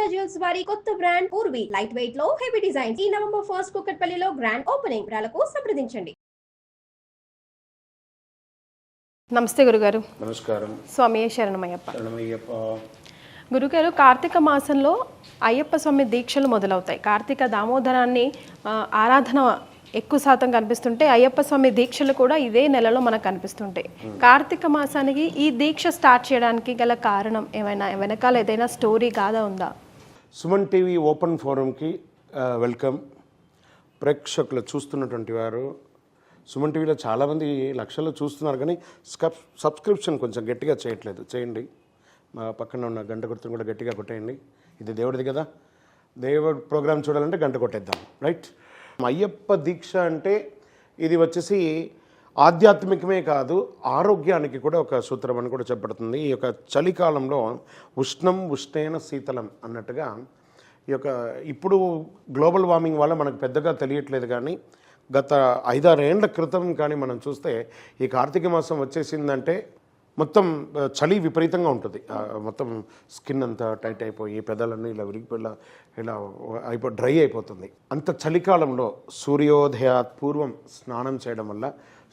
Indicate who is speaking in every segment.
Speaker 1: మాంగళ్య జ్యువెల్స్ వారి కొత్త బ్రాండ్ పూర్వి లైట్ వెయిట్ లో హెవీ డిజైన్ ఈ నవంబర్ 1 కుకట్పల్లిలో గ్రాండ్ ఓపెనింగ్ వివరాలకు సంప్రదించండి.
Speaker 2: నమస్తే గురుగారు.
Speaker 3: నమస్కారం.
Speaker 2: స్వామి శరణమయ్యప్ప.
Speaker 3: శరణమయ్యప్ప.
Speaker 2: గురుగారు, కార్తీక మాసంలో అయ్యప్ప స్వామి దీక్షలు మొదలవుతాయి. కార్తీక దామోదరాన్ని ఆరాధన ఎక్కువ శాతం కనిపిస్తుంటే అయ్యప్ప స్వామి దీక్షలు కూడా ఇదే నెలలో మనకు కనిపిస్తుంటాయి. కార్తీక మాసానికి ఈ దీక్ష స్టార్ట్ చేయడానికి గల కారణం ఏమైనా, వెనకాల ఏదైనా స్టోరీ గాథ ఉందా?
Speaker 3: సుమన్ టీవీ ఓపెన్ ఫోరంకి వెల్కమ్. ప్రేక్షకులు చూస్తున్నటువంటి వారు సుమన్ టీవీలో చాలామంది లక్షల్లో చూస్తున్నారు, కానీ సబ్స్క్రిప్షన్ కొంచెం గట్టిగా చేయట్లేదు. చేయండి. మా పక్కన ఉన్న గంట గుర్తును కూడా గట్టిగా కొట్టేయండి. ఇది దేవుడిది కదా, దేవుడి ప్రోగ్రామ్ చూడాలంటే గంట కొట్టేద్దాం. రైట్. అయ్యప్ప దీక్ష అంటే ఇది వచ్చేసి ఆధ్యాత్మికమే కాదు, ఆరోగ్యానికి కూడా ఒక సూత్రం అని కూడా చెప్పబడుతుంది. ఈ యొక్క చలికాలంలో ఉష్ణం ఉష్ణేన శీతలం అన్నట్టుగా ఈ యొక్క ఇప్పుడు గ్లోబల్ వార్మింగ్ వల్ల మనకు పెద్దగా తెలియట్లేదు, కానీ గత 5-6 ఏళ్ల క్రితం కానీ మనం చూస్తే ఈ కార్తీక మాసం వచ్చేసిందంటే మొత్తం చలి విపరీతంగా ఉంటుంది. మొత్తం స్కిన్ అంతా టైట్ అయిపోయి పెదాలన్నీ ఇలా విరిగిపోయి ఇలా డ్రై అయిపోతుంది. అంత చలికాలంలో సూర్యోదయాత్ పూర్వం స్నానం చేయడం వల్ల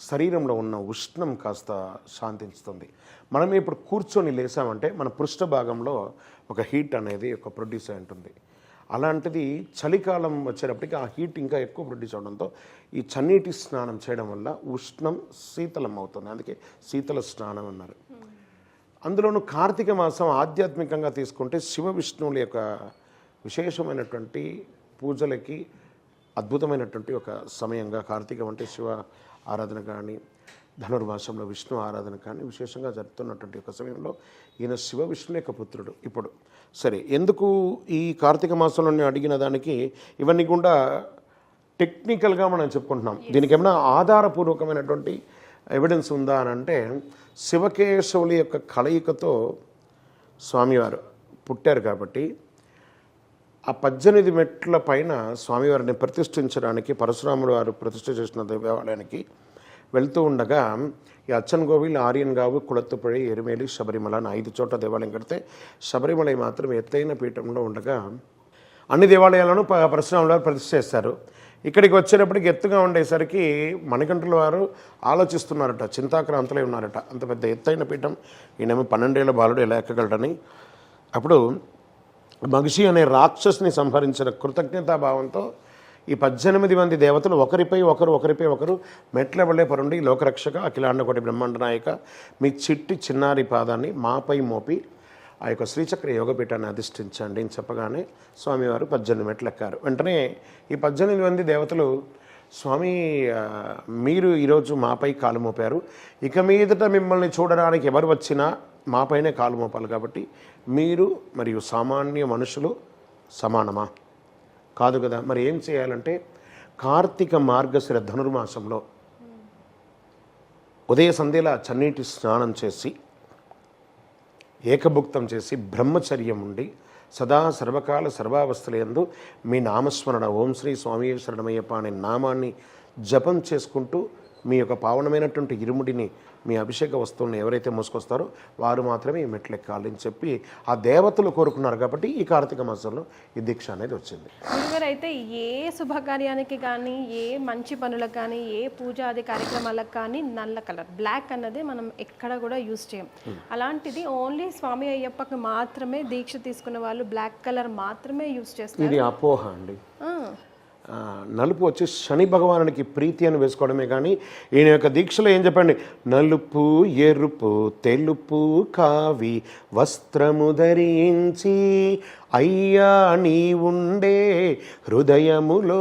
Speaker 3: శరీరంలో ఉన్న ఉష్ణం కాస్త శాంతిస్తుంది. మనం ఇప్పుడు కూర్చొని లేసామంటే మన పృష్ఠ భాగంలో ఒక హీట్ అనేది ఒక ప్రొడ్యూస్ అయి ఉంటుంది. అలాంటిది చలికాలం వచ్చేటప్పటికి ఆ హీట్ ఇంకా ఎక్కువ ప్రొడ్యూస్ అవడంతో ఈ చన్నీటి స్నానం చేయడం వల్ల ఉష్ణం శీతలం అవుతుంది. అందుకే శీతల స్నానం అన్నారు. అందులోనూ కార్తీక మాసం ఆధ్యాత్మికంగా తీసుకుంటే శివ విష్ణువుల యొక్క విశేషమైనటువంటి పూజలకి అద్భుతమైనటువంటి ఒక సమయంగా కార్తీకం అంటే శివ ఆరాధన కానీ, ధనుర్మాసంలో విష్ణు ఆరాధన కానీ విశేషంగా జరుపుతున్నటువంటి ఒక సమయంలో ఈయన శివ విష్ణుల యొక్క పుత్రుడు. ఇప్పుడు సరే, ఎందుకు ఈ కార్తీక మాసంలో అడిగిన దానికి ఇవన్నీ కూడా టెక్నికల్గా మనం చెప్పుకుంటున్నాం. దీనికి ఏమైనా ఆధారపూర్వకమైనటువంటి ఎవిడెన్స్ ఉందా అని అంటే, శివకేశవుల యొక్క కలయికతో స్వామివారు పుట్టారు కాబట్టి ఆ 18 మెట్ల పైన స్వామివారిని ప్రతిష్ఠించడానికి పరశురాముడు వారు ప్రతిష్ఠ చేసిన దేవాలయానికి వెళ్తూ ఉండగా ఈ అచ్చన్కోవిల్, ఆర్యన్గావు, కుళత్తుపడి, ఎరుమేలి, శబరిమల అని 5 చోట్ల దేవాలయం కడితే శబరిమల మాత్రం ఎత్తైన పీఠంలో ఉండగా అన్ని దేవాలయాలను పరశురాముల వారు ప్రతిష్ఠ చేస్తారు. ఇక్కడికి వచ్చేటప్పటికి ఎత్తుగా ఉండేసరికి మణికంఠుల వారు ఆలోచిస్తున్నారట, చింతాక్రాంతలై ఉన్నారట. అంత పెద్ద ఎత్తైన పీఠం ఈయనేమో 12 ఏళ్ల బాలుడు ఎలా ఎక్కగలడని. అప్పుడు మహిషి అనే రాక్షసుని సంహరించిన కృతజ్ఞతాభావంతో ఈ 18 మంది దేవతలు ఒకరిపై ఒకరు మెట్లబడే పరుండి లోకరక్షక అఖిలాండకోటి బ్రహ్మాండ నాయక మీ చిట్టి చిన్నారి పాదాన్ని మాపై మోపి ఆ యొక్క శ్రీచక్ర యోగపీఠాన్ని అధిష్ఠించండి అని చెప్పగానే స్వామివారు 18 మెట్లు ఎక్కారు. వెంటనే ఈ 18 మంది దేవతలు, స్వామి మీరు ఈరోజు మాపై కాలు మోపారు, ఇక మీదట మిమ్మల్ని చూడడానికి ఎవరు వచ్చినా మాపైనే కాలు మోపాలి, కాబట్టి మీరు మరియు సామాన్య మనుషులు సమానమా? కాదు కదా. మరి ఏం చేయాలంటే కార్తీక మార్గశిర ధనుర్మాసంలో ఉదయ సంధ్యలా చన్నీటి స్నానం చేసి ఏకభుక్తం చేసి బ్రహ్మచర్యం ఉండి సదా సర్వకాల సర్వావస్థలందు మీ నామస్మరణ ఓం శ్రీ స్వామి శరణమయ్యప్ప అనే నామాన్ని జపం చేసుకుంటూ మీ యొక్క పావనమైనటువంటి ఇరుముడిని, మీ అభిషేక వస్తువులను ఎవరైతే మోసుకొస్తారో వారు మాత్రమే ఈ మెట్లు ఎక్కాలని చెప్పి ఆ దేవతలు కోరుకున్నారు. కాబట్టి ఈ కార్తీక మాసంలో ఈ దీక్ష అనేది వచ్చింది.
Speaker 2: గురుగారు, అయితే ఏ శుభకార్యానికి కానీ, ఏ మంచి పనులకు కానీ, ఏ పూజాది కార్యక్రమాలకు కానీ నల్ల కలర్ బ్లాక్ అన్నది మనం ఎక్కడ కూడా యూజ్ చేయం. అలాంటిది ఓన్లీ స్వామి అయ్యప్పకి మాత్రమే దీక్ష తీసుకున్న వాళ్ళు బ్లాక్ కలర్ మాత్రమే యూజ్ చేస్తారు.
Speaker 3: ఇది అపోహ అండి. నలుపు వచ్చి శని భగవానునికి ప్రీతి అని వేసుకోవడమే, కానీ ఈయన యొక్క దీక్షలో ఏం చెప్పండి, నలుపు ఎరుపు తెలుపు కావి వస్త్రము ధరించి అయ్యా నీ ఉండే హృదయములో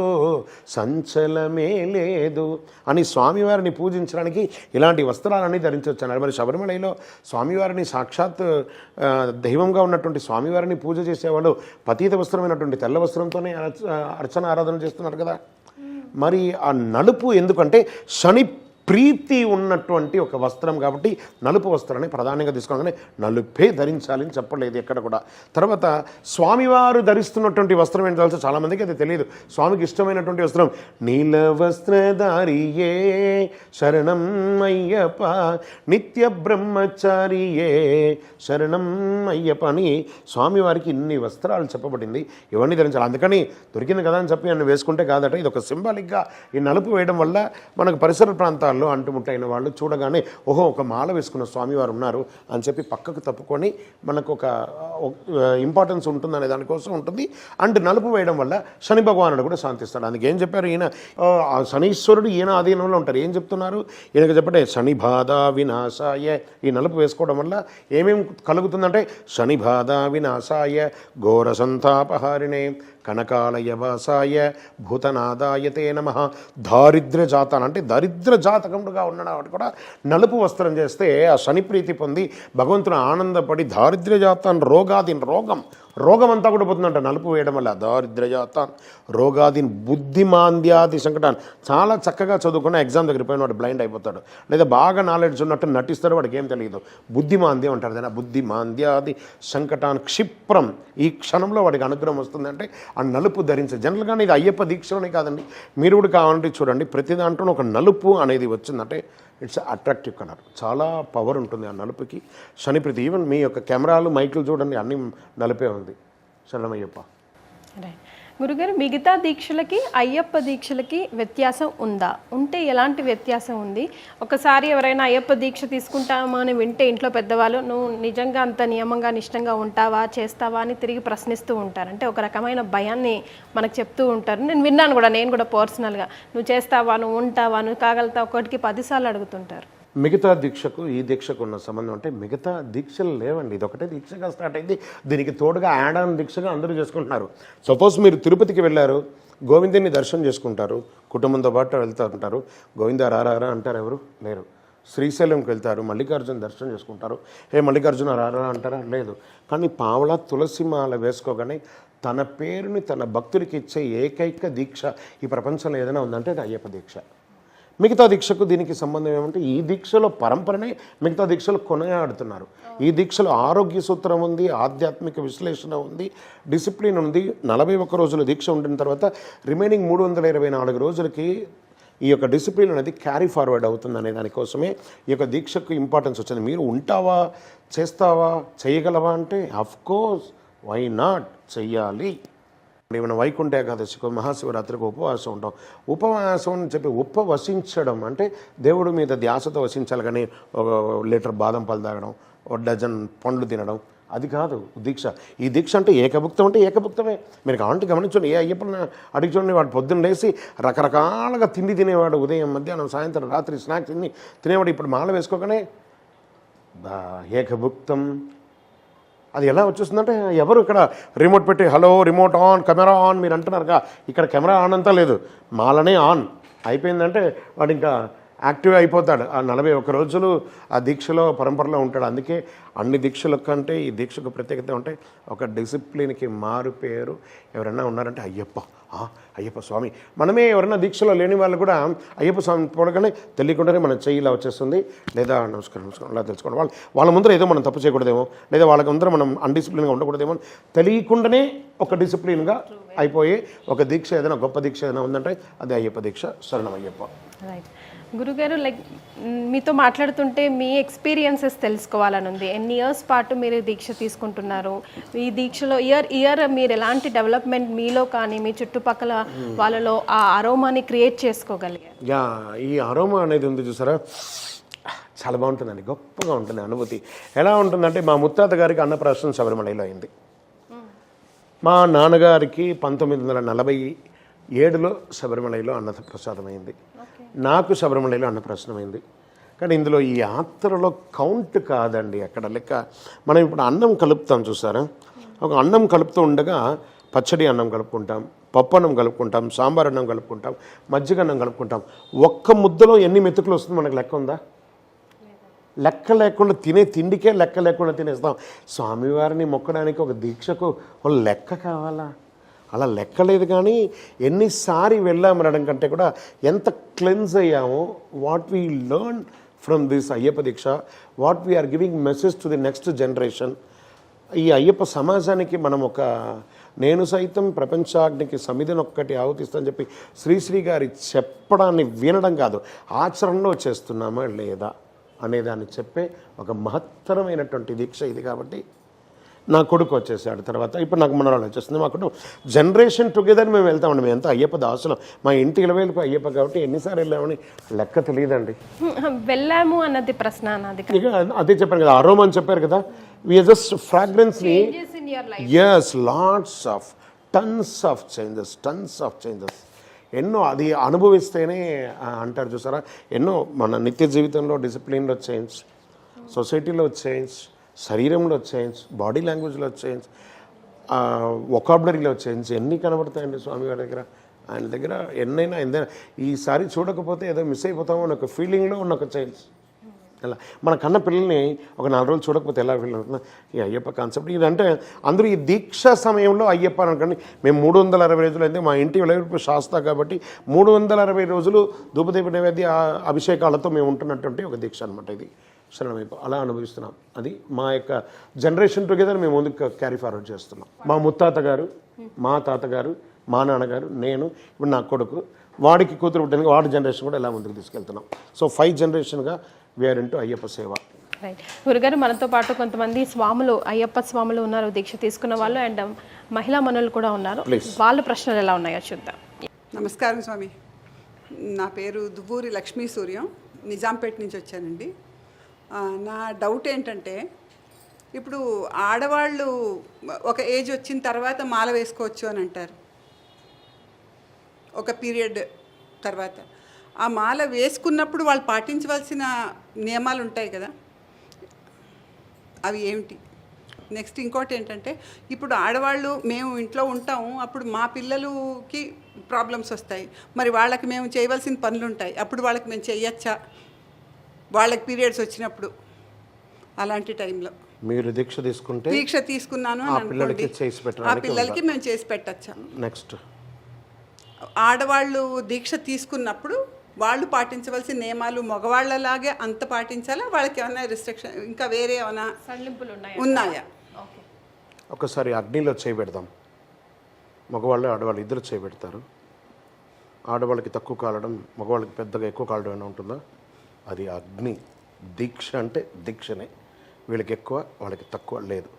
Speaker 3: సంచలమే లేదు అని స్వామివారిని పూజించడానికి ఇలాంటి వస్త్రాలన్నీ ధరించవచ్చున్నారు. మరి శబరిమలలో స్వామివారిని సాక్షాత్ దైవంగా ఉన్నటువంటి స్వామివారిని పూజ చేసేవాళ్ళు పతీత వస్త్రమైనటువంటి తెల్ల వస్త్రంతోనే అర్చన ఆరాధన చేస్తున్నారు కదా. మరి ఆ నలుపు ఎందుకంటే శని ప్రీతి ఉన్నటువంటి ఒక వస్త్రం కాబట్టి నలుపు వస్త్రాన్ని ప్రధానంగా తీసుకోగానే నలుపే ధరించాలని చెప్పలేదు ఎక్కడ కూడా. తర్వాత స్వామివారు ధరిస్తున్నటువంటి వస్త్రం ఏంటో తెలుసు, చాలామందికి అది తెలియదు. స్వామికి ఇష్టమైనటువంటి వస్త్రం నీల వస్త్రధారియే శరణం అయ్యప్ప నిత్య బ్రహ్మచారియే శరణం అయ్యప్ప అని స్వామివారికి ఇన్ని వస్త్రాలు చెప్పబడింది. ఇవన్నీ ధరించాలి. అందుకని దొరికింది కదా అని చెప్పి అన్ని వేసుకుంటే కాదట. ఇది ఒక సింబాలిక్గా ఈ నలుపు వేయడం వల్ల మనకు పరిసర ప్రాంతాల్లో అంటుముట్టైన వాళ్ళు చూడగానే ఓహో ఒక మాల వేసుకున్న స్వామివారు ఉన్నారు అని చెప్పి పక్కకు తప్పుకొని మనకు ఒక ఇంపార్టెన్స్ ఉంటుంది అనే దానికోసం ఉంటుంది. అండ్ నలుపు వేయడం వల్ల శని భగవానుడు కూడా శాంతిస్తాడు. అందుకే ఏం చెప్పారు, ఈయన శనీశ్వరుడు ఈయన ఆధీనంలో ఉంటారు. ఏం చెప్తున్నారు ఈయనకు చెప్పండి, శని బాధ వినాశాయ. ఈ నలుపు వేసుకోవడం వల్ల ఏమేమి కలుగుతుందంటే శని బాధ వినాశాయ ఘోర సంతాపహారిణే కనకాలయ వాసాయ భూతనాదాయతే నమః దారిద్ర్య జాతాన్ అంటే దరిద్ర జాతకముడుగా ఉన్నాడు కాబట్టి కూడా నలుపు వస్త్రం చేస్తే ఆ శని ప్రీతి పొంది భగవంతుని ఆనందపడి దారిద్ర్య జాతాన్ రోగాదిన్ రోగం అంతా కూడా పోతుందంట నలుపు వేయడం వల్ల. దారిద్ర్యజాతాన్ రోగాదిన్ బుద్ధిమాంద్యాది సంకటాన్ని చాలా చక్కగా చదువుకున్న ఎగ్జామ్ దగ్గర పోయిన వాడు బ్లైండ్ అయిపోతాడు, లేదా బాగా నాలెడ్జ్ ఉన్నట్టు నటిస్తాడు, వాడికి ఏం తెలియదు. బుద్ధిమాంద్యం అంటారు దాన్ని. బుద్ధిమాంద్యాది సంకటాన్ క్షిప్రం ఈ క్షణంలో వాడికి అనుగ్రహం వస్తుందంటే ఆ నలుపు ధరించే. జనరల్గానే ఇది అయ్యప్ప దీక్షలోనే కాదండి, మీరు కూడా కావాలంటే చూడండి ప్రతి దాంట్లో ఒక నలుపు అనేది వచ్చిందంటే ఇట్స్ అట్రాక్టివ్ కలర్, చాలా పవర్ ఉంటుంది ఆ నలుపుకి. శనిప్రీతి ఈవెన్ మీ యొక్క కెమెరాలు మైకులు చూడండి అన్నీ నలుపే ఉంది. శరణమయ్యప్ప.
Speaker 2: గురుగారు, మిగతా దీక్షలకి అయ్యప్ప దీక్షలకి వ్యత్యాసం ఉందా? ఉంటే ఎలాంటి వ్యత్యాసం ఉంది? ఒకసారి ఎవరైనా అయ్యప్ప దీక్ష తీసుకుంటామా అని వింటే ఇంట్లో పెద్దవాళ్ళు నువ్వు నిజంగా అంత నియమంగా నిష్టంగా ఉంటావా చేస్తావా అని తిరిగి ప్రశ్నిస్తూ ఉంటారు. అంటే ఒక రకమైన భయాన్ని మనకు చెప్తూ ఉంటారు. నేను విన్నాను కూడా, నేను కూడా పర్సనల్గా నువ్వు చేస్తావా, నువ్వు ఉంటావా, నువ్వు కాగలుగుతావు, ఒకటికి 10 సార్లు అడుగుతుంటారు.
Speaker 3: మిగతా దీక్షకు ఈ దీక్షకు ఉన్న సంబంధం అంటే మిగతా దీక్షలు లేవండి, ఇది ఒకటే దీక్షగా స్టార్ట్ అయింది. దీనికి తోడుగా యాడ్ ఆన్ దీక్షగా అందరూ చేసుకుంటున్నారు. సపోజ్ మీరు తిరుపతికి వెళ్ళారు, గోవిందుని దర్శనం చేసుకుంటారు, కుటుంబంతో పాటు వెళ్తూ ఉంటారు, గోవింద రారా అంటారు, ఎవరు లేరు. శ్రీశైలంకి వెళ్తారు, మల్లికార్జున దర్శనం చేసుకుంటారు, మల్లికార్జున రారా అంటారా, లేదు. కానీ పావలా తులసి మాల వేసుకోగానే తన పేరుని తన భక్తుడికి ఇచ్చే ఏకైక దీక్ష ఈ ప్రపంచంలో ఏదైనా ఉందంటే అది అయ్యప్ప దీక్ష. మిగతా దీక్షకు దీనికి సంబంధం ఏమంటే ఈ దీక్షలో పరంపరనే మిగతా దీక్షలు కొనయాడుతున్నారు. ఈ దీక్షలో ఆరోగ్య సూత్రం ఉంది, ఆధ్యాత్మిక విశ్లేషణ ఉంది, డిసిప్లిన్ ఉంది. 41 రోజుల దీక్ష ఉండిన తర్వాత రిమైనింగ్ 324 రోజులకి ఈ యొక్క డిసిప్లిన్ అనేది క్యారీ ఫార్వర్డ్ అవుతుంది అనే దానికోసమే ఈ యొక్క దీక్షకు ఇంపార్టెన్స్ వచ్చింది. మీరు ఉంటావా, చేస్తావా, చేయగలవా అంటే అఫ్కోర్స్ వై నాట్, చెయ్యాలి. ఏమైనా వైకుంఠ ఏకాదశికి మహాశివరాత్రికి ఉపవాసం ఉంటాం. ఉపవాసం అని చెప్పి ఉపవసించడం అంటే దేవుడి మీద ధ్యాసతో వసించాలి, కానీ ఒక లీటర్ బాదం పాలు తాగడం, ఒక డజన్ పండ్లు తినడం అది కాదు దీక్ష. ఈ దీక్ష అంటే ఏకభుక్తం అంటే ఏకభుక్తమే. మీరు కావాలంటే గమనించండి, ఏ అయ్యప్పని అడిగి చూడండి, వాడు పొద్దున్న లేసి రకరకాలుగా తిండి తినేవాడు, ఉదయం మధ్యాహ్నం సాయంత్రం రాత్రి స్నాక్స్ తినేవాడు. ఇప్పుడు మాల వేసుకోగానే ఏకభుక్తం. అది ఎలా వచ్చేస్తుందంటే ఎవరు ఇక్కడ రిమోట్ పెట్టి hello remote on camera on మీరు అంటున్నారుగా, ఇక్కడ కెమెరా ఆన్ అంతా లేదు, మాలనే ఆన్ అయిపోయిందంటే వాడు ఇంకా యాక్టివ్ అయిపోతాడు. ఆ 41 రోజులు ఆ దీక్షలో పరంపరలో ఉంటాడు. అందుకే అన్ని దీక్షల కంటే ఈ దీక్షకు ప్రత్యేకత ఉంటే ఒక డిసిప్లిన్కి మారు పేరు ఎవరైనా ఉన్నారంటే అయ్యప్ప స్వామి. మనమే ఎవరైనా దీక్షలో లేని వాళ్ళు కూడా అయ్యప్ప స్వామి పోవడగానే తెలియకుండానే మన చెయ్యి ఇలా వచ్చేస్తుంది, లేదా నమస్కారం అలా తెలుసుకోండి. వాళ్ళ ముందర ఏదో మనం తప్పు చేయకూడదేమో, లేదా వాళ్ళకి ముందర మనం అన్డిసిప్లిన్గా ఉండకూడదేమో, తెలియకుండానే ఒక డిసిప్లిన్గా అయిపోయి ఒక దీక్ష ఏదైనా గొప్ప దీక్ష ఏదైనా ఉందంటే అది అయ్యప్ప దీక్ష. శరణం అయ్యప్ప.
Speaker 2: రైట్ గురుగారు, లైక్ మీతో మాట్లాడుతుంటే మీ ఎక్స్పీరియన్సెస్ తెలుసుకోవాలని ఉంది. ఎన్ని ఇయర్స్ పాటు మీరు దీక్ష తీసుకుంటున్నారు? ఈ దీక్షలో ఇయర్ మీరు ఎలాంటి డెవలప్మెంట్ మీలో కానీ మీ చుట్టుపక్కల వాళ్ళలో ఆ అరోమాని క్రియేట్ చేసుకోగలిగారు?
Speaker 3: ఈ అరోమా అనేది ఉంది చూసారా, చాలా బాగుంటుందండి, గొప్పగా ఉంటుంది అనుభూతి. ఎలా ఉంటుందంటే మా ముత్తాత గారికి అన్నప్రాసన శబరిమలలో అయింది. మా నాన్నగారికి 1947లో శబరిమలలో అన్నప్రసాదం అయింది. నాకు శబరిమలలో అన్నప్రాసనం అయింది. కానీ ఇందులో ఈ యాత్రలో కౌంట్ కాదండి అక్కడ లెక్క. మనం ఇప్పుడు అన్నం కలుపుతాం చూసారా, ఒక అన్నం కలుపుతూ ఉండగా పచ్చడి అన్నం కలుపుకుంటాం, పప్పు అన్నం కలుపుకుంటాం, సాంబార్ అన్నం కలుపుకుంటాం, మజ్జిగ అన్నం కలుపుకుంటాం. ఒక్క ముద్దలో ఎన్ని మెతుకులు వస్తుంది మనకు లెక్క ఉందా? లెక్క లేకుండా తినే తిండికే లెక్క లేకుండా తినేస్తాం. స్వామివారిని మొక్కడానికి ఒక దీక్షకు ఒక లెక్క కావాలా? అలా లెక్కలేదు. కానీ ఎన్నిసారి వెళ్ళామనడం కంటే కూడా ఎంత క్లెన్స్ అయ్యామో, what we learn from this Ayyappa దీక్ష, what we are giving message to the next generation. ఈ అయ్యప్ప సమాజానికి మనం ఒక నేను సైతం ప్రపంచాగ్నికి సమిధినొక్కటి ఆహుతిస్తానని చెప్పి శ్రీశ్రీ గారి చెప్పడాన్ని వినడం కాదు, ఆచరణలో చేస్తున్నామా లేదా అనేదాన్ని చెప్పే ఒక మహత్తరమైనటువంటి దీక్ష ఇది. కాబట్టి నా కొడుకు వచ్చేసాడు, తర్వాత ఇప్పుడు నాకు మనరాలు వచ్చేస్తుంది. మా కుటుంబం జనరేషన్ టుగెదర్ మేము వెళ్తామండి. మేము ఎంత అయ్యప్ప దాసులం, మా ఇంటి ఇలవేలుపు అయ్యప్ప కాబట్టి ఎన్నిసార్లు వెళ్ళామని లెక్క తెలియదండి.
Speaker 2: వెళ్ళాము అన్నది ప్రశ్న నాది.
Speaker 3: ఇక అదే చెప్పాను కదా, అరోమా అని చెప్పారు కదా, వీఆర్ జస్ట్ ఫ్రాగ్రెన్స్ని. Yes, lots of tons of changes ఎన్నో అది అనుభవిస్తేనే అంటారు చూసారా, ఎన్నో మన నిత్య జీవితంలో డిసిప్లిన్లో చేంజ్, సొసైటీలో చేంజ్, శరీరంలో చేంజ్, బాడీ లాంగ్వేజ్లో చేంజ్, వొకాబులరీలో చేంజ్, ఎన్ని కనబడతాయండి స్వామివారి దగ్గర. ఆయన దగ్గర ఎన్నైనా ఈసారి చూడకపోతే ఏదో మిస్ అయిపోతామో అని ఒక ఫీలింగ్లో ఉన్న ఒక చేంజ్. అలా మన కన్న పిల్లల్ని ఒక 4 రోజులు చూడకపోతే ఎలా ఫీల్ అవుతుంది ఈ అయ్యప్ప కాన్సెప్ట్. ఇదంటే అందరూ ఈ దీక్ష సమయంలో అయ్యప్ప అనుకోండి, మేము 360 రోజులు అయితే మా ఇంటి వెలుగు శాస్త్ర కాబట్టి 360 రోజులు ధూపదీప నైవేద్య అభిషేకాలతో మేము ఉంటున్నటువంటి ఒక దీక్ష అనమాట ఇది. శరణమైపు అలా అనుభవిస్తున్నాం. అది మా యొక్క జనరేషన్ టుగెదర్ మేము ముందుకు క్యారీ ఫార్వర్డ్ చేస్తున్నాం. మా ముత్తాత గారు, మా తాతగారు, మా నాన్నగారు, నేను, ఇప్పుడు నా కొడుకు, వాడికి కూతురు పుట్టడానికి వాడి జనరేషన్ కూడా ఎలా ముందుకు తీసుకెళ్తున్నాం. సో 5 జనరేషన్గా వీఆర్ ఇంటూ అయ్యప్ప సేవ.
Speaker 2: రైట్ గురుగారు, మనతో పాటు కొంతమంది స్వాములు, అయ్యప్ప స్వాములు ఉన్నారు, దీక్ష తీసుకున్న వాళ్ళు, అండ్ మహిళా మనులు కూడా ఉన్నారు. వాళ్ళ ప్రశ్నలు ఎలా ఉన్నాయో చూద్దాం.
Speaker 4: నమస్కారం స్వామి, నా పేరు దువ్వూరి లక్ష్మీ సూర్యం, నిజాంపేట నుంచి వచ్చానండి. నా డౌట్ ఏంటంటే, ఇప్పుడు ఆడవాళ్ళు ఒక ఏజ్ వచ్చిన తర్వాత మాల వేసుకోవచ్చు అని అంటారు, ఒక పీరియడ్ తర్వాత. ఆ మాల వేసుకున్నప్పుడు వాళ్ళు పాటించవలసిన నియమాలు ఉంటాయి కదా, అవి ఏమిటి? నెక్స్ట్ ఇంకోటి ఏంటంటే, ఇప్పుడు ఆడవాళ్ళు మేము ఇంట్లో ఉంటాము, అప్పుడు మా పిల్లలకి ప్రాబ్లమ్స్ వస్తాయి, మరి వాళ్ళకి మేము చేయవలసిన పనులు ఉంటాయి, అప్పుడు వాళ్ళకి మేము చేయొచ్చా? వాళ్ళకి పీరియడ్స్ వచ్చినప్పుడు అలాంటి టైంలో
Speaker 3: మీరు దీక్ష తీసుకుంటే,
Speaker 4: దీక్ష తీసుకున్నాను అని అనుకోండి, ఆ పిల్లలకి మేము చేసి పెట్టచ్చా?
Speaker 3: నెక్స్ట్
Speaker 4: ఆడవాళ్ళు దీక్ష తీసుకున్నప్పుడు వాళ్ళు పాటించవలసిన నియమాలు మగవాళ్ళలాగే అంత పాటించాలా? వాళ్ళకి ఏమైనా రిస్ట్రిక్షన్ ఇంకా వేరే ఏమైనా ఉన్నాయా?
Speaker 3: ఒకసారి అగ్నిలో చేయబెడదాం. మగవాళ్ళు ఆడవాళ్ళు ఇద్దరు చేయబెడతారు. ఆడవాళ్ళకి తక్కువ కాలడం, మగవాళ్ళకి పెద్దగా ఎక్కువ కాలడం ఏమైనా ఉంటుందా? అది అగ్ని. దీక్ష అంటే దీక్షనే, వీళ్ళకి ఎక్కువ వాళ్ళకి తక్కువ లేదు.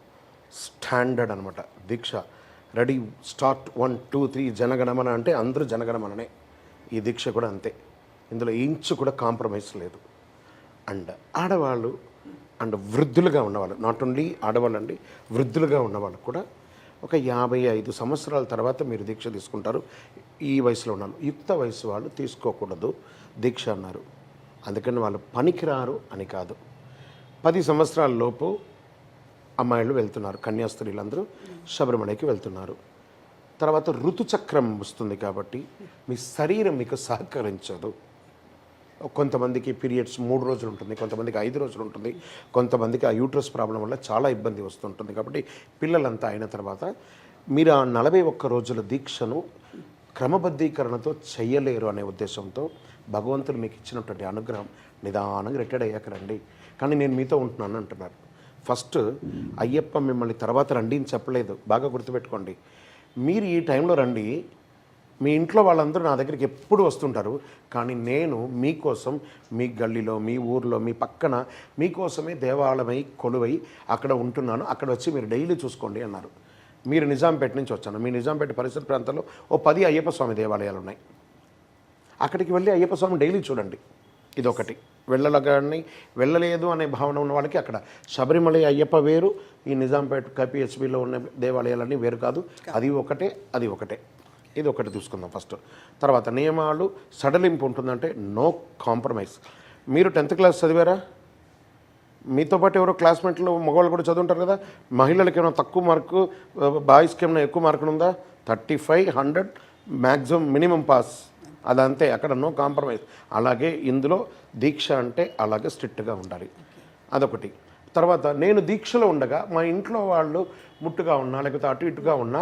Speaker 3: స్టాండర్డ్ అనమాట దీక్ష. రెడీ, స్టార్ట్, 1 2 3 జనగణమన అంటే అందరూ జనగణమననే. ఈ దీక్ష కూడా అంతే, ఇందులో ఇంచు కూడా కాంప్రమైజ్ లేదు. అండ్ ఆడవాళ్ళు అండ్ వృద్ధులుగా ఉన్నవాళ్ళు, నాట్ ఓన్లీ ఆడవాళ్ళు అండి, వృద్ధులుగా ఉన్నవాళ్ళు కూడా ఒక 55 సంవత్సరాల తర్వాత మీరు దీక్ష తీసుకుంటారు. ఈ వయసులో ఉన్నారు. యుక్త వయసు వాళ్ళు తీసుకోకూడదు దీక్ష అన్నారు. అందుకని వాళ్ళు పనికిరారు అని కాదు. 10 సంవత్సరాల లోపు అమ్మాయిలు వెళ్తున్నారు, కన్యాస్త్రీలందరూ శబరిమలకి వెళ్తున్నారు. తర్వాత ఋతుచక్రం వస్తుంది కాబట్టి మీ శరీరం మీకు సహకరించదు. కొంతమందికి పీరియడ్స్ 3 రోజులు ఉంటుంది, కొంతమందికి 5 రోజులు ఉంటుంది, కొంతమందికి ఆ యూట్రస్ ప్రాబ్లం వల్ల చాలా ఇబ్బంది వస్తుంటుంది. కాబట్టి పిల్లలంతా అయిన తర్వాత మీరు ఆ 41 రోజుల దీక్షను క్రమబద్ధీకరణతో చెయ్యలేరు అనే ఉద్దేశంతో భగవంతుడు మీకు ఇచ్చినటువంటి అనుగ్రహం నిదానంగా రిటైర్డ్ అయ్యాక రండి, కానీ నేను మీతో ఉంటున్నాను అంటున్నారు. ఫస్ట్ అయ్యప్ప మిమ్మల్ని తర్వాత రండి అని చెప్పలేదు, బాగా గుర్తుపెట్టుకోండి. మీరు ఈ టైంలో రండి, మీ ఇంట్లో వాళ్ళందరూ నా దగ్గరికి ఎప్పుడు వస్తుంటారు, కానీ నేను మీకోసం మీ గల్లీలో, మీ ఊర్లో, మీ పక్కన మీకోసమే దేవాలయమై కొలువై అక్కడ ఉంటున్నాను, అక్కడ వచ్చి మీరు డైలీ చూసుకోండి అన్నారు. మీరు నిజాంపేట నుంచి వచ్చాను, మీ నిజాంపేట పరిసర ప్రాంతాల్లో 10 అయ్యప్ప స్వామి దేవాలయాలు ఉన్నాయి. అక్కడికి వెళ్ళి అయ్యప్ప స్వామి డైలీ చూడండి. ఇదొకటి. వెళ్ళలేదు అనే భావన ఉన్న వాళ్ళకి అక్కడ శబరిమల అయ్యప్ప వేరు, ఈ నిజాంపేట KPHBలో ఉన్న దేవాలయాలన్నీ వేరు కాదు. అది ఒకటే, అది ఒకటే. ఇది ఒకటి చూసుకుందాం ఫస్ట్. తర్వాత నియమాలు సడలింపు ఉంటుందంటే నో కాంప్రమైజ్. మీరు 10th క్లాస్ చదివారా? మీతో పాటు ఎవరో క్లాస్మేట్లు మగవాళ్ళు కూడా చదువుంటారు కదా. మహిళలకి ఏమైనా తక్కువ మార్కు, బాయ్స్కి ఏమైనా ఎక్కువ మార్కులు ఉందా? 35, 100 మ్యాక్సిమం మినిమం పాస్, అదంతే. అక్కడ నో కాంప్రమైజ్. అలాగే ఇందులో దీక్ష అంటే అలాగే స్ట్రిక్ట్గా ఉండాలి. అదొకటి. తర్వాత నేను దీక్షలో ఉండగా మా ఇంట్లో వాళ్ళు ముట్టుగా ఉన్నా లేకపోతే అటు ఇటుగా ఉన్నా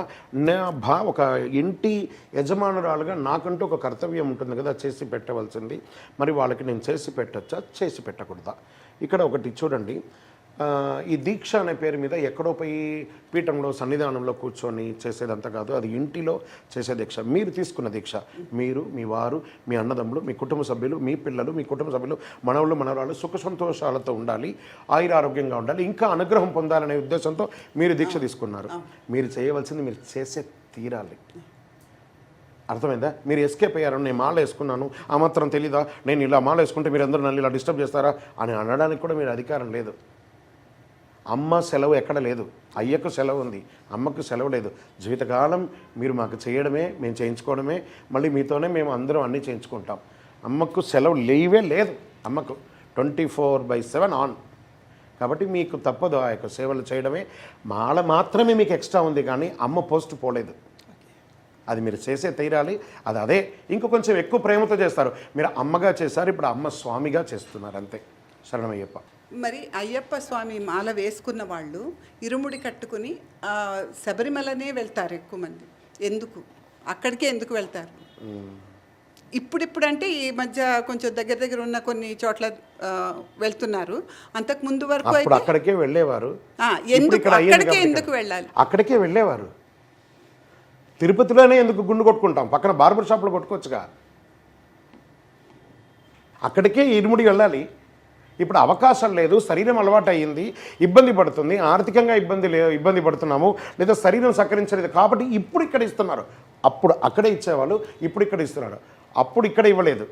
Speaker 3: ఒక ఇంటి యజమానురాలుగా నాకంటూ ఒక కర్తవ్యం ఉంటుంది కదా, చేసి పెట్టవలసింది. మరి వాళ్ళకి నేను చేసి పెట్టచ్చా, చేసి పెట్టకూడదా? ఇక్కడ ఒకటి చూడండి, ఈ దీక్ష అనే పేరు మీద ఎక్కడో పోయి పీఠంలో సన్నిధానంలో కూర్చొని చేసేదంతా కాదు, అది ఇంటిలో చేసే దీక్ష. మీరు తీసుకున్న దీక్ష, మీరు, మీ వారు, మీ అన్నదమ్ములు, మీ కుటుంబ సభ్యులు, మీ పిల్లలు, మీ కుటుంబ సభ్యులు, మనవళ్ళు మనవరాళ్ళు సుఖ సంతోషాలతో ఉండాలి, ఆరోగ్యంగా ఉండాలి, ఇంకా అనుగ్రహం పొందాలనే ఉద్దేశంతో మీరు దీక్ష తీసుకున్నారు. మీరు చేయవలసింది మీరు చేసే తీరాలి. అర్థమైందా? మీరు ఎస్కేప్ అయ్యారు, నేను మాల వేసుకున్నాను, ఆ మాత్రం తెలీదా, నేను ఇలా మాల వేసుకుంటే మీరు అందరూ నన్ను ఇలా డిస్టర్బ్ చేస్తారా అని అనడానికి కూడా మీరు అధికారం లేదు. అమ్మ సెలవు ఎక్కడ లేదు, అయ్యకు సెలవు ఉంది, అమ్మకు సెలవు లేదు. జీవితకాలం మీరు మాకు చేయడమే, మేము చేయించుకోవడమే, మళ్ళీ మీతోనే మేము అందరం అన్నీ చేయించుకుంటాం. అమ్మకు సెలవు లేవే లేదు, అమ్మకు 24/7 ఆన్. కాబట్టి మీకు తప్పదు ఆ యొక్క సేవలు చేయడమే. మాల మాత్రమే మీకు ఎక్స్ట్రా ఉంది, కానీ అమ్మ పోస్ట్ పోలేదు. అది మీరు చేసే తీరాలి. అది అదే ఇంకో కొంచెం ఎక్కువ ప్రేమతో చేస్తారు. మీరు అమ్మగా చేశారు, ఇప్పుడు అమ్మ స్వామిగా చేస్తున్నారు, అంతే. శరణమయ్యప్ప.
Speaker 4: మరి అయ్యప్ప స్వామి మాల వేసుకున్న వాళ్ళు ఇరుముడి కట్టుకుని శబరిమలనే వెళ్తారు ఎక్కువ మంది. ఎందుకు అక్కడికే ఎందుకు వెళ్తారు? ఇప్పుడంటే ఈ మధ్య కొంచెం దగ్గర ఉన్న కొన్ని చోట్ల వెళ్తున్నారు. అంతకు ముందు వరకు
Speaker 3: అక్కడికే వెళ్ళేవారు.
Speaker 4: ఎందుకు వెళ్ళాలి?
Speaker 3: అక్కడికే వెళ్ళేవారు. తిరుపతిలోనే ఎందుకు గుండు కొట్టుకుంటాం? పక్కన బార్బర్ షాప్లో కొట్టుకోవచ్చుగా. అక్కడికే ఇరుముడి వెళ్ళాలి. ఇప్పుడు అవకాశం లేదు, శరీరం అలవాటు అయ్యింది, ఇబ్బంది పడుతుంది, ఆర్థికంగా ఇబ్బంది పడుతున్నాము, లేదా శరీరం సహకరించలేదు కాబట్టి ఇప్పుడు ఇక్కడ ఇస్తున్నారు. అప్పుడు అక్కడే ఇచ్చేవాళ్ళు, ఇప్పుడు ఇక్కడ ఇస్తున్నారు. అప్పుడు ఇక్కడ ఇవ్వలేదు,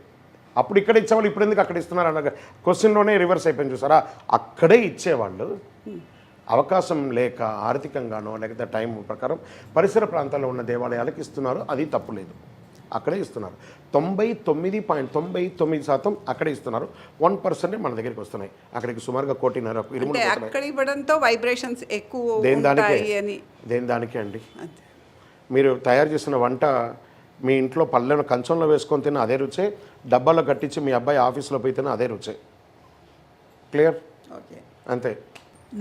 Speaker 3: అప్పుడు ఇక్కడ ఇచ్చేవాళ్ళు ఇప్పుడు ఎందుకు అక్కడ ఇస్తున్నారు అన్న క్వశ్చన్లోనే రివర్స్ అయిపోయింది. చూసారా? అక్కడే ఇచ్చేవాళ్ళు అవకాశం లేక ఆర్థికంగానో లేకపోతే టైం ప్రకారం పరిసర ప్రాంతాల్లో ఉన్న దేవాలయాలకు ఇస్తున్నారు. అది తప్పులేదు, అక్కడే ఇస్తున్నారు. 99.99% అక్కడే ఇస్తున్నారు. 1% మన దగ్గరికి వస్తున్నాయి. అక్కడికి సుమారుగా 1.5
Speaker 4: వైబ్రేషన్స్ ఎక్కువ.
Speaker 3: దేని దానికే అండి. మీరు తయారు చేసిన వంట మీ ఇంట్లో పళ్ళెను కంచంలో వేసుకొని తిన్న అదే రుచే, డబ్బాలో కట్టించి మీ అబ్బాయి ఆఫీస్లో పోయి తిన్న అదే రుచే. క్లియర్? అంతే.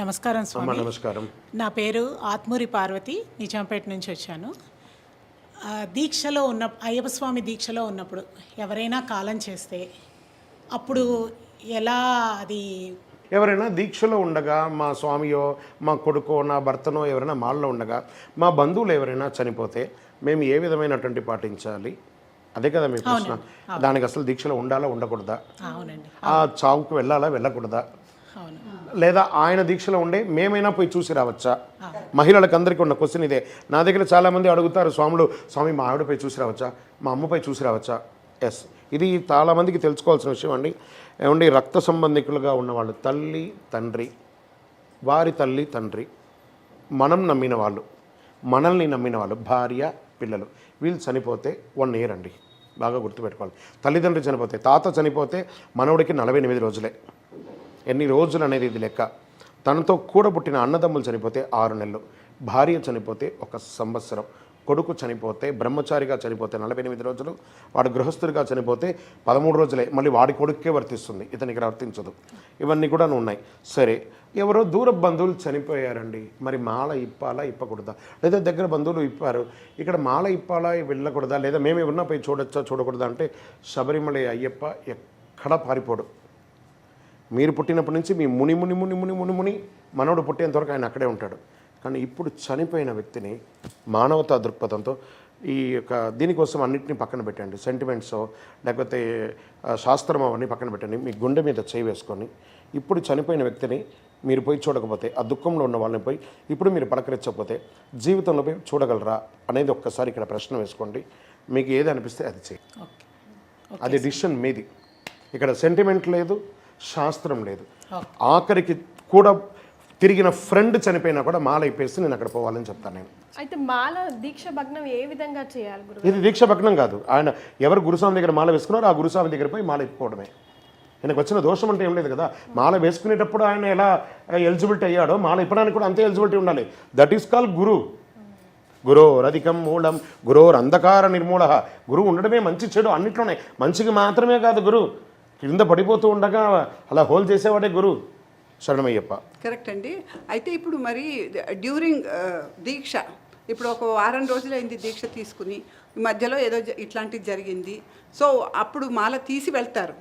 Speaker 5: నమస్కారం స్వామి.
Speaker 3: నమస్కారం.
Speaker 5: నా పేరు ఆత్మూరి పార్వతి, నిజాంపేట నుంచి వచ్చాను. దీక్షలో అయ్యప్ప స్వామి దీక్షలో ఉన్నప్పుడు ఎవరైనా కాలం చేస్తే అప్పుడు ఎలా? అది
Speaker 3: ఎవరైనా దీక్షలో ఉండగా, మా స్వామియో మా కొడుకో నా భర్తనో ఎవరైనా మాల్లో ఉండగా, మా బంధువులు ఎవరైనా చనిపోతే మేము ఏ విధమైనటువంటి పాటించాలి? అదే కదా మీ ప్రశ్న. దానికి అసలు దీక్షలో ఉండాలా ఉండకూడదా?
Speaker 5: అవునండి.
Speaker 3: ఆ చావుకు వెళ్ళాలా వెళ్ళకూడదా? లేదా ఆయన దీక్షలో ఉండే మేమైనా పోయి చూసి రావచ్చా? మహిళలకు అందరికీ ఉన్న క్వశ్చన్ ఇదే. నా దగ్గర చాలామంది అడుగుతారు, స్వామి మా ఆవిడపై చూసి రావచ్చా, మా అమ్మపై చూసి రావచ్చా? ఎస్, ఇది చాలామందికి తెలుసుకోవాల్సిన విషయం అండి. ఏమండి, రక్త సంబంధికులుగా ఉన్నవాళ్ళు, తల్లి తండ్రి, వారి తల్లి తండ్రి, మనం నమ్మిన వాళ్ళు, మనల్ని నమ్మిన వాళ్ళు, భార్య పిల్లలు, వీళ్ళు చనిపోతే 1 year అండి. బాగా గుర్తుపెట్టుకోవాలి. తల్లిదండ్రి చనిపోతే, తాత చనిపోతే మనవుడికి 48 రోజులే. ఎన్ని రోజులు అనేది ఇది లెక్క. తనతో కూడబుట్టిన అన్నదమ్ములు చనిపోతే 6 నెలలు, భార్య చనిపోతే 1 సంవత్సరం, కొడుకు చనిపోతే బ్రహ్మచారిగా చనిపోతే 48 రోజులు, వాడు గృహస్థుడిగా చనిపోతే 13 రోజులే. మళ్ళీ వాడి కొడుకుకే వర్తిస్తుంది, ఇతనికి వర్తించదు. ఇవన్నీ కూడా ఉన్నాయి. సరే, ఎవరో దూర బంధువులు చనిపోయారండి, మరి మాల ఇప్పాలా ఇప్పకూడదా? లేదా దగ్గర బంధువులు ఇప్పారు, ఇక్కడ మాల ఇప్పాలా వెళ్ళకూడదా? లేదా మేము ఎవరినా పోయి చూడొచ్చా చూడకూడదా అంటే శబరిమల అయ్యప్ప ఎక్కడా పారిపోడు. మీరు పుట్టినప్పటి నుంచి మీ ముని ముని ముని ముని ముని ముని మనోడు పుట్టేంతవరకు ఆయన అక్కడే ఉంటాడు. కానీ ఇప్పుడు చనిపోయిన వ్యక్తిని మానవతా దృక్పథంతో ఈ యొక్క దీనికోసం అన్నింటినీ పక్కన పెట్టండి. సెంటిమెంట్సో లేకపోతే శాస్త్రం అవన్నీ పక్కన పెట్టండి. మీ గుండె మీద చేయి వేసుకొని ఇప్పుడు చనిపోయిన వ్యక్తిని మీరు పోయి చూడకపోతే, ఆ దుఃఖంలో ఉన్న వాళ్ళని పోయి ఇప్పుడు మీరు పలకరించకపోతే జీవితంలో పోయి చూడగలరా అనేది ఒక్కసారి ఇక్కడ ప్రశ్న వేసుకోండి. మీకు ఏది అనిపిస్తే అది చేయండి. అది డిసిషన్ మీది. ఇక్కడ సెంటిమెంట్ లేదు, శాస్త్రం లేదు. ఆఖరికి కూడా తిరిగిన ఫ్రెండ్ చనిపోయినా కూడా మాల ఇప్పేసి నేను అక్కడ పోవాలని చెప్తాను నేను.
Speaker 2: అయితే మాల దీక్ష భగ్నం ఏ విధంగా చేయాలి గురువు?
Speaker 3: ఇది దీక్ష భగ్నం కాదు. ఆయన ఎవరు గురుస్వామి దగ్గర మాల వేసుకున్నారో ఆ గురుస్వామి దగ్గర పోయి మాల ఇప్పుకోవడమే. ఆయనకు వచ్చిన దోషం అంటే ఏం లేదు కదా. మాల వేసుకునేటప్పుడు ఆయన ఎలా ఎలిజిబిలిటీ అయ్యాడో మాల ఇప్పడానికి కూడా అంతే ఎలిజిబిలిటీ ఉండాలి. దట్ ఈస్ కాల్ గురు. గురోరధికం మూలం గురోరంధకార నిర్మూల. గురువు ఉండడమే మంచి చెడు అన్నిట్లోనే. మంచికి మాత్రమే కాదు గురు. కింద పడిపోతూ ఉండగా అలా హోల్ చేసేవాడే గురు. శరణమయ్యప్ప.
Speaker 4: కరెక్ట్ అండి. అయితే ఇప్పుడు మరి డ్యూరింగ్ దీక్ష ఇప్పుడు ఒక వారం రోజులైంది దీక్ష తీసుకుని, మధ్యలో ఏదో ఇట్లాంటిది జరిగింది, సో అప్పుడు మాల తీసి వెళ్తారు.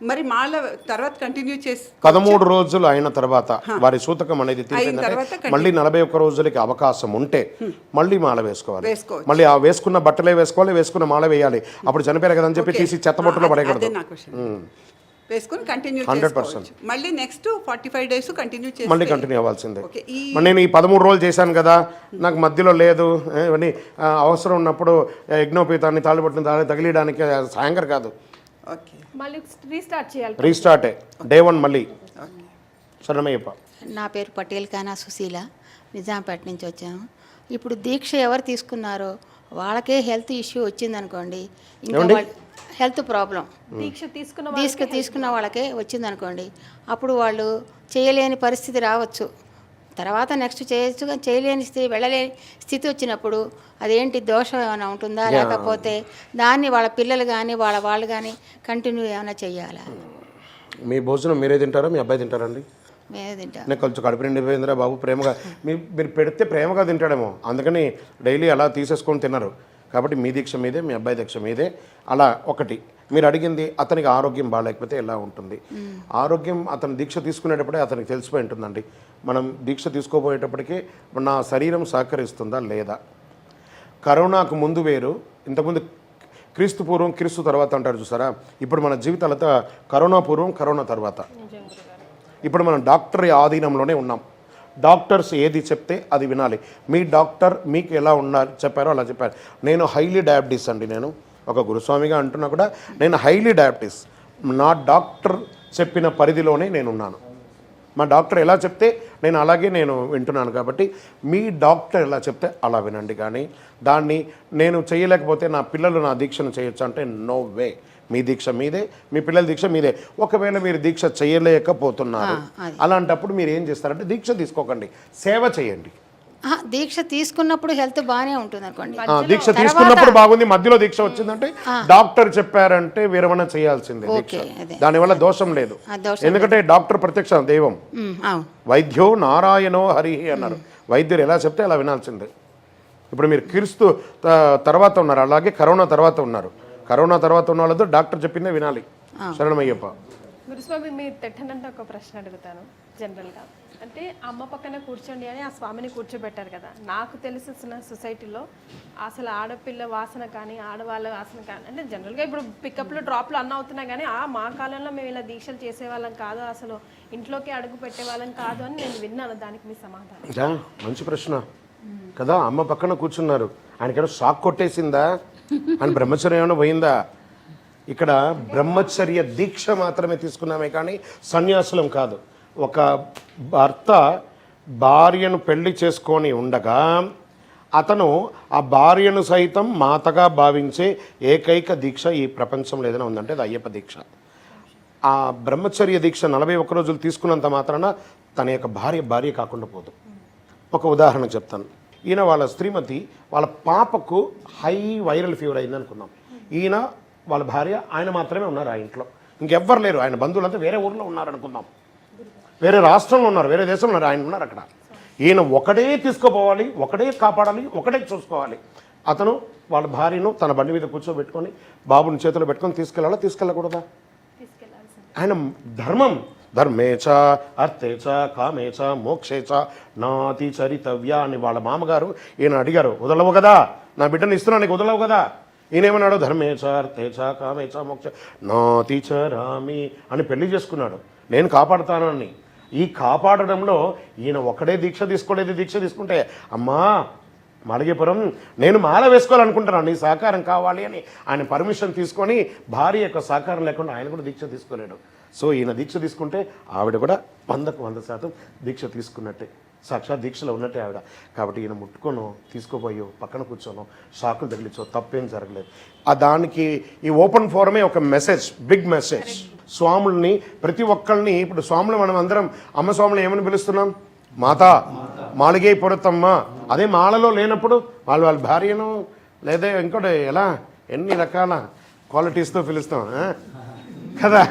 Speaker 4: మరి మాల తర్వాత కంటిన్యూ చేసి
Speaker 3: 13 రోజులు అయిన తర్వాత వారి సూతకం అనేది తీసిందంటే మళ్ళీ 41 రోజులకి అవకాశం ఉంటే మళ్ళీ మాల వేసుకోవాలి. మళ్ళీ ఆ వేసుకున్న బట్టలే వేసుకోవాలి, వేసుకున్న మాల వేయాలి. అప్పుడు చనిపోయారు కదా అని చెప్పి తీసి చెత్తబొట్టులో పడేయకూడదు.
Speaker 4: వేసుకుని కంటిన్యూ 100%. మళ్ళీ నెక్స్ట్ 45 days కంటిన్యూ చేసి
Speaker 3: మళ్ళీ కంటిన్యూ అవ్వాల్సిందే. నేను ఈ 13 రోజులు చేశాను కదా, నాకు మధ్యలో లేదు ఇవన్నీ అవసరం ఉన్నప్పుడు యజ్ఞోపీతాన్ని తాళిబొట్టుని తగిలియడానికి సాయంకర్ కాదు,
Speaker 2: మళ్ళీ రీస్టార్ట్ చేయాలి.
Speaker 3: రీస్టార్టే డే 1 మళ్ళీ. శరణమయ్యప్ప.
Speaker 6: నా పేరు పటేల్ కానా సుశీల, నిజాంపేట నుంచి వచ్చాము. ఇప్పుడు దీక్ష ఎవరు తీసుకున్నారో వాళ్ళకే హెల్త్ ఇష్యూ వచ్చిందనుకోండి, ఇంకా హెల్త్ ప్రాబ్లం దీక్ష తీసుకున్న వాళ్ళకే వచ్చిందనుకోండి, అప్పుడు వాళ్ళు చేయలేని పరిస్థితి రావచ్చు. తర్వాత నెక్స్ట్ చేయొచ్చు, కానీ చేయలేని స్థితి, వెళ్ళలేని స్థితి వచ్చినప్పుడు అదేంటి దోషం ఏమైనా ఉంటుందా, లేకపోతే దాన్ని వాళ్ళ పిల్లలు కానీ వాళ్ళు కానీ కంటిన్యూ ఏమైనా చెయ్యాలా?
Speaker 3: మీ భోజనం మీరే తింటారా, మీ అబ్బాయి తింటారండి?
Speaker 6: మేమే తింటాం.
Speaker 3: నేను కొంచెం కడుపు నిండిపోయిందిరా బాబు, ప్రేమగా మీరు పెడితే ప్రేమగా తింటాడేమో, అందుకని డైలీ అలా తీసేసుకొని తిన్నారు. కాబట్టి మీ దీక్ష మీదే, మీ అబ్బాయి దీక్ష మీదే. అలా ఒకటి మీరు అడిగింది, అతనికి ఆరోగ్యం బాగాలేకపోతే ఎలా ఉంటుంది? ఆరోగ్యం అతను దీక్ష తీసుకునేటప్పుడే అతనికి తెలిసిపోయి ఉంటుందండి. మనం దీక్ష తీసుకోబోయేటప్పటికీ నా శరీరం సహకరిస్తుందా లేదా. కరోనాకు ముందు వేరు, ఇంతకుముందు క్రీస్తు పూర్వం క్రీస్తు తర్వాత అంటారు చూసారా. ఇప్పుడు మన జీవితాలతో కరోనా పూర్వం కరోనా తర్వాత. ఇప్పుడు మనం డాక్టర్ ఆధీనంలోనే ఉన్నాం. డాక్టర్స్ ఏది చెప్తే అది వినాలి. మీ డాక్టర్ మీకు ఎలా ఉన్నారు చెప్పారో అలా చెప్పారు. నేను హైలీ డయాబెటీస్ అండి, నేను ఒక గురుస్వామిగా అంటున్నా కూడా నేను హైలీ డయాబెటీస్. నా డాక్టర్ చెప్పిన పరిధిలోనే నేను ఉన్నాను. మా డాక్టర్ ఎలా చెప్తే నేను అలాగే వింటున్నాను. కాబట్టి మీ డాక్టర్ ఎలా చెప్తే అలా వినండి. కానీ దాన్ని నేను చేయలేకపోతే నా పిల్లలు నా దీక్షను చేయొచ్చు అంటే నో వే. మీ దీక్ష మీదే, మీ పిల్లల దీక్ష మీదే. ఒకవేళ మీరు దీక్ష చేయలేకపోతున్నారు, అలాంటప్పుడు మీరు ఏం చేస్తారంటే దీక్ష తీసుకోకండి, సేవ చేయండి.
Speaker 6: దీక్ష తీసుకున్నప్పుడు హెల్త్ బాగానే ఉంటుంది అనుకోండి.
Speaker 3: దీక్ష తీసుకున్నప్పుడు బాగుంది, మధ్యలో దీక్ష వచ్చిందంటే డాక్టర్ చెప్పారంటే విరమణ చేయాల్సిందే దీక్ష. దానివల్ల దోషం లేదు. ఎందుకంటే డాక్టర్ ప్రత్యక్ష దైవం. వైద్యో నారాయణో హరి అన్నారు. వైద్యులు ఎలా చెప్తే అలా వినాల్సిందే. ఇప్పుడు మీరు క్రీస్తు తర్వాత ఉన్నారు, అలాగే కరోనా తర్వాత ఉన్నారు. కరోనా తర్వాత ఉన్న వాళ్ళతో డాక్టర్ చెప్పిందే వినాలి. శరణమయ్యప్ప.
Speaker 2: గురుస్వామి, మీరు తెట్టనంటే ఒక ప్రశ్న అడుగుతాను. జనరల్గా అంటే అమ్మ పక్కన కూర్చోండి అని ఆ స్వామిని కూర్చోబెట్టారు కదా. నాకు తెలిసిన సొసైటీలో అసలు ఆడపిల్ల వాసన కానీ ఆడవాళ్ళ వాసన కానీ, అంటే జనరల్గా ఇప్పుడు పికప్లు డ్రాప్లు అన్న అవుతున్నాయి, కానీ మా కాలంలో మేము ఇలా దీక్షలు చేసేవాళ్ళం కాదు, అసలు ఇంట్లోకి అడుగు పెట్టేవాళ్ళం కాదు అని నేను విన్నాను. దానికి మీ సమాధానం?
Speaker 3: మంచి ప్రశ్న కదా. అమ్మ పక్కన కూర్చున్నారు, ఆయనకేదో షాక్ కొట్టేసిందా అని బ్రహ్మచర్యం ఏమైనా పోయిందా? ఇక్కడ బ్రహ్మచర్య దీక్ష మాత్రమే తీసుకున్నామే కానీ సన్యాసులం కాదు. ఒక భర్త భార్యను పెళ్లి చేసుకొని ఉండగా అతను ఆ భార్యను సైతం మాతగా భావించే ఏకైక దీక్ష ఈ ప్రపంచంలో ఏదైనా ఉందంటే అది అయ్యప్ప దీక్ష. ఆ బ్రహ్మచర్య దీక్ష 41 రోజులు తీసుకున్నంత మాత్రాన తన యొక్క భార్య కాకుండా పోదు. ఒక ఉదాహరణ చెప్తాను. ఈయన వాళ్ళ శ్రీమతి వాళ్ళ పాపకు హై వైరల్ ఫీవర్ అయింది అనుకుందాం. ఈయన వాళ్ళ భార్య ఆయన మాత్రమే ఉన్నారు ఆ ఇంట్లో, ఇంకెవ్వరు లేరు. ఆయన బంధువులంతా వేరే ఊర్లో ఉన్నారనుకుందాం, వేరే రాష్ట్రంలో ఉన్నారు, వేరే దేశంలో ఉన్నారు, ఆయన ఉన్నారు అక్కడ. ఈయన ఒకడే తీసుకుపోవాలి, ఒకడే కాపాడాలి, ఒకటే చూసుకోవాలి. అతను వాళ్ళ భార్యను తన బండి మీద కూర్చోబెట్టుకొని బాబుని చేతిలో పెట్టుకొని తీసుకెళ్ళకూడదా? ఆయన ధర్మం. ధర్మేచ అర్థేచ కామేచ మోక్షేచ నాతి చరితవ్య అని వాళ్ళ మామగారు ఈయన అడిగారు, వదలవు కదా, నా బిడ్డను ఇస్తున్నా నీకు వదలవు కదా. ఈయనేమన్నాడు? ధర్మేచ అర్థేచ కామేచ మోక్ష నాతి చరామి అని పెళ్లి చేసుకున్నాడు, నేను కాపాడుతానని. ఈ కాపాడడంలో ఈయన ఒకడే దీక్ష తీసుకోలేదు. దీక్ష తీసుకుంటే అమ్మా మాళిగేపురం నేను మాల వేసుకోవాలనుకుంటున్నాను, నీ సహకారం కావాలి అని ఆయన పర్మిషన్ తీసుకొని భార్య యొక్క సహకారం లేకుండా ఆయన కూడా దీక్ష తీసుకోలేడు. సో ఈయన దీక్ష తీసుకుంటే ఆవిడ కూడా 100% దీక్ష తీసుకున్నట్టే, సాక్షాత్ దీక్షలో ఉన్నట్టే ఆవిడ. కాబట్టి ఈయన ముట్టుకోను, తీసుకోపోయో, పక్కన కూర్చోను, షాకులు తగిలించో, తప్పేం జరగలేదు. దానికి ఈ ఓపెన్ ఫోరమే ఒక మెసేజ్, బిగ్ మెసేజ్. స్వాముల్ని ప్రతి ఒక్కరిని, ఇప్పుడు స్వాములు మనం అందరం అమ్మ స్వాములు ఏమని పిలుస్తున్నాం? మాతా మాళిగే పొడతమ్మ. అదే మాలలో లేనప్పుడు వాళ్ళ భార్యను లేదా ఇంకోటి ఎలా ఎన్ని రకాల క్వాలిటీస్తో పిలుస్తాం. కదా.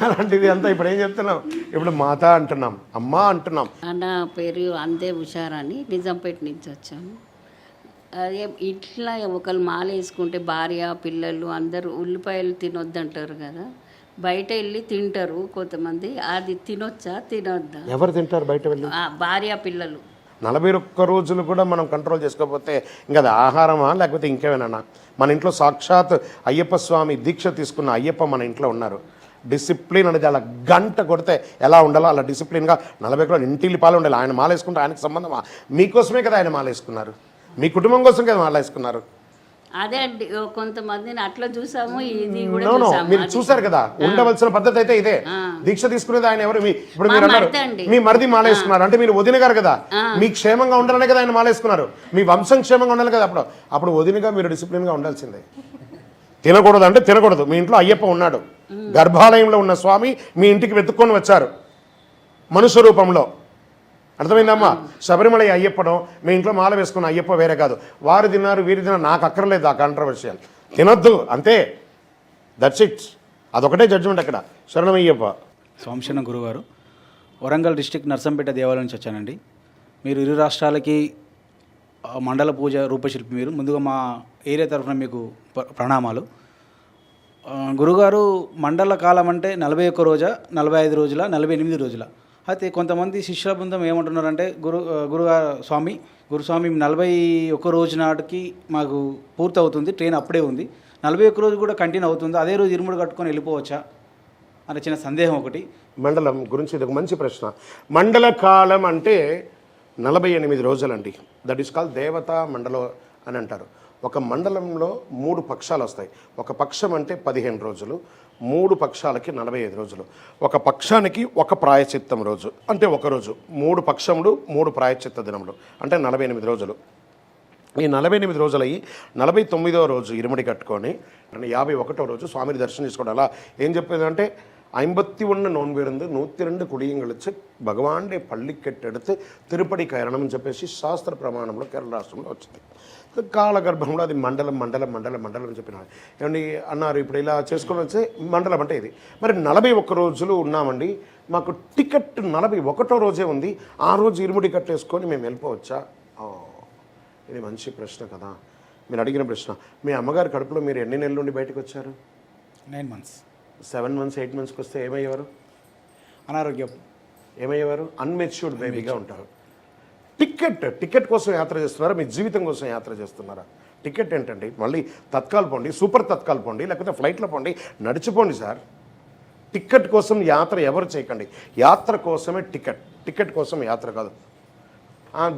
Speaker 3: అలాంటిది అంతా ఇప్పుడు ఏం చెప్తున్నాం, ఇప్పుడు మాత అంటున్నాం, అమ్మ అంటున్నాం.
Speaker 7: నా పేరు అందే ఉషారని నిజాంపేట నుంచి వచ్చాము. అదే ఇట్లా ఒకరు మాల వేసుకుంటే భార్య పిల్లలు అందరూ ఉల్లిపాయలు తినొద్దంటారు కదా, బయట వెళ్ళి తింటారు కొంతమంది, అది తినొచ్చా తినొద్దా?
Speaker 3: ఎవరు తింటారు బయట వెళ్ళి?
Speaker 7: భార్య పిల్లలు.
Speaker 3: 41 రోజులు కూడా మనం కంట్రోల్ చేసుకోకపోతే ఇంకా అది ఆహారమా లేకపోతే ఇంకేమైనా? మన ఇంట్లో సాక్షాత్ అయ్యప్ప స్వామి దీక్ష తీసుకున్న అయ్యప్ప మన ఇంట్లో ఉన్నారు. డిసిప్లిన్ అనేది అలా గంట కొడితే ఎలా ఉండాలో అలా డిసిప్లిన్గా 40 కిలోలు ఇంటిల్లి పాలు ఉండాలి. ఆయన మాల వేసుకుంటే ఆయనకు సంబంధమా? మీకోసమే కదా ఆయన మాల వేసుకున్నారు, మీ కుటుంబం కోసం కదా మాల వేసుకున్నారు.
Speaker 7: అదే అండి, కొంతమందిని అట్లా చూసాము, ఇది కూడా
Speaker 3: నో
Speaker 7: చూసాము.
Speaker 3: మీరు చూసారు కదా, ఉండవలసిన పద్ధతి అయితే ఇదే. దీక్ష తీసుకునేది ఆయన ఎవరు? ఇప్పుడు మీరు అన్నారు మీ మరిది మాల వేసుకున్నారు అంటే మీరు వదిన గారు కదా, మీ క్షేమంగా ఉండాలనే కదా ఆయన మాల వేసుకున్నారు, మీ వంశం క్షేమంగా ఉండాలి కదా. అప్పుడు వదినగా మీరు డిసిప్లిన్గా ఉండాల్సిందే. తినకూడదు అంటే తినకూడదు. మీ ఇంట్లో అయ్యప్ప ఉన్నాడు, గర్భాలయంలో ఉన్న స్వామి మీ ఇంటికి వెతుక్కొని వచ్చారు మనుష్య రూపంలో. అర్థమైందమ్మా? శబరిమల అయ్యప్పడం మీ ఇంట్లో మాల వేసుకున్న అయ్యప్ప వేరే కాదు. వారు తిన్నారు వీరు తిన్నారు నాకు అక్కర్లేదు ఆ కాంట్రవర్షియల్. తినొద్దు అంతే, దట్స్ ఇట్. అదొకటే జడ్జిమెంట్ అక్కడ. శరణమయ్యప్ప.
Speaker 8: సోమశన్న గురుగారు, వరంగల్ డిస్టిక్ నర్సంపేట దేవాలయం నుంచి వచ్చానండి. మీరు ఇరు రాష్ట్రాలకి మండల పూజ రూపశిల్పి. మీరు ముందుగా మా ఏరియా తరఫున మీకు ప్రణామాలు. గురుగారు, మండల కాలం అంటే 41 రోజా, 45 రోజుల, 48 రోజుల? అయితే కొంతమంది శిష్యుల బృందం ఏమంటున్నారంటే గురుస్వామి 41 రోజు నాటికి మాకు పూర్తి అవుతుంది, ట్రైన్ అప్పుడే ఉంది, 41 రోజు కూడా కంటిన్యూ అవుతుంది, అదే రోజు ఇరుముడు కట్టుకొని వెళ్ళిపోవచ్చా అనే చిన్న సందేహం ఒకటి.
Speaker 3: మండలం గురించి ఇది ఒక మంచి ప్రశ్న. మండల కాలం అంటే 48 రోజులండి. దట్ ఈస్ కాల్ దేవతా మండలం అని అంటారు. ఒక మండలంలో 3 పక్షాలు వస్తాయి. ఒక పక్షం అంటే 15 రోజులు, 3 పక్షాలకి 45 రోజులు. ఒక పక్షానికి ఒక ప్రాయచిత్తం రోజు అంటే ఒక రోజు. 3 పక్షములు 3 ప్రాయచిత్త దినములు అంటే 48 రోజులు. ఈ 48 రోజులయ్యి 49వ రోజు ఇరుముడి కట్టుకొని 51వ రోజు స్వామిని దర్శనం చేసుకోవడం. అలా ఏం చెప్పేదంటే 51 నోన్బిருந்து 102 కుడియంగళిచ్చి భగవానుడే పళ్ళికెట్టెడితే తిరుపతి కరణం అని చెప్పేసి శాస్త్ర ప్రమాణంలో కేరళ రాష్ట్రంలో వచ్చింది. కాలగర్భంలో అది మండలం మండలం మండలం మండలం అని చెప్పిన ఏమండి అన్నారు. ఇప్పుడు ఇలా చేసుకొని వచ్చే మండలం అంటే ఇది. మరి 41 రోజులు ఉన్నామండి, మాకు టికెట్ 41వ రోజే ఉంది, ఆ రోజు ఇరుముడి కట్టేసుకొని మేము వెళ్ళిపోవచ్చా? ఇది మంచి ప్రశ్న కదా మీరు అడిగిన ప్రశ్న. మీ అమ్మగారి కడుపులో మీరు ఎన్ని నెలల నుండి బయటకు వచ్చారు?
Speaker 8: 9 months.
Speaker 3: 7 months 8 monthsకి వస్తే ఏమయ్యేవారు?
Speaker 8: అనారోగ్యం.
Speaker 3: ఏమయ్యేవారు? అన్మెచ్యూర్డ్ బేబీగా ఉంటారు. టికెట్ కోసం యాత్ర చేస్తున్నారా, మీ జీవితం కోసం యాత్ర చేస్తున్నారా? టికెట్ ఏంటండి? మళ్ళీ తత్కాల్ పోండి, సూపర్ తత్కాల్ పోండి, లేకపోతే ఫ్లైట్లో పోండి, నడిచిపోండి సార్. టికెట్ కోసం యాత్ర ఎవరు చేయకండి. యాత్ర కోసమే టికెట్ కోసం యాత్ర కాదు.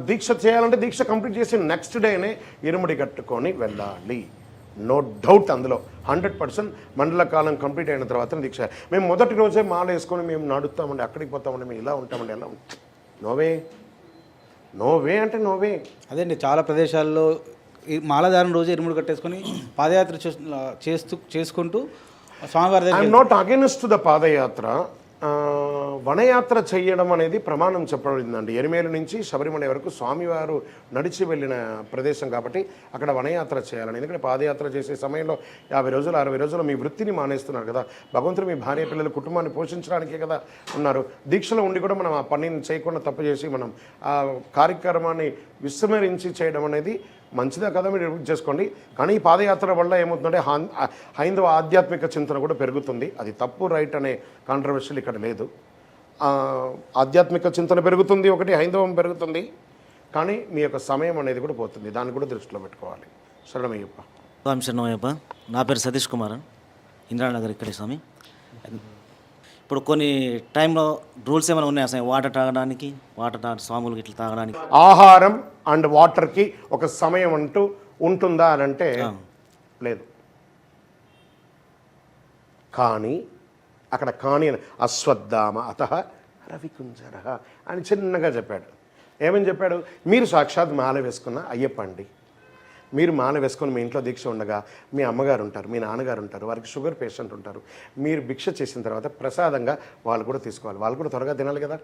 Speaker 3: దీక్ష చేయాలంటే దీక్ష కంప్లీట్ చేసి నెక్స్ట్ డేనే ఇరుముడి కట్టుకొని వెళ్ళాలి. నో డౌట్ అందులో 100%. మండల కాలం కంప్లీట్ అయిన తర్వాత దీక్ష. మేము మొదటి రోజే మాల వేసుకొని మేము నడుస్తామండి, అక్కడికి పోతామండి, మేము ఇలా ఉంటామండి, ఎలా ఉంటాం? నోవే అంటే నోవే.
Speaker 8: అదే అండి, చాలా ప్రదేశాల్లో ఈ మాలధారణ రోజు ఇరుముడు కట్టేసుకొని పాదయాత్ర చేసుకుంటూ స్వామివారి దగ్గర.
Speaker 3: ఐఎమ్ నాట్ అగెన్స్ట్ ద పాదయాత్ర. వనయాత్ర చేయడం అనేది ప్రమాణం చెప్పబడిందండి. ఎరిమేలు నుంచి శబరిమల వరకు స్వామివారు నడిచి వెళ్ళిన ప్రదేశం కాబట్టి అక్కడ వనయాత్ర చేయాలని. ఎందుకంటే పాదయాత్ర చేసే సమయంలో 50 రోజులు 60 రోజులు మీ వృత్తిని మానేస్తున్నారు కదా. భగవంతుడు మీ భార్య పిల్లలు కుటుంబాన్ని పోషించడానికే కదా ఉన్నారు. దీక్షలో ఉండి కూడా మనం ఆ పనిని చేయకుండా తప్పు చేసి మనం ఆ కార్యక్రమాన్ని విస్మరించి చేయడం అనేది మంచిదే కదా, మీరు చేసుకోండి. కానీ ఈ పాదయాత్ర వల్ల ఏమవుతుందంటే హైందవ ఆధ్యాత్మిక చింతన కూడా పెరుగుతుంది. అది తప్పు రైట్ అనే కాంట్రవర్షియల్ ఇక్కడ లేదు. ఆధ్యాత్మిక చింతన పెరుగుతుంది, ఒకటి హైందవం పెరుగుతుంది, కానీ మీ యొక్క సమయం అనేది కూడా పోతుంది. దాన్ని కూడా దృష్టిలో పెట్టుకోవాలి. శరణమయ్యప్ప.
Speaker 9: స్వామి శరణమయ్యప్ప. నా పేరు సతీష్ కుమార్, ఇంద్రానగర్ ఇక్కడే స్వామి. ఇప్పుడు కొన్ని టైంలో రూల్స్ ఏమైనా ఉన్నాయి అసలు వాటర్ తాగడానికి, స్వాములకి ఇట్లా తాగడానికి?
Speaker 3: ఆహారం అండ్ వాటర్కి ఒక సమయం అంటూ ఉంటుందా అని అంటే లేదు. కానీ అక్కడ అశ్వత్థామ అతః రవికుంజర అని చిన్నగా చెప్పాడు. ఏమని చెప్పాడు? మీరు సాక్షాత్ మాల వేసుకున్న అయ్యప్ప అండి. మీరు మాల వేసుకొని మీ ఇంట్లో దీక్ష ఉండగా మీ అమ్మగారు ఉంటారు, మీ నాన్నగారు ఉంటారు, వారికి షుగర్ పేషెంట్ ఉంటారు. మీరు భిక్ష చేసిన తర్వాత ప్రసాదంగా వాళ్ళు కూడా తీసుకోవాలి. వాళ్ళు కూడా త్వరగా తినాలి కదా.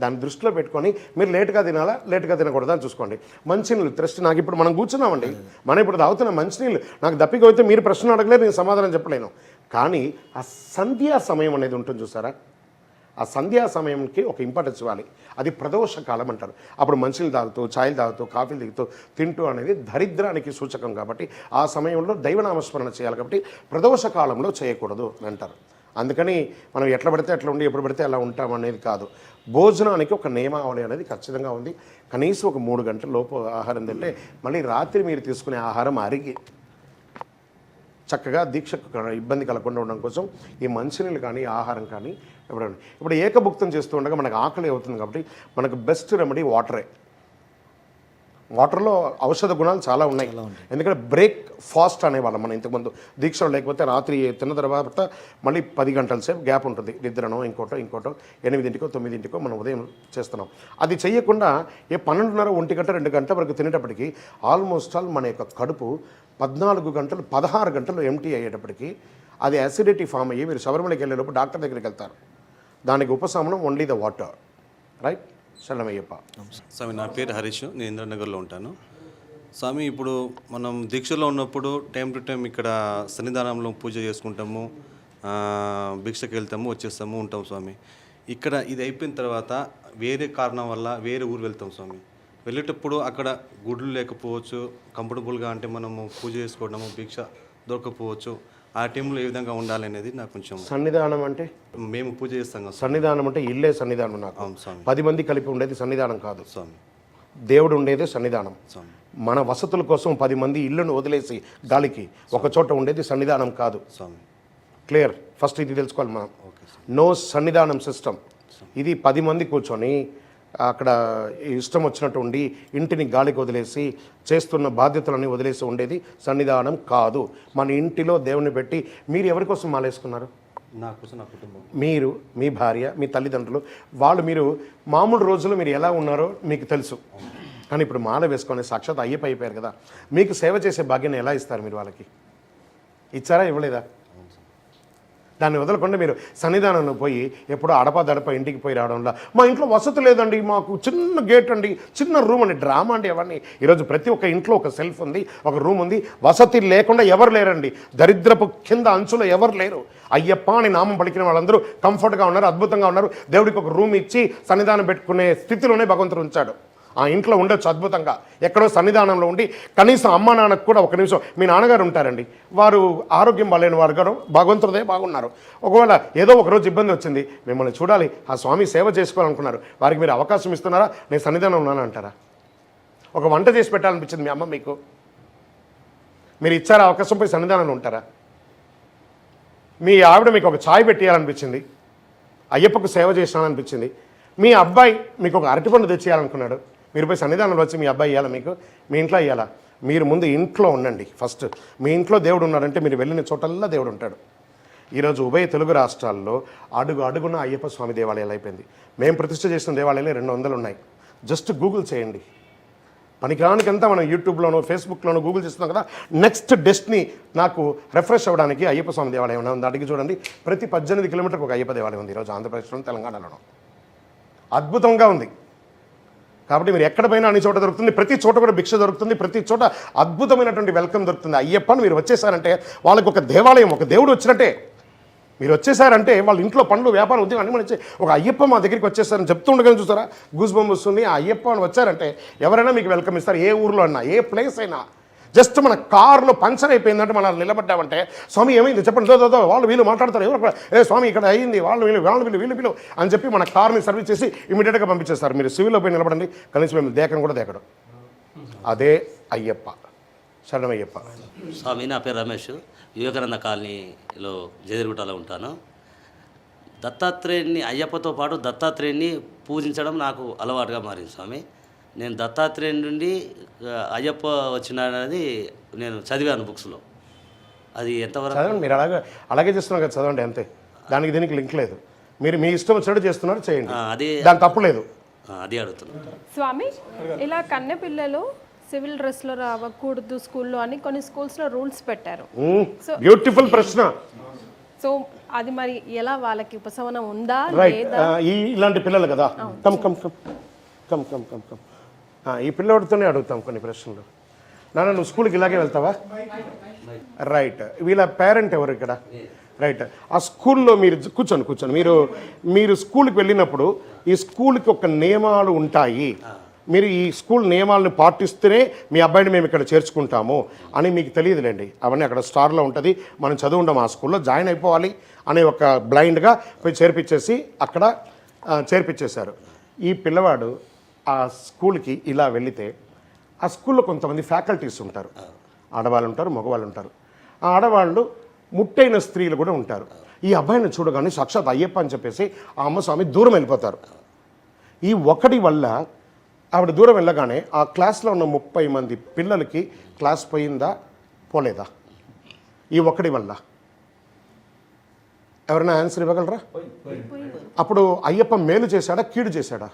Speaker 3: దాన్ని దృష్టిలో పెట్టుకొని మీరు లేట్గా తినాలా లేట్గా తినకూడదా అని చూసుకోండి. మంచినీళ్ళు థ్రస్ట్ నాకు ఇప్పుడు మనం కూర్చున్నామండి, మనం ఇప్పుడు తాగుతున్నాం మంచినీళ్ళు, నాకు దప్పిక అయితే మీరు ప్రశ్న అడగలేరు, నేను సమాధానం చెప్పలేను. కానీ ఆ సంధ్యా సమయం అనేది ఉంటుంది చూసారా, ఆ సంధ్యా సమయంకి ఒక ఇంపార్టెన్స్ ఇవ్వాలి. అది ప్రదోష కాలం అంటారు. అప్పుడు మంచినీళ్ళు తాగుతూ, ఛాయలు తాగుతూ, కాఫీలు దిగుతూ తింటూ అనేది దరిద్రానికి సూచకం కాబట్టి ఆ సమయంలో దైవనామస్మరణ చేయాలి. కాబట్టి ప్రదోష కాలంలో చేయకూడదు అని అంటారు. అందుకని మనం ఎట్లా పడితే అట్లా ఉండి ఎప్పుడు పడితే అలా ఉంటాం అనేది కాదు. భోజనానికి ఒక నియమావళి అనేది ఖచ్చితంగా ఉంది. కనీసం ఒక 3 గంటల లోపు ఆహారం తింటే మళ్ళీ రాత్రి మీరు తీసుకునే ఆహారం అరిగి చక్కగా దీక్షకు ఇబ్బంది కలగకుండా ఉండడం కోసం ఈ మంచినీళ్ళు కానీ ఆహారం కానీ ఇప్పుడు ఏకభుక్తం చేస్తూ ఉండగా మనకు ఆకలి అవుతుంది. కాబట్టి మనకు బెస్ట్ రెమెడీ వాటరే. వాటర్లో ఔషధ గుణాలు చాలా ఉన్నాయి. ఎందుకంటే బ్రేక్ ఫాస్ట్ అనేవాళ్ళం మనం ఇంతకుముందు దీక్షలో. లేకపోతే రాత్రి తిన్న తర్వాత మళ్ళీ 10 గంటల సేపు గ్యాప్ ఉంటుంది, నిద్రనో ఇంకోటో 8కో 9కో మనం ఉదయం చేస్తున్నాం. అది చెయ్యకుండా 12:30, 1 గంట 2 గంటల వరకు తినేటప్పటికి ఆల్మోస్ట్ ఆల్ మన యొక్క కడుపు 14 గంటలు 16 గంటలు ఎంటీ అయ్యేటప్పటికి అది అసిడిటీ ఫామ్ అయ్యి మీరు శబరిమలకి వెళ్ళేలోపు డాక్టర్ దగ్గరికి వెళ్తారు. దానికి ఉపశమనం ఓన్లీ ద వాటర్. రైట్? శరణమయ్యప్ప.
Speaker 10: స్వామి, నా పేరు హరీష్, నేను ఇంద్రనగర్లో ఉంటాను. స్వామి, ఇప్పుడు మనం దీక్షలో ఉన్నప్పుడు టైం టు టైం ఇక్కడ సన్నిధానంలో పూజ చేసుకుంటాము, భిక్షకి వెళ్తాము, వచ్చేస్తాము, ఉంటాం స్వామి. ఇక్కడ ఇది అయిపోయిన తర్వాత వేరే కారణం వల్ల వేరే ఊరు వెళ్తాం స్వామి. వెళ్ళేటప్పుడు అక్కడ గుడ్లు లేకపోవచ్చు, కంఫర్టబుల్గా అంటే మనము పూజ చేసుకోవడము, భిక్ష దొరకపోవచ్చు. ఆ టైంలో ఏ విధంగా ఉండాలి అనేది నాకు కొంచెం.
Speaker 3: సన్నిధానం అంటే
Speaker 10: మేము పూజ చేస్తాం కదా
Speaker 3: సన్నిధానం అంటే ఇల్లే సన్నిధానం. నాకు
Speaker 10: అవును స్వామి.
Speaker 3: 10 మంది కలిపి ఉండేది సన్నిధానం కాదు
Speaker 10: స్వామి.
Speaker 3: దేవుడు ఉండేదే సన్నిధానం.
Speaker 10: స్వామి,
Speaker 3: మన వసతుల కోసం 10 మంది ఇళ్ళను వదిలేసి గాలికి ఒక చోట ఉండేది సన్నిధానం కాదు.
Speaker 10: స్వామి,
Speaker 3: క్లియర్? ఫస్ట్ ఇది తెలుసుకోవాలి మనం.
Speaker 10: Okay sir.
Speaker 3: నో సన్నిధానం సిస్టమ్. ఇది 10 మంది కూర్చొని అక్కడ ఇష్టం వచ్చినట్టు ఉండి ఇంటిని గాలికి వదిలేసి చేస్తున్న బాధ్యతలన్నీ వదిలేసి ఉండేది సన్నిధానం కాదు. మన ఇంటిలో దేవుని పెట్టి మీరు ఎవరి కోసం మాలేసుకున్నారు?
Speaker 10: నా కోసం, నా కుటుంబం.
Speaker 3: మీరు, మీ భార్య, మీ తల్లిదండ్రులు, వాళ్ళు మీరు మామూలు రోజుల్లో మీరు ఎలా ఉన్నారో మీకు తెలుసు. కానీ ఇప్పుడు మాల వేసుకొని సాక్షాత్ అయ్యప్ప అయిపోయారు కదా, మీకు సేవ చేసే భాగ్యాన్ని ఎలా ఇస్తారు మీరు? వాళ్ళకి ఇచ్చారా, ఇవ్వలేదా? దాన్ని వదలకుండా మీరు సన్నిధానంలో పోయి ఎప్పుడో అడపదడప ఇంటికి పోయి రావడంలో మా ఇంట్లో వసతి లేదండి, మాకు చిన్న గేట్ అండి, చిన్న రూమ్ అండి, డ్రామా అండి అవన్నీ. ఈరోజు ప్రతి ఒక్క ఇంట్లో ఒక సెల్ఫ్ ఉంది, ఒక రూమ్ ఉంది. వసతి లేకుండా ఎవరు లేరండి. దరిద్రపు కింద అంచులో ఎవరు లేరు. అయ్యప్ప అని నామం పలికిన వాళ్ళందరూ కంఫర్ట్గా ఉన్నారు, అద్భుతంగా ఉన్నారు. దేవుడికి ఒక రూమ్ ఇచ్చి సన్నిధానం పెట్టుకునే స్థితిలోనే భగవంతుడు ఉంచాడు. ఆ ఇంట్లో ఉండొచ్చు అద్భుతంగా. ఎక్కడో సన్నిధానంలో ఉండి కనీసం అమ్మ నాన్నకు కూడా ఒక నిమిషం, మీ నాన్నగారు ఉంటారండి, వారు ఆరోగ్యం బాలేని వారు గారు భగవంతుడే బాగున్నారు. ఒకవేళ ఏదో ఒకరోజు ఇబ్బంది వచ్చింది, మిమ్మల్ని చూడాలి, ఆ స్వామి సేవ చేసుకోవాలనుకున్నారు, వారికి మీరు అవకాశం ఇస్తున్నారా? నేను సన్నిధానం ఉన్నాను అంటారా? ఒక వంట చేసి పెట్టాలనిపించింది మీ అమ్మ మీకు, మీరు ఇచ్చారా అవకాశం? పోయి సన్నిధానంలో ఉంటారా? మీ ఆవిడ మీకు ఒక ఛాయ్ పెట్టేయాలనిపించింది, అయ్యప్పకు సేవ చేసినాననిపించింది. మీ అబ్బాయి మీకు ఒక అరటిపండు తెచ్చేయాలనుకున్నాడు, మీరు పోయి సన్నిధానంలో వచ్చి మీ అబ్బాయి ఇవ్వాలా? మీకు మీ ఇంట్లో ఇవ్వాలా? మీరు ముందు ఇంట్లో ఉండండి ఫస్ట్. మీ ఇంట్లో దేవుడు ఉన్నాడంటే మీరు వెళ్ళిన చోటల్లా దేవుడు ఉంటాడు. ఈరోజు ఉభయ తెలుగు రాష్ట్రాల్లో అడుగున అయ్యప్ప స్వామి దేవాలయాలు అయిపోయింది. మేము ప్రతిష్ఠ చేసిన దేవాలయాలు 200 ఉన్నాయి. జస్ట్ గూగుల్ చేయండి. పనికిరానికంతా మనం యూట్యూబ్లోనో ఫేస్బుక్లోనో గూగుల్ చేస్తున్నాం కదా. నెక్స్ట్ డెస్టినీ నాకు రిఫ్రెష్ అవ్వడానికి అయ్యప్ప స్వామి దేవాలయం ఉంది. అడిగి చూడండి, ప్రతి 18 కిలోమీటర్కి ఒక అయ్యప్ప దేవాలయం ఉంది ఈరోజు ఆంధ్రప్రదేశ్లో, తెలంగాణలోనూ. అద్భుతంగా ఉంది. కాబట్టి మీరు ఎక్కడ పోయినా అన్ని చోట దొరుకుతుంది, ప్రతి చోట కూడా భిక్ష దొరుకుతుంది, ప్రతి చోట అద్భుతమైనటువంటి వెల్కమ్ దొరుకుతుంది. అయ్యప్పని మీరు వచ్చేసారంటే వాళ్ళకి ఒక దేవాలయం, ఒక దేవుడు వచ్చినట్టే. మీరు వచ్చేసారంటే వాళ్ళ ఇంట్లో పనులు, వ్యాపారం, ఉద్యోగం అన్ని మంచి ఒక అయ్యప్ప మా దగ్గరికి వచ్చేసారని చెప్తుండగానే చూసారా గూస్ బంప్ వస్తుంది. ఆ అయ్యప్ప అని వచ్చారంటే ఎవరైనా మీకు వెల్కమ్ ఇస్తారు. ఏ ఊర్లో అయినా, ఏ ప్లేస్ అయినా. జస్ట్ మన కార్లో పంచర్ అయిపోయిందంటే మనం నిలబడ్డామంటే స్వామి ఏమైంది చెప్పండి, వాళ్ళు వీళ్ళు మాట్లాడతారు, ఎవరు ఏ స్వామి ఇక్కడ అయ్యింది, వీళ్ళు అని చెప్పి మన కార్ని సర్వీస్ చేసి ఇమీడియట్గా పంపించేస్తారు. మీరు సివిల్లో పోయి నిలబడండి, కనీసం మేము దేకను కూడా దేకడం. అదే అయ్యప్ప. శరణమయ్యప్ప.
Speaker 11: స్వామి, నా పేరు రమేష్, వివేకానంద కాలనీలో జదిరుగుట్టలో ఉంటాను. దత్తాత్రేయుని, అయ్యప్పతో పాటు దత్తాత్రేయుని పూజించడం నాకు అలవాటుగా మారింది స్వామి. నేను దత్తాత్రేయుని నుండి అయ్యప్ప వచ్చినాడనేది నేను చదివాను బుక్స్లో. అది ఎంతవరకు
Speaker 3: చదవండి, మీరు అలాగే చేస్తున్నారు కదా, చదవండి అంతే. దానికి దీనికి లింక్ లేదు. మీరు మీ ఇష్టం వచ్చినట్టు చేస్తున్నారు, చేయండి, అది దాని తప్పు లేదు.
Speaker 11: అది అడుగుతున్నాను
Speaker 2: స్వామి. ఇలా కన్నె పిల్లలు సివిల్ డ్రెస్లో రావకూడదు స్కూల్లో అని కొన్ని స్కూల్స్లో రూల్స్ పెట్టారు.
Speaker 3: బ్యూటిఫుల్ ప్రశ్న.
Speaker 2: సో అది మరి ఎలా వాళ్ళకి ఉపశమనం ఉందా
Speaker 3: రైట్
Speaker 2: లేదా?
Speaker 3: ఇలాంటి పిల్లలు కదా come come come come come come come ఈ పిల్లవాడితోనే అడుగుతాం కొన్ని ప్రశ్నలు. నాన్న నువ్వు స్కూల్కి ఇలాగే వెళ్తావా? రైట్. వీళ్ళ పేరెంట్ ఎవరు ఇక్కడ? రైట్. ఆ స్కూల్లో మీరు కూర్చొని మీరు స్కూల్కి వెళ్ళినప్పుడు ఈ స్కూల్కి ఒక నియమాలు ఉంటాయి, మీరు ఈ స్కూల్ నియమాలను పాటిస్తేనే మీ అబ్బాయిని మేము ఇక్కడ చేర్చుకుంటాము అని మీకు తెలియదులేండి. అవన్నీ అక్కడ స్టార్లో ఉంటుంది, మనం చదువుంటాం ఆ స్కూల్లో జాయిన్ అయిపోవాలి అనే ఒక బ్లైండ్గా పోయి చేర్పించేసి అక్కడ చేర్పించేశారు. ఈ పిల్లవాడు ఆ స్కూల్కి ఇలా వెళితే ఆ స్కూల్లో కొంతమంది ఫ్యాకల్టీస్ ఉంటారు, ఆడవాళ్ళు ఉంటారు, మగవాళ్ళు ఉంటారు. ఆ ఆడవాళ్ళు ముట్టైన స్త్రీలు కూడా ఉంటారు. ఈ అబ్బాయిని చూడగానే సాక్షాత్ అయ్యప్ప అని చెప్పేసి ఆ అమ్మ స్వామి దూరం వెళ్ళిపోతారు. ఈ ఒకటి వల్ల ఆవిడ దూరం వెళ్ళగానే ఆ క్లాస్లో ఉన్న 30 మంది పిల్లలకి క్లాస్ పోయిందా పోలేదా? ఈ ఒకటి వల్ల ఎవరైనా ఆన్సర్ ఇవ్వగలరా? అప్పుడు అయ్యప్ప మేలు చేశాడా కీడు చేశాడా?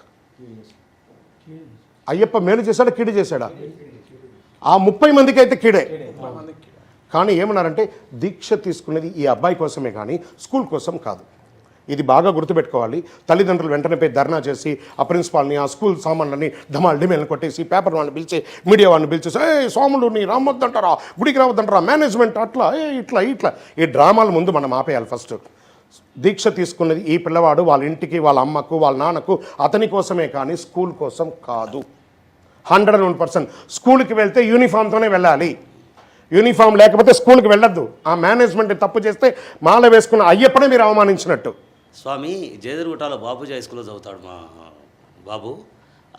Speaker 3: అయ్యప్ప మేలు చేశాడా కీడు చేశాడా? ఆ 30 మందికి అయితే కీడే. కానీ ఏమన్నారంటే దీక్ష తీసుకునేది ఈ అబ్బాయి కోసమే కానీ స్కూల్ కోసం కాదు. ఇది బాగా గుర్తుపెట్టుకోవాలి. తల్లిదండ్రులు వెంటనే పోయి ధర్నా చేసి ఆ ప్రిన్సిపాల్ని ఆ స్కూల్ సామాన్లని డిమేల్ని కొట్టేసి పేపర్ వాళ్ళని పిలిచి మీడియా వాళ్ళని పిలిచేసి సోములు నీ రావద్దంటారా, గుడికి రావద్దంటారా, మేనేజ్మెంట్ అట్లా ఇట్లా ఈ డ్రామాల ముందు మనం ఆపేయాలి. ఫస్ట్ దీక్ష తీసుకున్నది ఈ పిల్లవాడు వాళ్ళ ఇంటికి, వాళ్ళ అమ్మకు, వాళ్ళ నాన్నకు, అతని కోసమే కానీ స్కూల్ కోసం కాదు. 101%. స్కూల్కి వెళ్తే యూనిఫామ్తోనే వెళ్ళాలి. యూనిఫామ్ లేకపోతే స్కూల్కి వెళ్ళొద్దు. ఆ మేనేజ్మెంట్ తప్పు చేస్తే మాల వేసుకున్న అయ్యప్పనే మీరు అవమానించినట్టు.
Speaker 11: స్వామి జయదుర్గుటాలో బాపూజీ హై స్కూల్లో చదువుతాడు మా బాబు.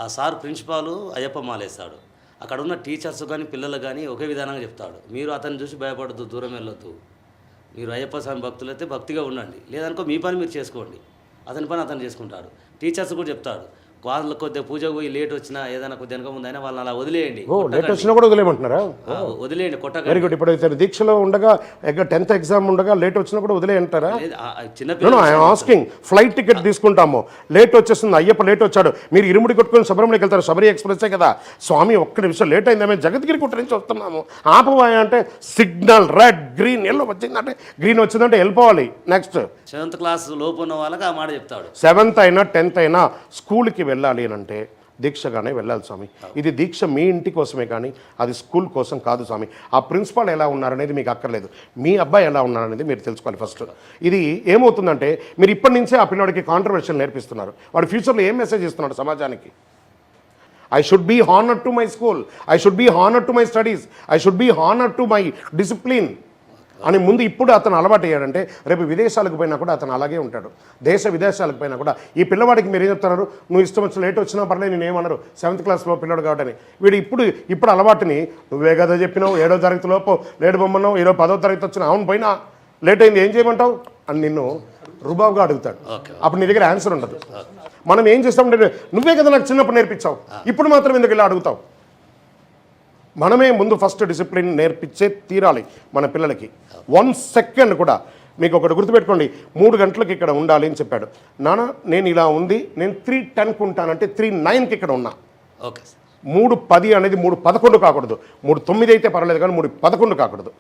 Speaker 11: ఆ సార్ ప్రిన్సిపాలు అయ్యప్ప మాలేస్తాడు. అక్కడ ఉన్న టీచర్స్ కానీ పిల్లలు కానీ ఒకే విధానంగా చెప్తాడు. మీరు అతన్ని చూసి భయపడద్దు, దూరం వెళ్ళొద్దు. మీరు అయ్యప్ప స్వామి భక్తులైతే భక్తిగా ఉండండి, లేదనుకో మీ పని మీరు చేసుకోండి, అతని పని అతను చేసుకుంటాడు. టీచర్స్ కూడా చెప్తాడు, వాళ్ళు కొద్దిగా పూజ పోయి లేట్ వచ్చినా ఏదైనా కొద్దిగా వెనక ముందైనా వాళ్ళని అలా వదిలేయండి.
Speaker 3: లేట్ వచ్చినా కూడా వదిలేయమంటున్నారా?
Speaker 11: వదిలేయండి, కొట్టగా.
Speaker 3: Very good. ఇప్పుడు ఇతను దీక్షలో ఉండగా 10th ఎగ్జామ్ ఉండగా లేట్ వచ్చినా కూడా వదిలేయంటారా?
Speaker 11: చిన్నపిల్లలు
Speaker 3: ఆస్కింగ్. ఫ్లైట్ టికెట్ తీసుకుంటాము, లేట్ వచ్చేస్తుంది, అయ్యప్ప లేట్ వచ్చాడు, మీరు ఇరుముడి కొట్టుకొని శబరిమలకి వెళ్తారు, శబరి ఎక్స్ప్రెస్సే కదా. స్వామి ఒక్క నిమిషం లేట్ అయిందా, మేము జగద్గిరి కుట్ట నుంచి వస్తున్నాము, ఆపవాయ అంటే సిగ్నల్ రెడ్ గ్రీన్ ఎల్లో వచ్చిందంటే గ్రీన్ వచ్చిందంటే వెళ్ళిపోవాలి. నెక్స్ట్
Speaker 11: 7th క్లాస్ లోపు ఉన్న వాళ్ళకి ఆ మాట చెప్తాడు.
Speaker 3: 7th అయినా 10th అయినా స్కూల్కి వెళ్ళాలి అని అంటే దీక్షగానే వెళ్ళాలి స్వామి. ఇది దీక్ష మీ ఇంటి కోసమే కానీ అది స్కూల్ కోసం కాదు స్వామి. ఆ ప్రిన్సిపాల్ ఎలా ఉన్నారనేది మీకు అక్కర్లేదు, మీ అబ్బాయి ఎలా ఉన్నారనేది మీరు తెలుసుకోవాలి ఫస్ట్. ఇది ఏమవుతుందంటే మీరు ఇప్పటి నుంచే ఆ పిల్లడికి కాంట్రవర్షియల్ నేర్పిస్తున్నారు. వాడు ఫ్యూచర్లో ఏం మెసేజ్ ఇస్తున్నాడు సమాజానికి? I should be honored to my school, I should be honored to my studies, I should be honored to my discipline అని ముందు ఇప్పుడు అతను అలవాటు అయ్యాడంటే రేపు విదేశాలకు పోయినా కూడా అతను అలాగే ఉంటాడు. దేశ విదేశాలకు పోయినా కూడా ఈ పిల్లవాడికి మీరు ఏం చెప్తున్నారు, నువ్వు ఇష్టం వచ్చి లేట్ వచ్చినా పర్లేదు నేను ఏమన్నారు, 7th క్లాస్లో పిల్లడు కాబట్టి వీడు ఇప్పుడు అలవాటుని నువ్వే కదా చెప్పినావు, 7వ తరగతి లోపు లేట్ బొమ్మన్నావు, ఈరోజు 10వ తరగతి వచ్చినా అవును పోయినా లేట్ అయింది ఏం చేయమంటావు అని నిన్ను రుబాబుగా అడుగుతాడు. అప్పుడు నీ దగ్గర ఆన్సర్ ఉండదు. మనం ఏం చేస్తామంటే నువ్వే కదా నాకు చిన్నప్పుడు నేర్పించావు, ఇప్పుడు మాత్రం ఎందుకు ఇలా అడుగుతావు? మనమే ముందు ఫస్ట్ డిసిప్లిన్ నేర్పించే తీరాలి మన పిల్లలకి. 1 సెకండ్ కూడా మీకు ఒకటి గుర్తుపెట్టుకోండి, 3 గంటలకు ఇక్కడ ఉండాలి అని చెప్పాడు నాన్న. నేను ఇలా ఉంది, నేను 3:10కు ఉంటానంటే 3:09కి ఇక్కడ ఉన్నా.
Speaker 11: ఓకే.
Speaker 3: 3:10 అనేది 3:11 కాకూడదు, 3:09 అయితే పర్వాలేదు కానీ 3:11 కాకూడదు.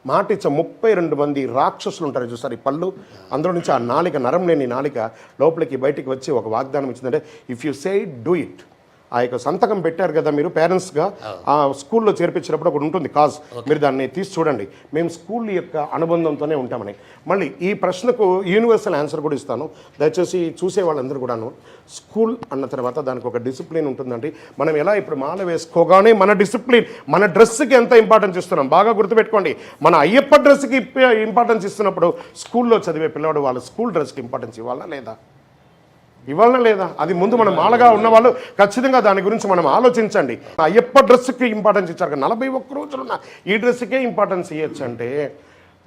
Speaker 3: మాట ఇచ్చ 32 మంది రాక్షసులు ఉంటారు చూసారు ఈ పళ్ళు, అందులో నుంచి ఆ నాలిక, నరం లేని నాలిక లోపలికి బయటికి వచ్చి ఒక వాగ్దానం ఇచ్చిందంటే if you say it do it. ఆ యొక్క సంతకం పెట్టారు కదా మీరు పేరెంట్స్గా, ఆ స్కూల్లో చేర్పించినప్పుడు ఒకటి ఉంటుంది కాజ్, మీరు దాన్ని తీసి చూడండి. మేము స్కూల్ యొక్క అనుబంధంతోనే ఉంటామని. మళ్ళీ ఈ ప్రశ్నకు యూనివర్సల్ ఆన్సర్ కూడా ఇస్తాను, దయచేసి చూసే వాళ్ళందరూ కూడాను. స్కూల్ అన్న తర్వాత దానికి ఒక డిసిప్లిన్ ఉంటుందండి. మనం ఎలా ఇప్పుడు మాల వేసుకోగానే మన డిసిప్లిన్, మన డ్రెస్కి ఎంత ఇంపార్టెన్స్ ఇస్తున్నాం బాగా గుర్తుపెట్టుకోండి. మన అయ్యప్ప డ్రెస్కి ఇంపార్టెన్స్ ఇస్తున్నప్పుడు స్కూల్లో చదివే పిల్లవాడు వాళ్ళ స్కూల్ డ్రెస్కి ఇంపార్టెన్స్ ఇవ్వాలా లేదా? అది ముందు మనం మాలగా ఉన్నవాళ్ళు ఖచ్చితంగా దాని గురించి మనం ఆలోచించండి. అయ్యప్ప డ్రెస్కి ఇంపార్టెన్స్ ఇచ్చారు, 41 రోజులున్న ఈ డ్రెస్కే ఇంపార్టెన్స్ ఇవ్వచ్చు అంటే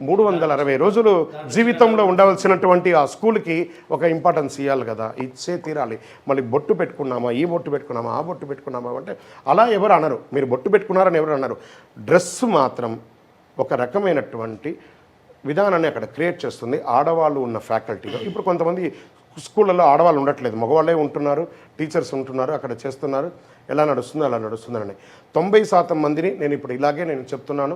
Speaker 3: 360 రోజులు జీవితంలో ఉండవలసినటువంటి ఆ స్కూల్కి ఒక ఇంపార్టెన్స్ ఇవ్వాలి కదా, ఇచ్చే తీరాలి. మళ్ళీ బొట్టు పెట్టుకున్నామా, ఈ బొట్టు పెట్టుకున్నామా, ఆ బొట్టు పెట్టుకున్నామా అంటే అలా ఎవరు అనరు. మీరు బొట్టు పెట్టుకున్నారని ఎవరు అన్నారు. డ్రెస్ మాత్రం ఒక రకమైనటువంటి విధానాన్ని అక్కడ క్రియేట్ చేస్తుంది ఆడవాళ్ళు ఉన్న ఫ్యాకల్టీలో. ఇప్పుడు కొంతమంది స్కూళ్ళల్లో ఆడవాళ్ళు ఉండట్లేదు, మగవాళ్ళే ఉంటున్నారు, టీచర్స్ ఉంటున్నారు, అక్కడ చేస్తున్నారు. ఎలా నడుస్తుందో అలా నడుస్తుందని 90% మందిని నేను ఇప్పుడు ఇలాగే నేను చెప్తున్నాను.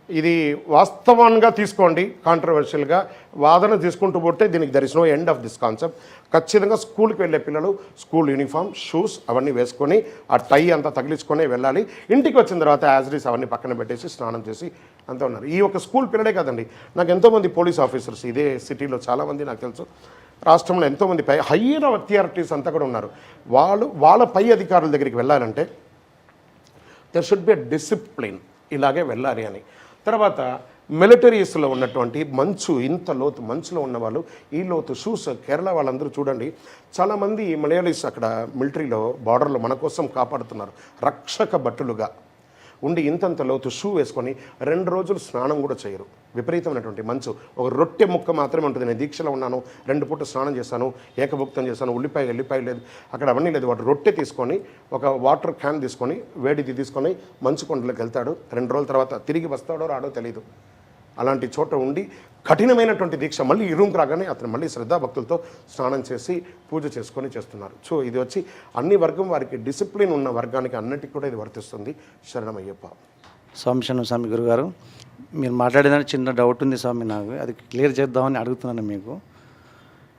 Speaker 3: ఇది వాస్తవంగా తీసుకోండి, కాంట్రవర్షియల్గా వాదన తీసుకుంటూ పోతే దీనికి there is no end of this concept. ఖచ్చితంగా స్కూల్కి వెళ్ళే పిల్లలు స్కూల్ యూనిఫామ్, షూస్ అవన్నీ వేసుకొని ఆ టై అంతా తగిలించుకొని వెళ్ళాలి. ఇంటికి వచ్చిన తర్వాత యాజ్రీస్ అవన్నీ పక్కన పెట్టేసి స్నానం చేసి అంతా ఉన్నారు. ఈ ఒక స్కూల్ పిల్లలే కదండి, నాకు ఎంతోమంది పోలీస్ ఆఫీసర్స్ ఇదే సిటీలో చాలామంది నాకు తెలుసు, రాష్ట్రంలో ఎంతోమంది హయ్యర్ అథారిటీస్ అంతా కూడా ఉన్నారు. వాళ్ళ పై అధికారుల దగ్గరికి వెళ్ళాలంటే there should be a discipline, ఇలాగే వెళ్ళాలి అని. తర్వాత మిలిటరీస్లో ఉన్నటువంటి మంచు, ఇంత లోతు మంచులో ఉన్నవాళ్ళు ఈ లోతు షూస్, కేరళ వాళ్ళందరూ చూడండి, చాలామంది మలయాళీస్ అక్కడ మిలిటరీలో బార్డర్లో మన కోసం కాపాడుతున్నారు, రక్షక భటులుగా ఉండి ఇంతంత లోతు షూ వేసుకొని 2 రోజులు స్నానం కూడా చేయరు. విపరీతమైనటువంటి మంచు, ఒక రొట్టె ముక్క మాత్రమే ఉంటుంది. నేను దీక్షలో ఉన్నాను, 2 పూట స్నానం చేశాను, ఏకభుక్తం చేశాను, ఉల్లిపాయ లేదు, అక్కడ అవన్నీ లేదు. వాడు రొట్టె తీసుకొని ఒక వాటర్ క్యాన్ తీసుకొని వేడిది తీసుకొని మంచు కొండలోకి వెళ్తాడు. 2 రోజుల తర్వాత తిరిగి వస్తాడో రాడో తెలియదు. అలాంటి చోట ఉండి కఠినమైనటువంటి దీక్ష, మళ్ళీ ఈ రూమ్కి రాగానే అతను మళ్ళీ శ్రద్ధాభక్తులతో స్నానం చేసి పూజ చేసుకొని చేస్తున్నారు. సో ఇది వచ్చి అన్ని వర్గం వారికి, డిసిప్లిన్ ఉన్న వర్గానికి అన్నిటికీ కూడా ఇది వర్తిస్తుంది. శరణమయ్యప్ప.
Speaker 12: స్వామి శరణం స్వామి గురుగారు, మీరు మాట్లాడేదానికి చిన్న డౌట్ ఉంది స్వామి, నాకు అది క్లియర్ చేద్దామని అడుగుతున్నాను మీకు.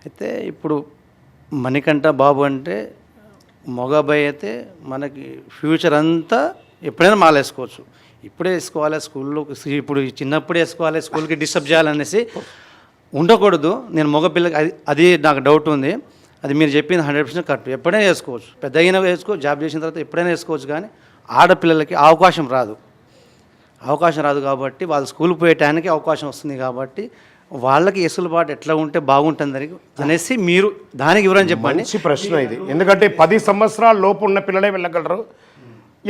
Speaker 12: అయితే ఇప్పుడు మణికంఠ బాబు అంటే మగ అబ్బాయి అయితే మనకి ఫ్యూచర్ అంతా ఎప్పుడైనా మాలేసుకోవచ్చు, ఇప్పుడే వేసుకోవాలి స్కూల్లో, ఇప్పుడు చిన్నప్పుడే వేసుకోవాలి, స్కూల్కి డిస్టర్బ్ చేయాలనేసి ఉండకూడదు. నేను మగపిల్లకి అది నాకు డౌట్ ఉంది. అది మీరు చెప్పింది 100% కరెక్ట్. ఎప్పుడైనా వేసుకోవచ్చు, పెద్ద అయినా వేసుకోవచ్చు, జాబ్ చేసిన తర్వాత ఎప్పుడైనా వేసుకోవచ్చు. కానీ ఆడపిల్లలకి అవకాశం రాదు కాబట్టి వాళ్ళు స్కూల్కి పోయే టైంకి అవకాశం వస్తుంది కాబట్టి వాళ్ళకి ఎసులుబాటు ఎట్లా ఉంటే బాగుంటుంది అనేసి మీరు దానికి వివరణ చెప్పండి.
Speaker 3: మంచి ప్రశ్న ఇది. ఎందుకంటే 10 సంవత్సరాల లోపు ఉన్న పిల్లలే వెళ్ళగలరు,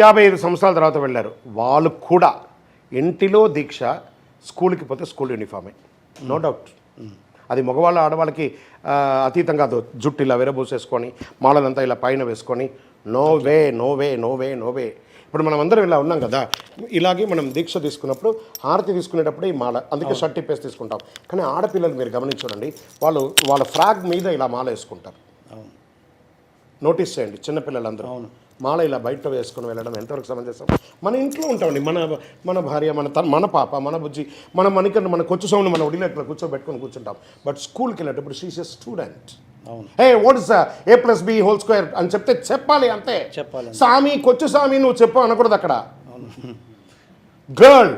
Speaker 3: 55 సంవత్సరాల తర్వాత వెళ్ళారు. వాళ్ళు కూడా ఇంటిలో దీక్ష, స్కూల్కి పోతే స్కూల్ యూనిఫామే, నో డౌట్. అది మగవాళ్ళ ఆడవాళ్ళకి అతీతంగా కాదు. జుట్టు ఇలా విరబూసేసుకొని మాలనంతా ఇలా పైన వేసుకొని no way no way no way no way. ఇప్పుడు మనం అందరం ఇలా ఉన్నాం కదా, ఇలాగే మనం దీక్ష తీసుకున్నప్పుడు హారతి తీసుకునేటప్పుడు ఈ మాల, అందుకే షర్ట్ ఇప్పేసి తీసుకుంటాం. కానీ ఆడపిల్లలు మీరు గమనించండి, వాళ్ళ ఫ్రాగ్ మీద ఇలా మాల వేసుకుంటారు. నోటీస్ చేయండి, చిన్నపిల్లలందరూ మాల ఇలా బయట వేసుకొని వెళ్ళడం ఎంతవరకు సమంజసం? మన ఇంట్లో ఉంటామండి, మన భార్య, మన పాప, మన బుజ్జి, మన కొచ్చు సౌండ్ మన ఒడిలో ఇట్లా కూర్చోబెట్టుకొని కూర్చుంటాం. బట్ స్కూల్కి వెళ్ళేటప్పుడు she is a student. Hey what is A+B² అని చెప్తే చెప్పాలి, అంతే చెప్పాలి. సామి, కొచ్చు సామి నువ్వు చెప్పు అనకూడదు అక్కడ. గర్ల్,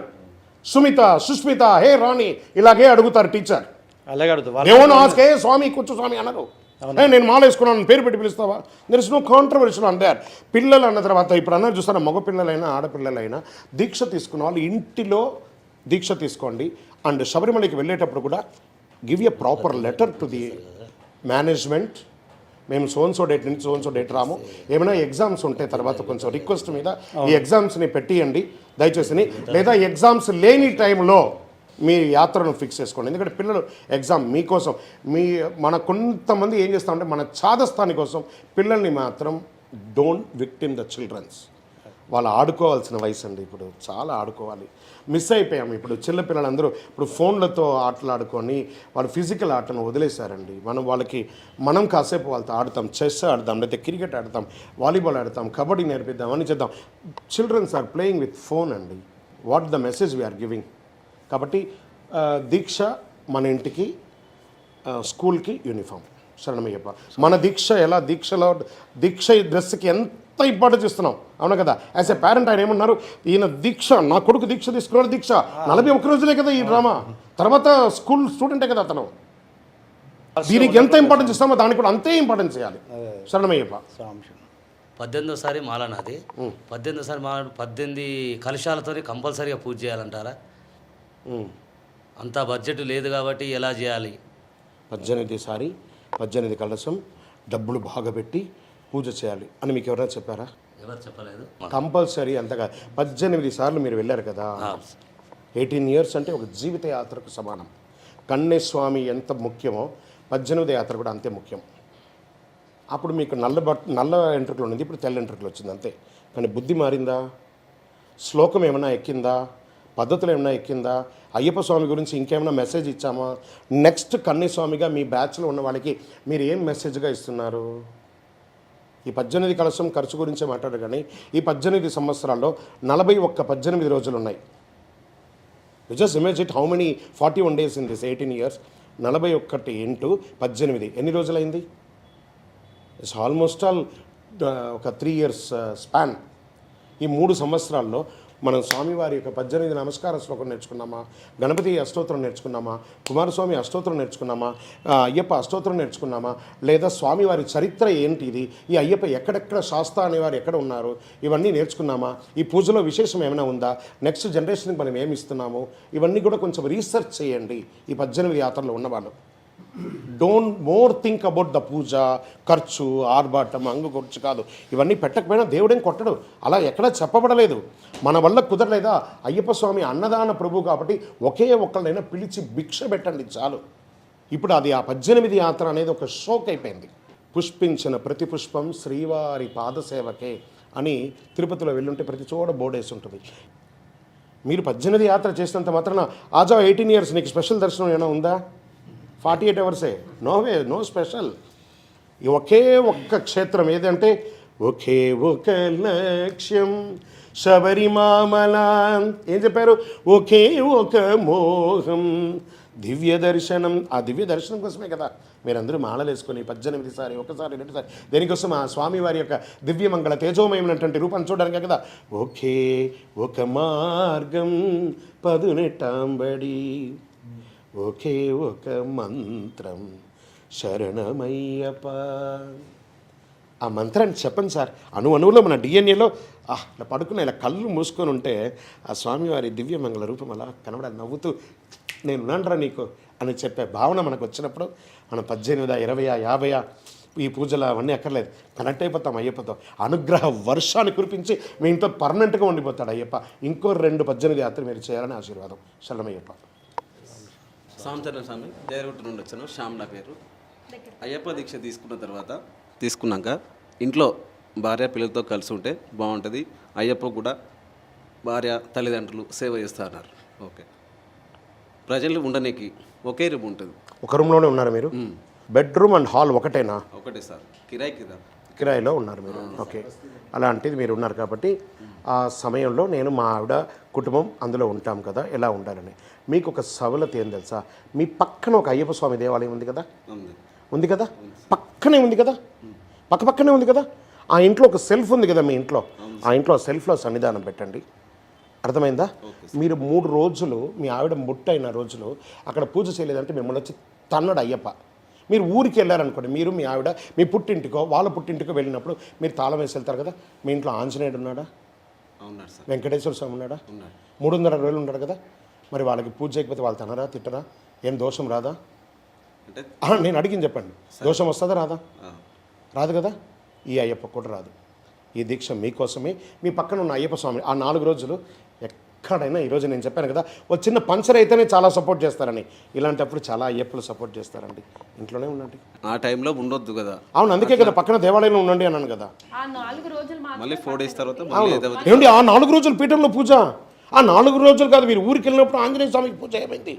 Speaker 3: సుమిత, సుష్మిత, హే రాణి ఇలాగే అడుగుతారు టీచర్.
Speaker 12: అలాగే అడుగుతారు.
Speaker 3: ఏమో ఆస్కే స్వామి, కొచ్చు స్వామి అనరు. నేను మాల వేసుకున్నాను పేరు పెట్టి పిలుస్తావా? There is no controversial on that. పిల్లలు అన్న తర్వాత ఇప్పుడు అన్నారు చూస్తారా, మగ పిల్లలైనా ఆడపిల్లలైనా దీక్ష తీసుకున్న వాళ్ళు ఇంటిలో దీక్ష తీసుకోండి. అండ్ శబరిమలకి వెళ్ళేటప్పుడు కూడా give a proper letter to the management. మేము సోన్సో డేట్ నుంచి సోన్సో డేట్ రాము, ఏమైనా ఎగ్జామ్స్ ఉంటే తర్వాత కొంచెం రిక్వెస్ట్ మీద ఈ ఎగ్జామ్స్ని పెట్టియండి దయచేసి, లేదా ఎగ్జామ్స్ లేని టైంలో మీ యాత్రను ఫిక్స్ చేసుకోండి. ఎందుకంటే పిల్లలు ఎగ్జామ్ మీకోసం, మన కొంతమంది ఏం చేస్తామంటే మన ఛాదస్థాని కోసం పిల్లల్ని మాత్రం డోంట్ విక్టిమ్ ద చిల్డ్రన్స్. వాళ్ళు ఆడుకోవాల్సిన వయసు అండి, ఇప్పుడు చాలా ఆడుకోవాలి. మిస్ అయిపోయాము. ఇప్పుడు చిన్నపిల్లలందరూ ఇప్పుడు ఫోన్లతో ఆటలాడుకొని వాళ్ళు ఫిజికల్ ఆటను వదిలేశారండి. మనం కాసేపు వాళ్ళతో ఆడతాం, చెస్ ఆడతాం, లేకపోతే క్రికెట్ ఆడతాం, వాలీబాల్ ఆడతాం, కబడ్డీ నేర్పిద్దాం, అని చేద్దాం. Children's are playing with phone అండి. What the message we are giving? కాబట్టి దీక్ష మన ఇంటికి, స్కూల్కి యూనిఫామ్. శరణమయ్యప్ప. మన దీక్ష ఎలా దీక్ష డ్రెస్కి ఎంత ఇంపార్టెన్స్ ఇస్తున్నాం, అవును కదా? యాజ్ ఎ పేరెంట్ ఆయన ఏమన్నారు, ఈయన దీక్ష, నా కొడుకు దీక్ష తీసుకున్నాడు, దీక్ష 41 రోజులే కదా ఈ డ్రామా, తర్వాత స్కూల్ స్టూడెంటే కదా అతను. దీనికి ఎంత ఇంపార్టెన్స్ ఇస్తామో దానికి కూడా అంతే ఇంపార్టెన్స్ ఇవ్వాలి. శరణమయ్యప్ప.
Speaker 11: 18వ మాల నాది. 18వ మాల 18 కలశాలతోనే కంపల్సరీగా పూజ చేయాలంటారా? అంత బడ్జెట్ లేదు కాబట్టి ఎలా చేయాలి?
Speaker 3: 18 కలశం, డబ్బులు బాగా పెట్టి పూజ చేయాలి అని మీకు ఎవరైనా చెప్పారా?
Speaker 11: ఎవరు చెప్పలేదు.
Speaker 3: కంపల్సరీ అంతగా 18 సార్లు మీరు వెళ్ళారు కదా. 18 ఇయర్స్ అంటే ఒక జీవిత యాత్రకు సమానం. కన్యస్వామి ఎంత ముఖ్యమో 18వ యాత్ర కూడా అంతే ముఖ్యం. అప్పుడు మీకు నల్ల ఎంట్రుకలు ఉన్నది, ఇప్పుడు తెల్ల ఎంట్రుకలు వచ్చింది అంతే. కానీ బుద్ధి మారిందా? శ్లోకం ఏమైనా ఎక్కిందా? పద్ధతులు ఏమైనా ఎక్కిందా? అయ్యప్ప స్వామి గురించి ఇంకేమైనా మెసేజ్ ఇచ్చామా? నెక్స్ట్ కన్యస్వామిగా మీ బ్యాచ్లో ఉన్న వాళ్ళకి మీరు ఏం మెసేజ్గా ఇస్తున్నారు? ఈ 18 కలశం ఖర్చు గురించే మాట్లాడారు. కానీ ఈ 18 సంవత్సరాల్లో 41 18 రోజులు ఉన్నాయి. You just imagine how many 41 days in this 18 years. 41 into 18 ఎన్ని రోజులైంది? ఇట్స్ ఆల్మోస్ట్ ఆల్ ఒక 3 years స్పాన్. ఈ 3 సంవత్సరాల్లో మనం స్వామివారి యొక్క 18 నమస్కార శ్లోకం నేర్చుకున్నామా, గణపతి అష్టోత్తరం నేర్చుకున్నామా, కుమారస్వామి అష్టోత్తరం నేర్చుకున్నామా, అయ్యప్ప అష్టోత్తరం నేర్చుకున్నామా, లేదా స్వామివారి చరిత్ర ఏంటి, ఇది ఈ అయ్యప్ప ఎక్కడెక్కడ శాస్త్ర అనేవారు ఎక్కడ ఉన్నారు, ఇవన్నీ నేర్చుకున్నామా, ఈ పూజలో విశేషం ఏమైనా ఉందా, నెక్స్ట్ జనరేషన్కి మనం ఏమి ఇస్తున్నాము, ఇవన్నీ కూడా కొంచెం రీసెర్చ్ చేయండి ఈ 18 యాత్రలో ఉన్నవాళ్ళు. Don't more think about the puja, ఖర్చు, ఆర్భాటం, అంగు ఖర్చు కాదు. ఇవన్నీ పెట్టకపోయినా దేవుడేం కొట్టడు, అలా ఎక్కడా చెప్పబడలేదు. మన వల్ల కుదరలేదా, అయ్యప్ప స్వామి అన్నదాన ప్రభు కాబట్టి ఒకే ఒక్కళ్ళైనా పిలిచి భిక్ష పెట్టండి చాలు. ఇప్పుడు అది ఆ 18 యాత్ర అనేది ఒక షోక్ అయిపోయింది. పుష్పించిన ప్రతి పుష్పం శ్రీవారి పాదసేవకే అని తిరుపతిలో వెళ్ళుంటే ప్రతి చోట బోర్డేసి ఉంటుంది. మీరు 18 యాత్ర చేసినంత మాత్రాన ఆజా 18 years నీకు స్పెషల్ దర్శనం ఏమైనా ఉందా? 48 hours, no way, no special. ఒకే ఒక్క క్షేత్రం ఏదంటే ఒకే ఒక లక్ష్యం శబరిమామల. ఏం చెప్పారు? ఒకే ఒక మోహం దివ్య దర్శనం. ఆ దివ్య దర్శనం కోసమే కదా మీరందరూ మాలలు వేసుకొని 18 సారి, ఒకసారి, 2 సారి, దేనికోసం? ఆ స్వామివారి యొక్క దివ్యమంగళ తేజోమయమైనటువంటి రూపం చూడడానికే కదా. ఒకే ఒక మార్గం పదునెట్టాంబడి, ఒకే ఒక మంత్రం శరణమయ్యప్ప. ఆ మంత్రాన్ని చెప్పండి సార్. అణువులో మన డిఎన్ఏలో ఇలా పడుకున్న ఇలా కళ్ళు మూసుకొని ఉంటే ఆ స్వామివారి దివ్యమంగళ రూపం అలా కనబడాలి, నవ్వుతూ నేను ఉన్నాండ్రా నీకు అని చెప్పే భావన మనకు వచ్చినప్పుడు మనం 18, 20, 50 ఈ పూజలు అవన్నీ అక్కర్లేదు, కనెక్ట్ అయిపోతాం అయ్యప్పతో. అనుగ్రహ వర్షాన్ని కురిపించి మీ ఇంట్లో పర్మనెంట్గా ఉండిపోతాడు అయ్యప్ప. ఇంకో 2 18 యాత్రలు మీరు చేయాలని ఆశీర్వాదం. శరణమయ్యప్ప.
Speaker 13: సాంచరణ స్వామి, జయరుట్టు నుండి వచ్చాను. శ్యామ్ నా పేరు. అయ్యప్ప దీక్ష తీసుకున్నాక ఇంట్లో భార్య పిల్లలతో కలిసి ఉంటే బాగుంటుంది. అయ్యప్ప కూడా భార్య తల్లిదండ్రులు సేవ చేస్తున్నారు. ఓకే, ప్రజలు ఉండడానికి ఒకే రూమ్ ఉంటుంది.
Speaker 3: ఒక రూమ్లోనే ఉన్నారు మీరు? బెడ్రూమ్ అండ్ హాల్ ఒకటేనా?
Speaker 13: ఒకటే సార్,
Speaker 3: కిరాయిలో ఉన్నారు మీరు. ఓకే, అలాంటిది మీరు ఉన్నారు కాబట్టి ఆ సమయంలో నేను మా ఆవిడ కుటుంబం అందులో ఉంటాం కదా, ఎలా ఉండాలని. మీకు ఒక సవలత ఏం తెలుసా? మీ పక్కన ఒక అయ్యప్ప స్వామి దేవాలయం ఉంది కదా, ఉంది కదా, పక్కనే ఉంది కదా, పక్కనే ఉంది కదా. ఆ ఇంట్లో ఒక సెల్ఫ్ ఉంది కదా మీ ఇంట్లో, ఆ ఇంట్లో సెల్ఫ్లో సన్నిధానం పెట్టండి. అర్థమైందా? మీరు 3 రోజులు మీ ఆవిడ ముట్టైన రోజులు అక్కడ పూజ చేయలేదంటే మిమ్మల్ని వచ్చి తన్నడు అయ్యప్ప. మీరు ఊరికి వెళ్ళారనుకోండి, మీరు మీ ఆవిడ మీ పుట్టింటికో వాళ్ళ పుట్టింటికో వెళ్ళినప్పుడు మీరు తాళం వేసి వెళ్తారు కదా, మీ ఇంట్లో ఆంజనేయుడు ఉన్నాడా? వెంకటేశ్వర స్వామి ఉన్నాడా? 360 ఉన్నాడు కదా. మరి వాళ్ళకి పూజ చేయకపోతే వాళ్ళు తనరా, తిట్టరా? ఏం దోషం రాదా? నేను అడిగింది చెప్పండి, దోషం వస్తుందా రాదా? రాదు కదా. ఈ అయ్యప్ప కూడా రాదు. ఈ దీక్ష మీకోసమే. మీ పక్కన ఉన్న అయ్యప్ప స్వామి ఆ 4 రోజులు ఎక్కడైనా, ఈరోజు నేను చెప్పాను కదా ఒక చిన్న పంచర్ అయితేనే చాలా సపోర్ట్ చేస్తారని, ఇలాంటప్పుడు చాలా అయ్యప్పలు సపోర్ట్ చేస్తారండి. ఇంట్లోనే ఉండండి,
Speaker 13: ఆ టైంలో ఉండొద్దు కదా.
Speaker 3: అవును, అందుకే కదా పక్కన దేవాలయంలో ఉండండి అన్నాను కదా.
Speaker 13: మళ్ళీ 4 days తర్వాత
Speaker 3: ఏమండి ఆ 4 రోజులు పీఠంలో పూజ? ఆ 4 రోజులు కాదు, మీరు ఊరికి వెళ్ళినప్పుడు ఆంజనేయ స్వామికి పూజ ఏమైంది,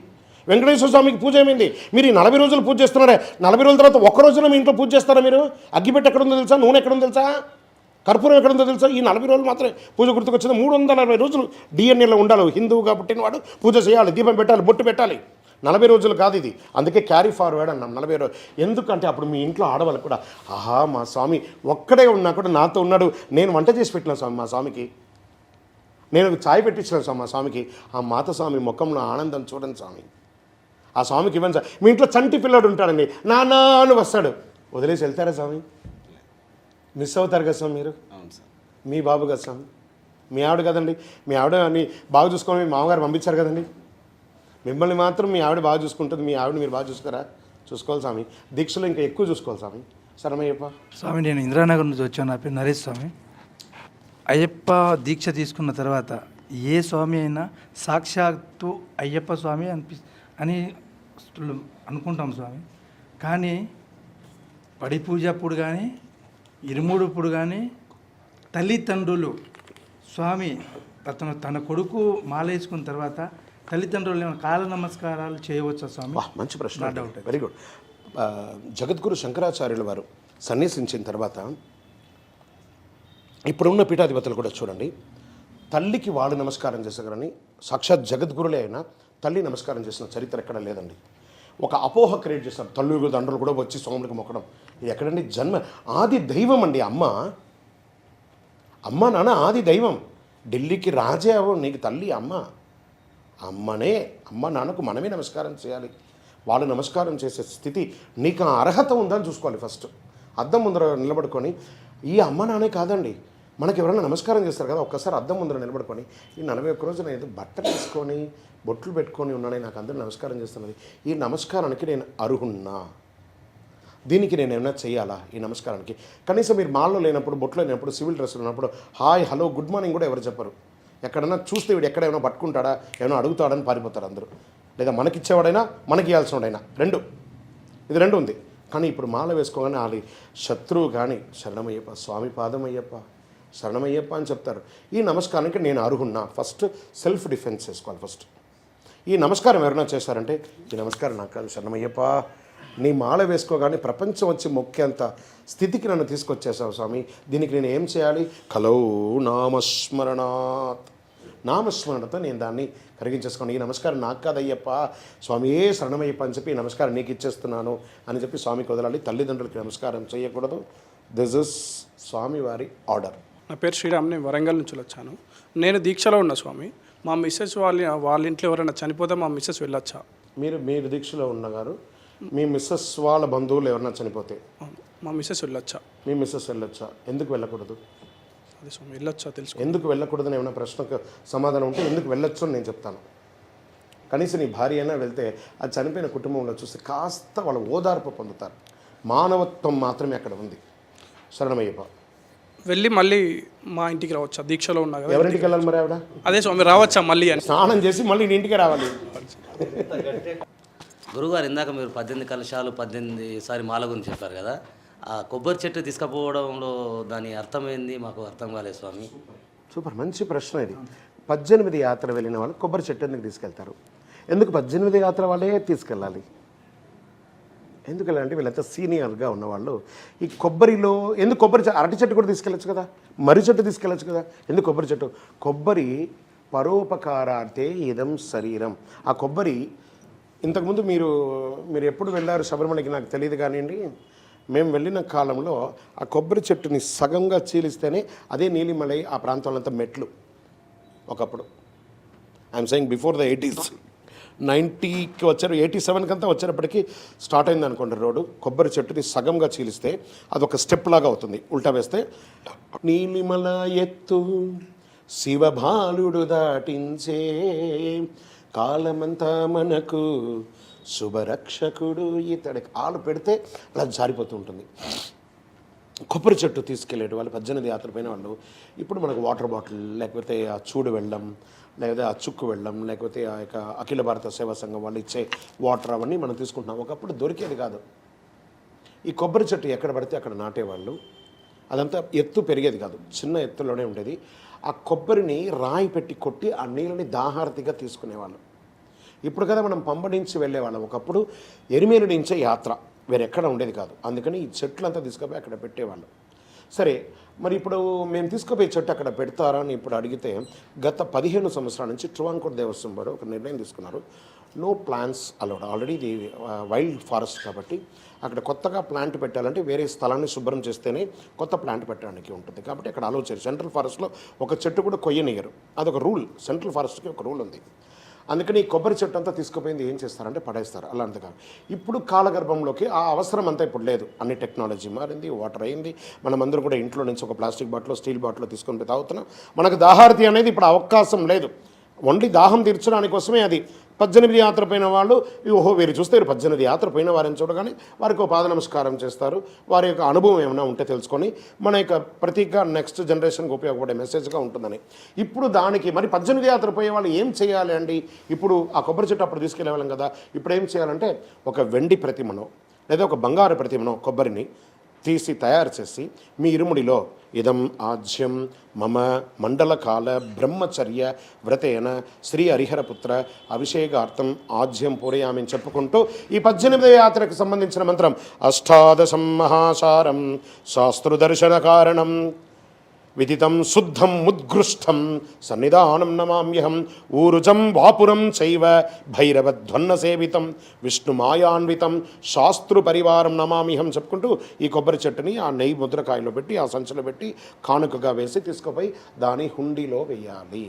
Speaker 3: వెంకటేశ్వర స్వామికి పూజ ఏమైంది? మీరు ఈ 40 రోజులు పూజ చేస్తున్నారే, 40 రోజుల తర్వాత ఒక్క రోజున మీ ఇంట్లో పూజ చేస్తారా? మీరు అగ్గిపెట్టి ఎక్కడుందో తెలుసా, నూనె ఎక్కడుందో తెలుసా, కర్పూరం ఎక్కడుందో తెలుసా? ఈ 40 రోజులు మాత్రమే పూజ గుర్తుకొచ్చింది. 340 రోజులు డిఎన్ఏలో ఉండాలి. హిందువుగా పుట్టినవాడు పూజ చేయాలి, దీపం పెట్టాలి, బొట్టు పెట్టాలి. 40 రోజులు కాదు ఇది, అందుకే క్యారీ ఫార్వర్డ్ అన్నాం 40 రోజులు. ఎందుకంటే అప్పుడు మీ ఇంట్లో ఆడవాళ్ళు కూడా ఆహా మా స్వామి ఒక్కడే ఉన్నా కూడా నాతో ఉన్నాడు, నేను వంట చేసి పెట్టిన స్వామి మా స్వామికి, నేను ఛాయ్ పెట్టించిన స్వామి మా స్వామికి. ఆ మాత స్వామి ముఖంలో ఆనందం చూడండి స్వామి, ఆ స్వామికి ఇవ్వండి సార్. మీ ఇంట్లో చంటి పిల్లడు ఉంటాడండి, నానా అని వస్తాడు, వదిలేసి వెళ్తారా స్వామి? మిస్ అవుతారు కదా స్వామి మీరు. మీ బాబు కదా స్వామి, మీ ఆవిడ కదండి. మీ ఆవిడ అని బాగా చూసుకొని మీ మామగారు పంపించారు కదండి. మిమ్మల్ని మాత్రం మీ ఆవిడ బాగా చూసుకుంటుంది, మీ ఆవిడ మీరు బాగా చూసుకోరా? చూసుకోవాలి స్వామి. దీక్షలో ఇంకా ఎక్కువ చూసుకోవాలి స్వామి. శరణమయ్యప్ప.
Speaker 14: స్వామి, నేను ఇందిరానగర్ నుంచి వచ్చాను. నా పేరు నరేష్ స్వామి. అయ్యప్ప దీక్ష తీసుకున్న తర్వాత ఏ స్వామి అయినా సాక్షాత్తు అయ్యప్ప స్వామి అని అనుకుంటాం స్వామి. కానీ పడి పూజ అప్పుడు కానీ, ఇరుముడుప్పుడు కానీ తల్లిదండ్రులు స్వామి తన కొడుకు మాలేసుకున్న తర్వాత తల్లిదండ్రులు ఏమైనా కాల నమస్కారాలు చేయవచ్చా స్వామి?
Speaker 3: మంచి ప్రశ్న, వెరీ గుడ్. జగద్గురు శంకరాచార్యుల వారు సన్యాసించిన తర్వాత ఇప్పుడున్న పీఠాధిపతులు కూడా చూడండి, తల్లికి వాళ్ళు నమస్కారం చేశారని సాక్షాత్ జగద్గురులే అయినా తల్లి నమస్కారం చేసిన చరిత్ర ఎక్కడ లేదండి. ఒక అపోహ క్రియేట్ చేస్తారు, తల్లులు దండ్రులు కూడా వచ్చి స్వాములకు మొక్కడం. ఇది ఎక్కడండి? జన్మ ఆది దైవం అండి అమ్మ. అమ్మ నాన్న ఆది దైవం. ఢిల్లీకి రాజే అవ్వ, నీకు తల్లి అమ్మ. అమ్మనే, అమ్మ నాన్నకు మనమే నమస్కారం చేయాలి. వాళ్ళు నమస్కారం చేసే స్థితి నీకు ఆ అర్హత ఉందని చూసుకోవాలి. ఫస్ట్ అద్దం ముందర నిలబడుకొని, ఈ అమ్మ నాన్నే కాదండి, మనకి ఎవరైనా నమస్కారం చేస్తారు కదా, ఒక్కసారి అద్దం ముందర నిలబడుకొని, ఈ 41 రోజున ఏదో బట్టలు వేసుకొని బొట్లు పెట్టుకొని ఉన్నానే, నాకు అందరూ నమస్కారం చేస్తున్నది, ఈ నమస్కారానికి నేను అర్హున్నా, దీనికి నేను ఏమైనా చేయాలా? ఈ నమస్కారానికి కనీసం మీరు మాల్లో లేనప్పుడు, బొట్లో లేనప్పుడు, సివిల్ డ్రెస్లో ఉన్నప్పుడు హాయ్ హలో గుడ్ మార్నింగ్ కూడా ఎవరు చెప్పరు. ఎక్కడన్నా చూస్తే వీడు ఎక్కడ ఏమైనా పట్టుకుంటాడా, ఏమైనా అడుగుతాడని పారిపోతారు అందరూ. లేదా మనకిచ్చేవాడైనా మనకి ఇవ్వాల్సినవాడైనా, ఇది రెండు ఉంది. కానీ ఇప్పుడు మాల వేసుకోగానే వాళ్ళ శత్రువు కానీ శరణమయ్యప్ప, స్వామి పాదమయ్యప్ప, శరణమయ్యప్ప అని చెప్తారు. ఈ నమస్కారానికి నేను అర్హున్నా. ఫస్ట్ సెల్ఫ్ డిఫెన్స్ చేసుకోవాలి. ఫస్ట్ ఈ నమస్కారం ఎవరైనా చేశారంటే, ఈ నమస్కారం నాకు కాదు, శరణమయ్యప్ప, నీ మాల వేసుకోగానే ప్రపంచం వచ్చి మొక్కేంత స్థితికి నన్ను తీసుకొచ్చేసావు స్వామి, దీనికి నేను ఏం చేయాలి? కలౌ నామస్మరణాత్, నామస్మరణతో నేను దాన్ని కరిగించేసుకోండి. ఈ నమస్కారం నాకు కాదయ్యప్ప, స్వామియే శరణమయ్యప్ప అని చెప్పి ఈ నమస్కారం నీకు ఇచ్చేస్తున్నాను అని చెప్పి స్వామికి వదలాలి. తల్లిదండ్రులకి నమస్కారం చేయకూడదు. దిస్ ఇస్ స్వామివారి ఆర్డర్.
Speaker 15: నా పేరు శ్రీరామ్, నేను వరంగల్ నుంచి వచ్చాను. నేను దీక్షలో ఉన్న స్వామి. మా మిస్సెస్ వాళ్ళ ఇంట్లో ఎవరైనా చనిపోతే మా మిస్సెస్ వెళ్ళొచ్చా?
Speaker 3: మీరు దీక్షలో ఉన్నగారు, మీ మిస్సెస్ వాళ్ళ బంధువులు ఎవరైనా చనిపోతే
Speaker 15: మా మిస్సెస్ వెళ్ళొచ్చా?
Speaker 3: మీ మిస్సెస్ వెళ్ళొచ్చా? ఎందుకు వెళ్ళకూడదు?
Speaker 15: అదే స్వామి, వెళ్ళొచ్చా తెలుసు.
Speaker 3: ఎందుకు వెళ్ళకూడదని ఏమైనా ప్రశ్నకు సమాధానం ఉంటే ఎందుకు వెళ్ళొచ్చు అని నేను చెప్తాను. కనీసం నీ భార్య అయినా వెళ్తే అది చనిపోయిన కుటుంబంలో చూస్తే కాస్త వాళ్ళ ఓదార్పు పొందుతారు. మానవత్వం మాత్రమే అక్కడ ఉంది. శరణమయ్యప్ప.
Speaker 15: వెళ్ళి మళ్ళీ మా ఇంటికి రావచ్చా? దీక్షలో ఉన్నా కదా.
Speaker 3: ఎవరింటికి వెళ్ళాలి మరి ఆవిడ?
Speaker 15: అదే స్వామి, రావచ్చా మళ్ళీ అని?
Speaker 3: స్నానం చేసి మళ్ళీ నీ ఇంటికే రావాలి.
Speaker 11: గురుగారు, ఇందాక మీరు 18 కలశాలు 18 మాల గురించి చెప్పారు కదా, ఆ కొబ్బరి చెట్టు తీసుకుపోవడంలో దాని అర్థమైంది మాకు అర్థం కాలేదు స్వామి.
Speaker 3: సూపర్, మంచి ప్రశ్న ఇది. 18 యాత్ర వెళ్ళిన వాళ్ళు కొబ్బరి చెట్టు ఎందుకు తీసుకెళ్తారు? ఎందుకు 18 యాత్ర వాళ్ళే తీసుకెళ్ళాలి? ఎందుకు వెళ్ళాలంటే వీళ్ళంతా సీనియర్గా ఉన్నవాళ్ళు ఈ కొబ్బరిలో ఎందుకు అరటి చెట్టు కూడా తీసుకెళ్ళచ్చు కదా, మర్రి చెట్టు తీసుకెళ్ళచ్చు కదా, ఎందుకు కొబ్బరి చెట్టు? కొబ్బరి పరోపకారార్థే ఇదం శరీరం. ఆ కొబ్బరి ఇంతకుముందు మీరు ఎప్పుడు వెళ్ళారు శబరిమలకి నాకు తెలియదు కానివ్వండి, మేము వెళ్ళిన కాలంలో ఆ కొబ్బరి చెట్టుని సగంగా చీలిస్తేనే అదే నీలిమలై ఆ ప్రాంతంలో అంతా మెట్లు. ఒకప్పుడు I'm saying before the 80s, 90కి వచ్చారు, 87 కంతా వచ్చేటప్పటికి స్టార్ట్ అయింది అనుకోండి రోడ్డు. కొబ్బరి చెట్టుని సగంగా చీలిస్తే అదొక స్టెప్ లాగా అవుతుంది. ఉల్టా వేస్తే నీలిమల ఎత్తు శివభాలుడు దాటించే, కాలమంతా మనకు శుభరక్షకుడు ఇతడికి. ఆలు పెడితే అలా జారిపోతూ ఉంటుంది. కొబ్బరి చెట్టు తీసుకెళ్ళేటి వాళ్ళు 18 యాత్ర పోయిన వాళ్ళు ఇప్పుడు మనకు వాటర్ బాటిల్, లేకపోతే ఆ చూడు వెళ్ళడం, లేకపోతే ఆ చుక్కు వెళ్ళడం, లేకపోతే ఆ యొక్క అఖిల భారత సేవా సంఘం వాళ్ళు ఇచ్చే వాటర్ అవన్నీ మనం తీసుకుంటున్నాం. ఒకప్పుడు దొరికేది కాదు. ఈ కొబ్బరి చెట్టు ఎక్కడ పడితే అక్కడ నాటేవాళ్ళు. అదంతా ఎత్తు పెరిగేది కాదు, చిన్న ఎత్తులోనే ఉండేది. ఆ కొబ్బరిని రాయి పెట్టి కొట్టి ఆ నీళ్ళని దాహార్తిగా తీసుకునేవాళ్ళు. ఇప్పుడు కదా మనం పంబడించి వెళ్ళేవాళ్ళం. ఒకప్పుడు ఎరిమేలు నుంచే యాత్ర, వేరెక్కడ ఉండేది కాదు. అందుకని ఈ చెట్లంతా తీసుకుపోయి అక్కడ పెట్టేవాళ్ళు. సరే, మరి ఇప్పుడు మేము తీసుకుపోయే చెట్టు అక్కడ పెడతారా అని ఇప్పుడు అడిగితే, గత 15 సంవత్సరాల నుంచి ట్రువాన్కోట్ దేవస్థానం వారు ఒక నిర్ణయం తీసుకున్నారు. No plants allowed. ఆల్రెడీ ఇది వైల్డ్ ఫారెస్ట్ కాబట్టి అక్కడ కొత్తగా ప్లాంట్ పెట్టాలంటే వేరే స్థలాన్ని శుభ్రం చేస్తేనే కొత్త ప్లాంట్ పెట్టడానికి ఉంటుంది. కాబట్టి అక్కడ అలౌ చేయరు. సెంట్రల్ ఫారెస్ట్లో ఒక చెట్టు కూడా కొయ్యనియరు. అదొక రూల్. సెంట్రల్ ఫారెస్ట్కి ఒక రూల్ ఉంది. అందుకని ఈ కొబ్బరి చెట్టు అంతా తీసుకుపోయింది ఏం చేస్తారంటే పడేస్తారు. అలాంటిగా ఇప్పుడు కాలగర్భంలోకి ఆ అవసరం అంతా ఇప్పుడు లేదు. అన్ని టెక్నాలజీ మారింది, వాటర్ అయింది. మనమందరం కూడా ఇంట్లో నుంచి ఒక ప్లాస్టిక్ బాటిల్, స్టీల్ బాటిల్ తీసుకొని పోయి తాగుతున్నాం. మనకు దాహార్తి అనేది ఇప్పుడు అవకాశం లేదు. ఓన్లీ దాహం తీర్చడానికి కోసమే అది. 18 యాత్ర పోయిన వాళ్ళు ఓహో వీరు చూస్తే 18 యాత్ర పోయిన వారిని చూడగానే వారికి ఒక పాద నమస్కారం చేస్తారు. వారి యొక్క అనుభవం ఏమైనా ఉంటే తెలుసుకొని మన యొక్క ప్రతిగా నెక్స్ట్ జనరేషన్కి ఉపయోగపడే మెసేజ్గా ఉంటుందని. ఇప్పుడు దానికి మరి 18 యాత్ర పోయే వాళ్ళు ఏం చేయాలి అండి? ఇప్పుడు ఆ కొబ్బరి చెట్టు అప్పుడు తీసుకెళ్ళేవాళ్ళం కదా, ఇప్పుడు ఏం చేయాలంటే ఒక వెండి ప్రతిమనో లేదా ఒక బంగారు ప్రతిమనో కొబ్బరిని తీసి తయారు చేసి మీ ఇరుముడిలో ఇదం ఆజ్యం మమ మండలకాల బ్రహ్మచర్య వ్రతేన శ్రీ హరిహరపుత్ర అభిషేకార్థం ఆజ్యం పూరయామని చెప్పుకుంటూ ఈ 18వ యాత్రకు సంబంధించిన మంత్రం అష్టాదశం మహాసారం శాస్త్రదర్శన కారణం విదితం శుద్ధం ఉద్గృష్టం సన్నిధానం నమామ్యహం ఊరుజం వాపురం చైవ భైరవధ్వన్న సేవితం విష్ణుమాయాన్వితం శాస్త్రు పరివారం నమామ్యహం చెప్పుకుంటూ ఈ కొబ్బరి చెట్టుని ఆ నెయ్యి ముద్రకాయలో పెట్టి ఆ సంచిలో పెట్టి కానుకగా వేసి తీసుకుపోయి దాని హుండీలో వేయాలి.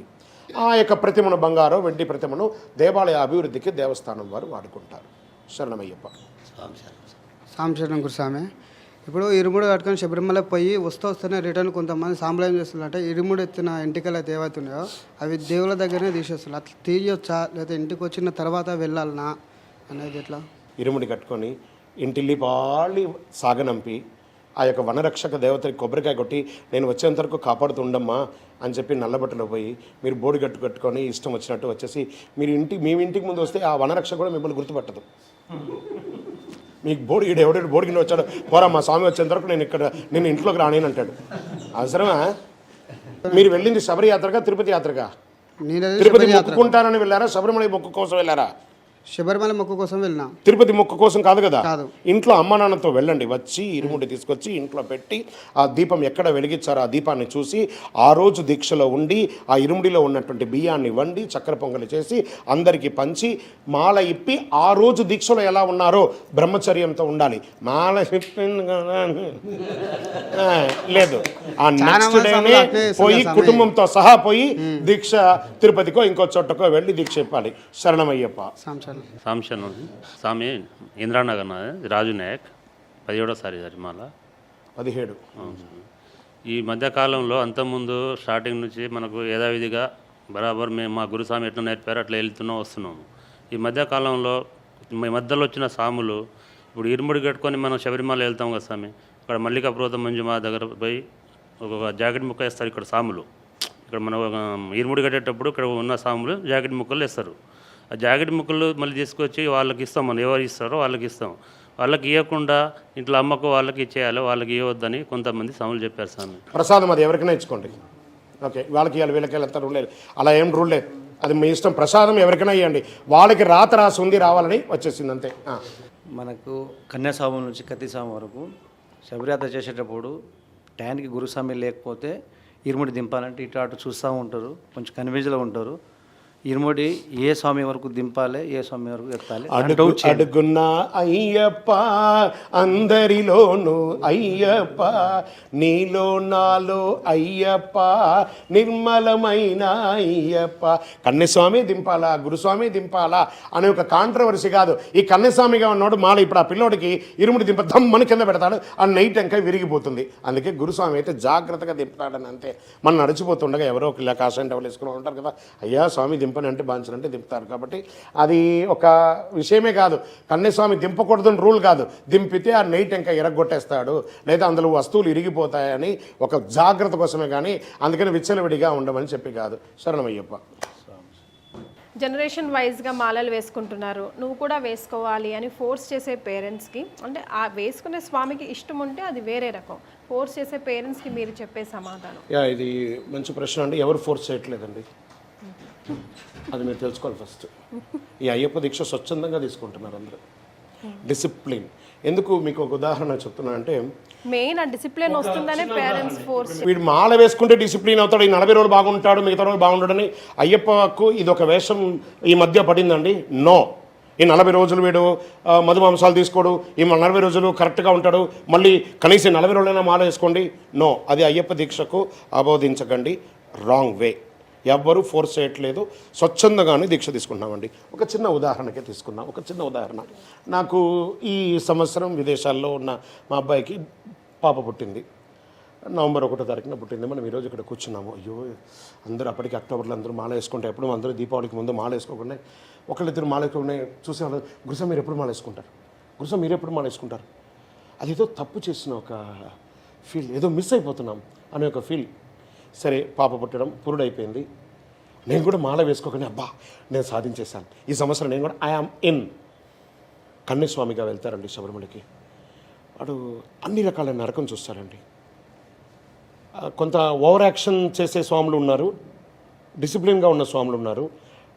Speaker 3: ఆ యొక్క ప్రతిమను, బంగారం వెండి ప్రతిమను దేవాలయ అభివృద్ధికి దేవస్థానం వారు వాడుకుంటారు. శరణమయ్యప్ప.
Speaker 16: సాంశరణం గురుస్వామి. ఇప్పుడు ఇరుముడు కట్టుకొని శబరిమల పోయి వస్తూనే రిటర్న్ కొంతమంది సాంప్రదాయం చేస్తున్నారంటే ఇరుముడు ఎత్తిన ఎంటికల ఏవైతే ఉన్నాయో అవి దేవుల దగ్గరనే తీసేస్తారు. అట్లా తీయొచ్చా లేదా ఇంటికి వచ్చిన తర్వాత వెళ్ళాలనా అనేది ఎట్లా?
Speaker 3: ఇరుముడి కట్టుకొని ఇంటిల్లి పాళి సాగనంపి ఆ యొక్క వనరక్షక దేవతకి కొబ్బరికాయ కొట్టి నేను వచ్చేంత వరకు కాపాడుతుండమ్మా అని చెప్పి నల్లబట్టలో పోయి మీరు బోడి కట్టుకొని ఇష్టం వచ్చినట్టు వచ్చేసి మీ ఇంటికి ముందు వస్తే ఆ వనరక్షక కూడా మిమ్మల్ని గుర్తుపట్టదు. మీకు బోడిగిడు ఎవడో బోడిగిన వచ్చాడు, పోరా మా స్వామి వచ్చేంత వరకు నేను ఇంట్లోకి రానేని అంటాడు. అవసరమా? మీరు వెళ్ళింది శబరి యాత్రగా తిరుపతి యాత్రగా? తిరుపతి మొక్కుకుంటారని వెళ్ళారా, శబరిమల మొక్కు కోసం వెళ్ళారా?
Speaker 16: శబరిమల మొక్కు కోసం వెళ్ళినా.
Speaker 3: తిరుపతి మొక్కు కోసం కాదు కదా. ఇంట్లో అమ్మ నాన్నతో వెళ్ళండి, వచ్చి ఇరుముడి తీసుకొచ్చి ఇంట్లో పెట్టి ఆ దీపం ఎక్కడ వెలిగించారో ఆ దీపాన్ని చూసి ఆ రోజు దీక్షలో ఉండి ఆ ఇరుముడిలో ఉన్నటువంటి బియ్యాన్ని వండి చక్కెర పొంగలి చేసి అందరికీ పంచి మాల ఇప్పి ఆ రోజు దీక్షలో ఎలా ఉన్నారో బ్రహ్మచర్యంతో ఉండాలి. మాల లేదు, ఆ నెక్స్ట్ డేనే పోయి కుటుంబంతో సహా పోయి దీక్ష తిరుపతికో ఇంకో చోటకో వెళ్ళి దీక్ష ఇప్పాలి. శరణమయ్యప్ప.
Speaker 17: సాంశను స్వామి ఇంద్రానగర్ రాజు నాయక్ 17వ సారి మాల
Speaker 3: 17.
Speaker 17: ఈ మధ్యకాలంలో అంతకుముందు స్టార్టింగ్ నుంచి మనకు యథావిధిగా బరాబర్ మేము మా గురుస్వామి ఎట్లా నేర్పారో అట్లా వెళ్తున్నాం వస్తున్నాము. ఈ మధ్యకాలంలో మధ్యలో వచ్చిన స్వాములు ఇప్పుడు ఇరుముడి కట్టుకొని మనం శబరిమల వెళ్తాం కదా స్వామి, ఇక్కడ మల్లికాపురం మంజుమా దగ్గర పోయి ఒక జాకెట్ ముక్క వేస్తారు. ఇక్కడ స్వాములు ఇక్కడ మనం ఇరుముడి కట్టేటప్పుడు ఇక్కడ ఉన్న స్వాములు జాకెట్ ముక్కలు వేస్తారు. ఆ జాకెట్ ముక్కలు మళ్ళీ తీసుకొచ్చి వాళ్ళకి ఇస్తాం, మనం ఎవరు ఇస్తారో వాళ్ళకి ఇస్తాం. వాళ్ళకి ఇవ్వకుండా ఇంట్లో అమ్మకు వాళ్ళకి ఇచ్చేయాలి, వాళ్ళకి ఇవ్వద్దని కొంతమంది స్వాములు చెప్పారు స్వామి.
Speaker 3: ప్రసాదం అది ఎవరికైనా ఇచ్చుకోండి, ఓకే, వాళ్ళకి ఇవ్వాలి వీళ్ళకి అంత రూల్ లేదు, అలా ఏం రూల్ లేదు, అది మీ ఇష్టం. ప్రసాదం ఎవరికైనా ఇవ్వండి, వాళ్ళకి రాసి ఉంది రావాలని వచ్చేసింది అంతే.
Speaker 12: మనకు కన్యాస్వామి నుంచి కత్తిస్వామి వరకు శబరియాత్ర చేసేటప్పుడు టైంకి గురుస్వామి లేకపోతే ఇరుముడి దింపాలంటే ఇటు అటు చూస్తూ ఉంటారు, కొంచెం కన్ఫ్యూజ్లో ఉంటారు. ఇరుముడి ఏ స్వామి వరకు దింపాలి, ఏ స్వామి వరకు ఎత్తాలి.
Speaker 3: అడుగున్న అయ్యప్ప అందరిలోను అయ్యప్ప నీలో నాలో అయ్యప్ప నిర్మలమైన అయ్యప్ప. కన్యస్వామి దింపాలా గురుస్వామి దింపాలా అనే ఒక కాంట్రవర్సీ కాదు. ఈ కన్యస్వామిగా ఉన్నవాడు మాల ఇప్పుడు ఆ పిల్లోడికి ఇరుముడి దమ్మని కింద పెడతాడు, ఆ నైట్ ఇంకా విరిగిపోతుంది. అందుకే గురుస్వామి అయితే జాగ్రత్తగా దింపుతాడని అంతే. మనం నడిచిపోతుండగా ఎవరో ఒక కాషాయం టవల్ వేసుకుని ఉంటారు కదా, అయ్యా స్వామి దింపని అంటే బాంచనంటే దింపుతారు. కాబట్టి అది ఒక విషయమే కాదు, కన్యస్వామి దింపకూడదని రూల్ కాదు. దింపితే ఆ నైట్ ఇంకా ఎరగొట్టేస్తాడు లేదా అందులో వస్తువులు ఇరిగిపోతాయని ఒక జాగ్రత్త కోసమే, కానీ అందుకని విచ్చలవిడిగా ఉండమని చెప్పి కాదు. శరణమయ్యప్ప.
Speaker 2: జనరేషన్ వైజ్గా మాలలు వేసుకుంటున్నారు, నువ్వు కూడా వేసుకోవాలి అని ఫోర్స్ చేసే పేరెంట్స్కి, అంటే ఆ వేసుకునే స్వామికి ఇష్టం ఉంటే అది వేరే రకం, ఫోర్స్ చేసే పేరెంట్స్కి మీరు చెప్పే సమాధానం?
Speaker 3: ఇది మంచి ప్రశ్న అండి. ఎవరు ఫోర్స్ చేయట్లేదండి, అది మీరు తెలుసుకోవాలి ఫస్ట్. ఈ అయ్యప్ప దీక్ష స్వచ్ఛందంగా తీసుకుంటున్నారు అందరూ, డిసిప్లిన్. ఎందుకు మీకు ఒక ఉదాహరణ చెప్తున్నా అంటే,
Speaker 2: మెయిన్ ఆ డిసిప్లిన్ వస్తుందనే పేరెంట్స్ ఫోర్స్.
Speaker 3: వీడు మాల వేసుకుంటే డిసిప్లిన్ అవుతాడు, ఈ 40 రోజులు బాగుంటాడు, మిగతా రోజులు బాగుంటాడని. అయ్యప్పకు ఇది ఒక వేషం ఈ మధ్య పడిందండి. నో, ఈ 40 రోజులు వీడు మధుమాంసాలు తీసుకోడు, ఈ 40 రోజులు కరెక్ట్గా ఉంటాడు, మళ్ళీ కనీసం 40 రోజులైనా మాల వేసుకోండి. నో, అది అయ్యప్ప దీక్షకు ఆబోధించకండి, రాంగ్ వే. ఎవ్వరూ ఫోర్స్ చేయట్లేదు, స్వచ్ఛందంగానే దీక్ష తీసుకుంటున్నామండి. ఒక చిన్న ఉదాహరణకే తీసుకున్నాం, ఒక చిన్న ఉదాహరణ. నాకు ఈ సంవత్సరం విదేశాల్లో ఉన్న మా అబ్బాయికి పాప పుట్టింది. నవంబర్ 1వ తారీఖున పుట్టింది. మనం ఈరోజు ఇక్కడ కూర్చున్నాము. అయ్యో, అందరూ అప్పటికి అక్టోబర్లో అందరూ మాల వేసుకుంటే, ఎప్పుడు అందరూ దీపావళికి ముందు మాల వేసుకోకుండా ఒకళ్ళిద్దరు మాల వేసుకునే చూసేవాళ్ళు. గురుసా మీరు ఎప్పుడు మాల వేసుకుంటారు, గురుసా మీరు ఎప్పుడు మాల వేసుకుంటారు. అదేదో తప్పు చేసిన ఒక ఫీల్, ఏదో మిస్ అయిపోతున్నాం అనే ఒక ఫీల్. సరే, పాప పుట్టడం పురుడైపోయింది. నేను కూడా మాల వేసుకోకుండా అబ్బా నేను సాధించేశాను, ఈ సంవత్సరం నేను కూడా ఐఆమ్ ఇన్. కన్యస్వామిగా వెళ్తారండి శబరిమలకి. వాడు అన్ని రకాల నరకం చూస్తారండి. కొంత ఓవర్ యాక్షన్ చేసే స్వాములు ఉన్నారు, డిసిప్లిన్గా ఉన్న స్వాములు ఉన్నారు.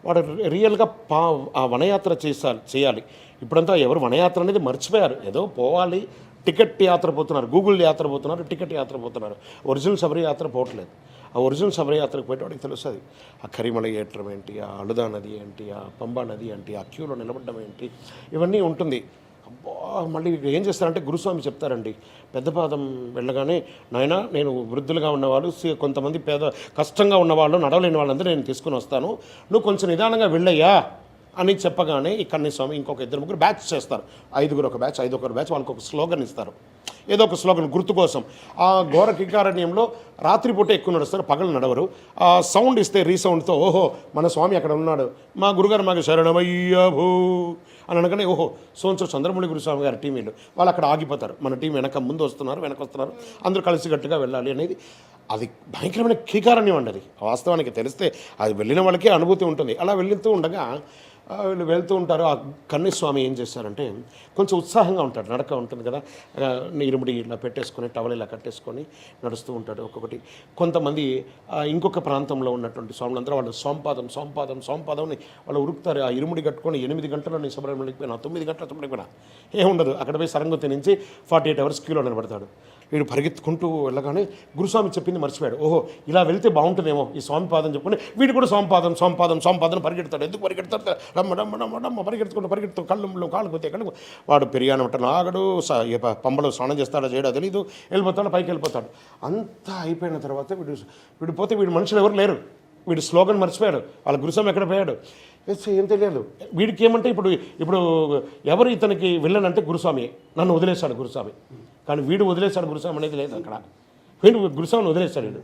Speaker 3: వాడు రియల్గా ఆ వనయాత్ర చేయాలి. ఇప్పుడంతా ఎవరు వనయాత్ర అనేది మర్చిపోయారు. ఏదో పోవాలి, టికెట్ యాత్ర పోతున్నారు, గూగుల్ యాత్ర పోతున్నారు, టికెట్ యాత్ర పోతున్నారు. ఒరిజినల్ శబరి యాత్ర పోవట్లేదు. ఆ ఒరిజినల్ శబరి యాత్రకు పోయేవాడికి తెలుస్తుంది ఆ కరిమల ఏట్రం ఏంటి, ఆ అలుదా నది ఏంటి, ఆ పంబా నది ఏంటి, ఆ క్యూలో నిలబడడం ఏంటి, ఇవన్నీ ఉంటుంది. అబ్బా మళ్ళీ ఏం చేస్తారంటే గురుస్వామి చెప్తారండి, పెద్దపాదం వెళ్ళగానే నాయన నేను వృద్ధులుగా ఉన్నవాళ్ళు, కొంతమంది కష్టంగా ఉన్నవాళ్ళు, నడవలేని వాళ్ళందరూ నేను తీసుకుని వస్తాను, నువ్వు కొంచెం నిదానంగా వెళ్ళయ్యా అని చెప్పగానే ఈ కన్నస్వామి ఇంకొక 2-3 బ్యాచ్ చేస్తారు. 5 ఒక బ్యాచ్, 5 ఒక బ్యాచ్, వాళ్ళకి ఒక స్లోగన్ ఇస్తారు, ఏదో ఒక స్లోగన్ గుర్తు కోసం. ఆ ఘోర కికారణ్యంలో రాత్రిపూట ఎక్కువ నడుస్తారు, పగలు నడవరు. ఆ సౌండ్ ఇస్తే రీసౌండ్తో ఓహో మన స్వామి అక్కడ ఉన్నాడు, మా గురుగారు మాకు శరణమయ్యభూ అని అనగానే ఓహో సోంచు చంద్రమౌళి గురుస్వామి గారి టీం వీళ్ళు, వాళ్ళు అక్కడ ఆగిపోతారు. మన టీం ముందు వస్తున్నారు, వెనక వస్తున్నారు, అందరూ కలిసికట్టుగా వెళ్ళాలి అనేది అది భయంకరమైన కీకారణ్యం అండి. అది వాస్తవానికి తెలిస్తే అది వెళ్ళిన వాళ్ళకే అనుభూతి ఉంటుంది. అలా వెళ్తూ ఉండగా వీళ్ళు వెళ్తూ ఉంటారు. ఆ కన్నస్వామి ఏం చేస్తారంటే కొంచెం ఉత్సాహంగా ఉంటాడు, నడక ఉంటుంది కదా, ఇరుముడి ఇలా పెట్టేసుకొని టవల్ ఇలా కట్టేసుకొని నడుస్తూ ఉంటాడు. ఒక్కొక్కటి కొంతమంది ఇంకొక ప్రాంతంలో ఉన్నటువంటి స్వాములందరూ వాళ్ళు సోంపాదం వాళ్ళు ఉరుకుతారు. ఆ ఇరుముడి కట్టుకొని 8 గంటలు నేను శబరిమలకి పోయినా, 9 గంటల శబరిమలకి పోయినా ఏముండదు. అక్కడ పోయి సరంగతి నుంచి 48 అవర్స్ క్యూలో నిలబడతాడు. వీడు పరిగెత్తుకుంటూ వెళ్ళగానే గురుస్వామి చెప్పింది మర్చిపోయాడు. ఓహో ఇలా వెళ్తే బాగుంటుందేమో ఈ స్వామి పాదం చెప్పుకొని వీడు కూడా సోంపాదం పరిగెడతాడు. ఎందుకు పరిగెడతాడు, రమ్మ పరిగెడుతూ కాళ్ళు పోతే కళ్ళు వాడు పెరిగానమాట నాగడు, పంబలో స్నానం చేస్తాడో చేయడో తెలీదు, వెళ్ళిపోతాడు, పైకి వెళ్ళిపోతాడు. అంతా అయిపోయిన తర్వాత వీడు పోతే వీడు మనుషులు ఎవరు లేరు, వీడు స్లోగన్ మర్చిపోయాడు, వాళ్ళ గురుస్వామి ఎక్కడ పోయాడు ఏం తెలియదు. వీడికి ఏమంటే ఇప్పుడు ఎవరు ఇతనికి వెళ్ళనంటే గురుస్వామి, నన్ను వదిలేశాడు గురుస్వామి, కానీ వీడు వదిలేశాడు గురుస్వామి అనేది లేదు. అక్కడ వీడు గురుస్వామిని వదిలేశాడు వీడు.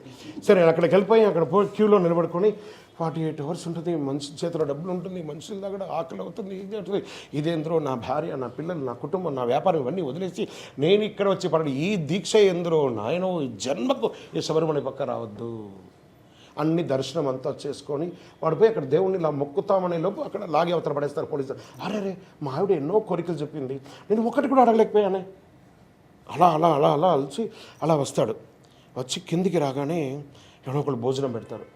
Speaker 3: సరే అక్కడికి వెళ్ళిపోయి అక్కడ పోయి క్యూలో నిలబడుకొని 48 అవర్స్ ఉంటుంది, మనిషి చేతిలో డబ్బులు ఉంటుంది, మనుషుల దగ్గర ఆకలి అవుతుంది, ఇది అవుతుంది, ఇదేంద్రో నా భార్య, నా పిల్లలు, నా కుటుంబం, నా వ్యాపారం ఇవన్నీ వదిలేసి నేను ఇక్కడ వచ్చి పడడు, ఈ దీక్ష ఎందరో నాయనో ఈ జన్మకు ఈ శబరిమల పక్క రావద్దు అన్ని దర్శనం అంతా చేసుకొని వాడిపోయి అక్కడ దేవుణ్ణి ఇలా మొక్కుతామనే లోపు అక్కడ లాగి అవతల పడేస్తారు పోలీసులు. అరే మా ఆవిడ ఎన్నో కోరికలు చెప్పింది, నేను ఒకటి కూడా అడగలేకపోయానే. అలా అలసి అలా వస్తాడు. వచ్చి కిందికి రాగానే ఎవరో ఒకళ్ళు భోజనం పెడతారు